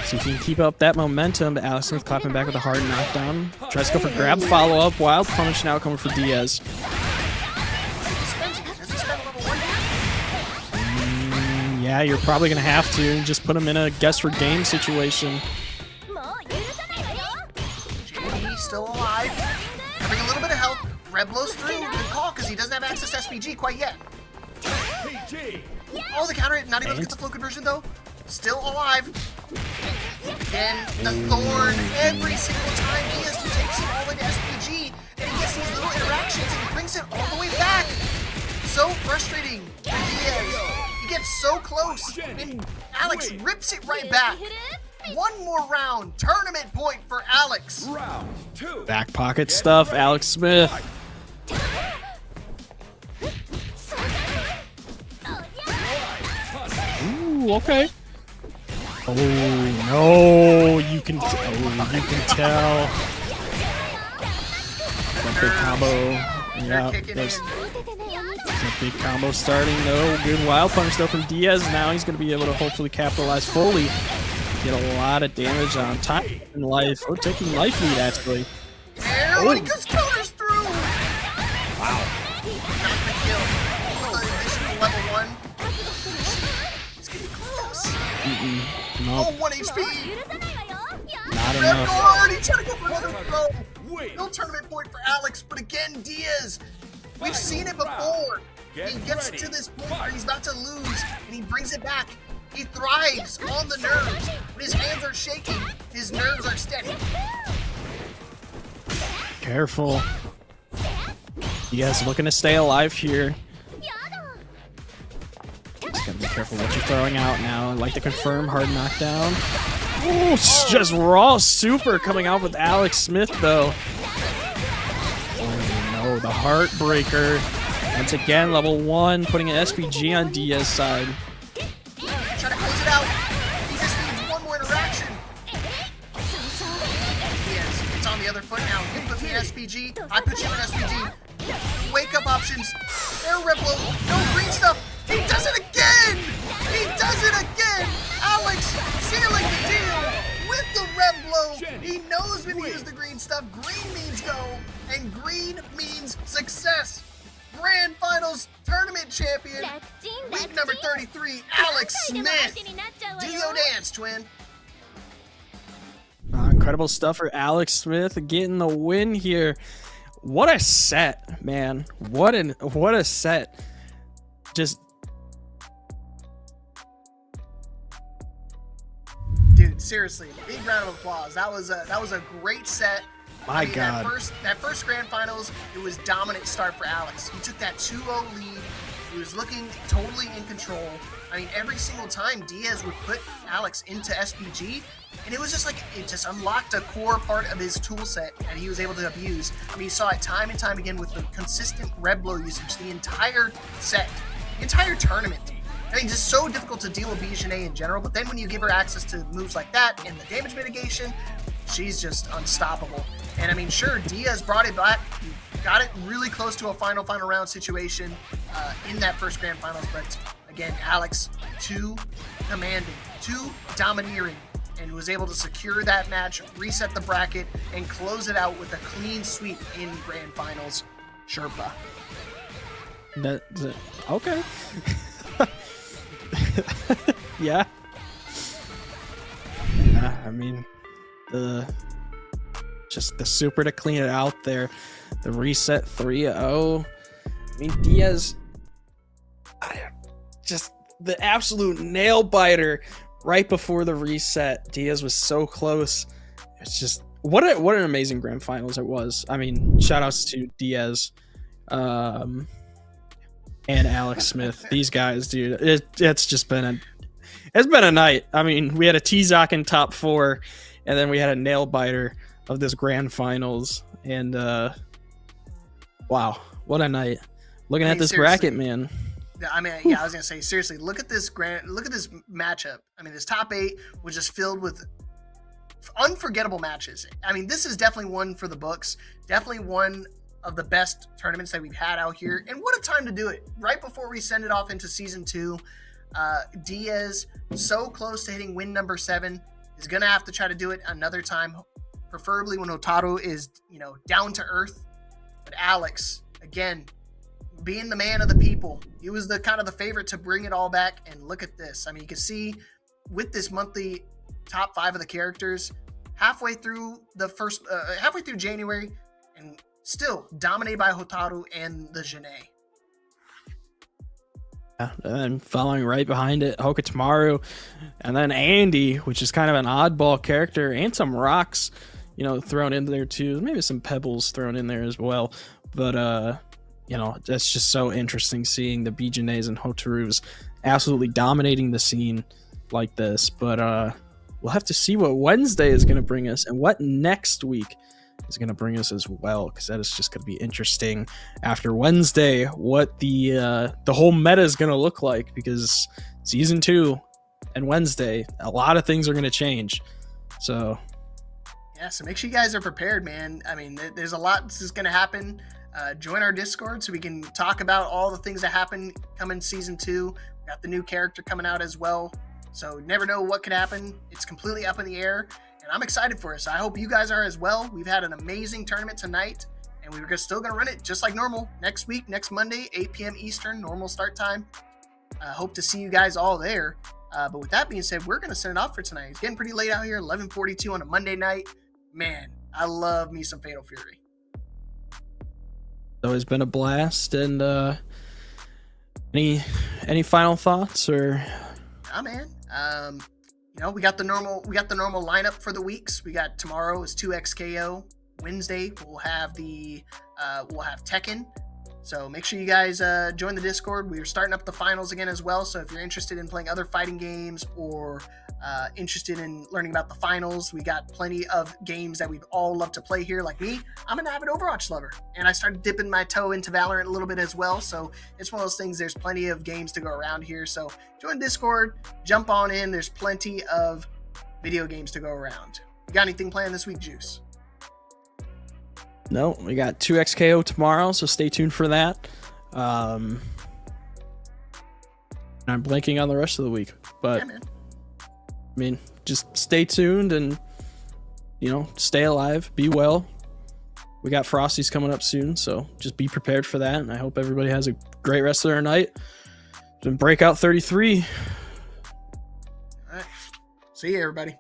See if he can keep up that momentum, but Alex Smith clapping back with a hard knockdown. Tries to go for grab follow-up. Wild punish now coming for Diaz. Yeah, you're probably going to have to. Just put him in a guess for game situation. JD still alive. Having a little bit of help. Red blows through. Good call, because he doesn't have access to SPG quite yet. Oh, the counter hit. Not even get the flow conversion, though. Still alive. Again, the Thorn, every single time Diaz takes it all into SPG, and he gets these little interactions and he brings it all the way back. So frustrating for Diaz. He gets so close, and Alex rips it right back. One more round, tournament point for Alex. Back pocket stuff, Alex Smith. Ooh, okay. Oh no, you can tell. That big combo. Yeah, there's a big combo starting. No, good wild punch though from Diaz. Now he's going to be able to hopefully capitalize fully. Get a lot of damage on time in life. Oh, taking life lead actually. Everybody just counters through. Wow. Not the kill. Additional level 1. It's getting close. Nope. Oh, 1 HP. Not Red enough. Guard, he's trying to go for another throw. No tournament point for Alex, but again, Diaz. We've seen it before. He gets to this point where he's about to lose, and he brings it back. He thrives on the nerves. When his hands are shaking, his nerves are steady. Careful. Diaz looking to stay alive here. Just gotta be careful what you're throwing out now. I'd like to confirm hard knockdown. Oh, it's just raw super coming out with Alex Smith though. Oh no, the heartbreaker. Once again, level 1, putting an SPG on Diaz's side. Trying to close it out. He just needs one more interaction. Yes, it's on the other foot now. You put me in SPG. I put you in SPG. Wake up options. Air Reblo. No green stuff. He does it again. He does it again. Alex sealing the deal with the Reblo. He knows when to use the green stuff. Green means go, and green means success. Grand Finals Tournament Champion, week number 33, Alex Smith. Do your dance, twin. Incredible stuff for Alex Smith getting the win here. What a set, man. What a set. Just dude, seriously, big round of applause. That was a great set. My God. That first Grand Finals, it was dominant start for Alex. He took that 2-0 lead. He was looking totally in control. I mean, every single time Diaz would put Alex into SPG, and it was just like, it just unlocked a core part of his tool set that he was able to abuse. I mean, you saw it time and time again with the consistent Reblo usage the entire set, the entire tournament. I mean, just so difficult to deal with Bijane in general, but then when you give her access to moves like that and the damage mitigation, she's just unstoppable. And I mean, sure, Diaz brought it back. He got it really close to a final round situation in that first Grand Finals. But again, Alex, too commanding, too domineering, and was able to secure that match, reset the bracket, and close it out with a clean sweep in Grand Finals. Sherpa. Okay. Yeah. I mean, just the super to clean it out there. The reset 3-0. I mean, Diaz, just the absolute nail biter right before the reset. Diaz was so close. It's just what an amazing Grand Finals it was. I mean, shout outs to Diaz and Alex Smith. These guys, dude, it's just been a night. I mean, we had a T-Zoc in top 4, and then we had a nail biter of this Grand Finals, and wow, what a night! Looking at this bracket, man. I mean, yeah, I was gonna say, seriously, look at this matchup. I mean, this top 8 was just filled with unforgettable matches. I mean, this is definitely one for the books. Definitely one of the best tournaments that we've had out here, and what a time to do it! Right before we send it off into season 2, Diaz so close to hitting win number 7. Is gonna have to try to do it another time, preferably when Hotaru is, down to earth. But Alex, again, being the man of the people, he was the kind of the favorite to bring it all back. And look at this. I mean, you can see with this monthly top 5 of the characters, halfway through January, and still dominated by Hotaru and the Janae. And following right behind it, Hokotamaru, and then Andy, which is kind of an oddball character, and some rocks, thrown in there too. Maybe some pebbles thrown in there as well. But that's just so interesting seeing the Bijunes and Hotarus absolutely dominating the scene like this. But we'll have to see what Wednesday is going to bring us and what next week is going to bring us as well, because that is just going to be interesting after Wednesday what the whole meta is going to look like, because season 2 and Wednesday a lot of things are going to change. So make sure you guys are prepared, man. I mean, there's a lot that's going to happen. Join our Discord so we can talk about all the things that happen coming season 2. We got the new character coming out as well, so never know what could happen. It's completely up in the air, and I'm excited for it. So I hope you guys are as well. We've had an amazing tournament tonight, and we're still going to run it just like normal next week, next Monday, 8 p.m. Eastern, normal start time. Hope to see you guys all there. But with that being said, we're going to send it off for tonight. It's getting pretty late out here, 11:42 on a Monday night. Man, I love me some Fatal Fury. It's always been a blast. And any final thoughts or? Nah, man. We got the normal lineup for the weeks. We got tomorrow is 2XKO. Wednesday we'll have Tekken. So make sure you guys join the Discord. We're starting up the finals again as well. So if you're interested in playing other fighting games or interested in learning about the finals, we got plenty of games that we've all loved to play here. Like me, I'm an avid Overwatch lover, and I started dipping my toe into Valorant a little bit as well. So it's one of those things. There's plenty of games to go around here. So join Discord, jump on in. There's plenty of video games to go around. You got anything planned this week, Juice? No, we got 2XKO tomorrow, so stay tuned for that. I'm blanking on the rest of the week, but I mean, just stay tuned and stay alive, be well. We got Frosties coming up soon, so just be prepared for that. And I hope everybody has a great rest of their night. It's been Breakout 33. All right, see you, everybody.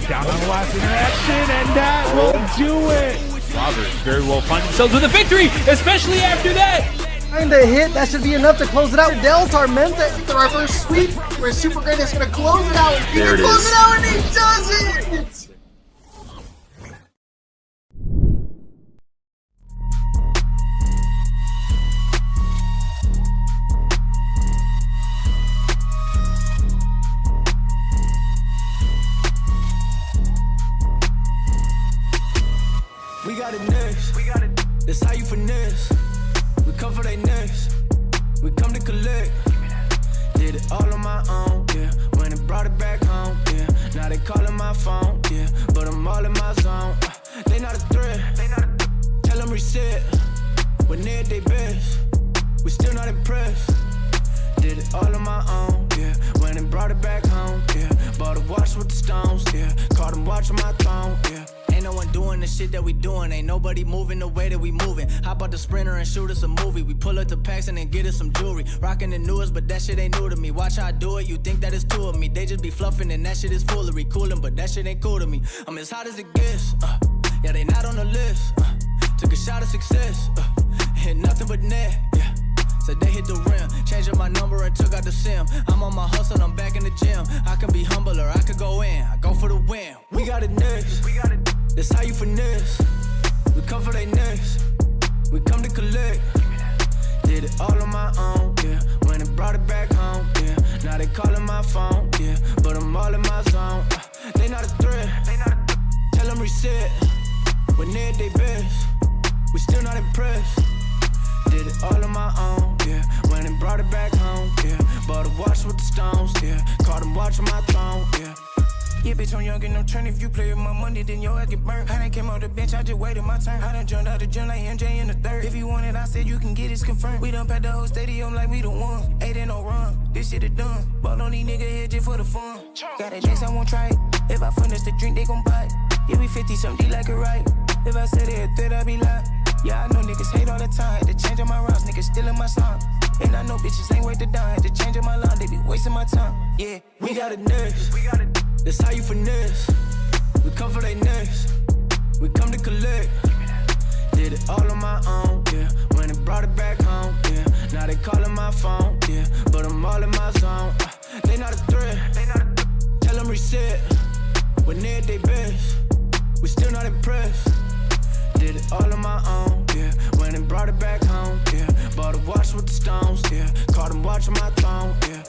Down on the last interaction, and that will do it. Roberts very well find themselves with a victory, especially after that. Find a hit, that should be enough to close it out. Del Tormenta. The reverse sweep where Super Great is going to close it out. He There it close is. it out, and he does it. We got it next. That's how you finesse. We come for they next. We come to collect. Did it all on my own, yeah. When it brought it back home, yeah. Now they calling my phone, yeah, but I'm all in my zone. They not a threat. Tell them reset. When they're at their best, we still not impressed. Did it all on my own, yeah. Went and brought it back home, yeah. Bought a watch with the stones, yeah. Caught them watching my throne, yeah. Ain't no one doing the shit that we doing. Ain't nobody moving the way that we moving. Hop out the Sprinter and shoot us a movie. We pull up the packs and then get us some jewelry. Rocking the newest, but that shit ain't new to me. Watch how I do it, you think that it's two of me. They just be fluffing and that shit is foolery. Coolin', but that shit ain't cool to me. I'm as hot as it gets, yeah, they not on the list. Took a shot of success, hit nothing but net, yeah. So they hit the rim, changing my number and took out the sim. I'm on my hustle, I'm back in the gym. I can be humble or I could go in. I go for the win. We got it next. That's how you finesse. We come for they next. We come to collect. Did it all on my own, yeah. Went and brought it back home, yeah. Now they calling my phone, yeah. But I'm all in my zone. They not a threat. Tell them reset. When they're at their best, we still not impressed. Did it all on my own, yeah. Went and brought it back home, yeah. Bought a watch with the stones, yeah. Caught them watching my throne, yeah. Yeah, bitch, I'm young and I'm turning. If you play with my money, then your ass get burnt. I done came off the bench, I just waited my turn. I done jumped out the gym like MJ in the third. If you want it, I said you can get it, confirmed. We done packed the whole stadium like we the one. Ain't in no run, this shit is done. Ball on these niggas here just for the fun. Got a dance, I won't try it. If I furnish the drink, they gon' buy it. Yeah, we 50 something, like it right. If I said it, that I be lying. Yeah, I know niggas hate all the time. Had to change up my routes, niggas stealing my song. And I know bitches ain't worth the dime. Had to change up my line, they be wasting my time. Yeah, we got it next. That's how you finesse. We come for they next. We come to collect. Did it all on my own, yeah. Went and brought it back home, yeah. Now they calling my phone, yeah. But I'm all in my zone. They not a threat. Tell them reset. When they're at their best, we still not impressed. Did it all on my own, yeah. Went and brought it back home, yeah. Bought a watch with the stones, yeah. Caught them watching my throne, yeah.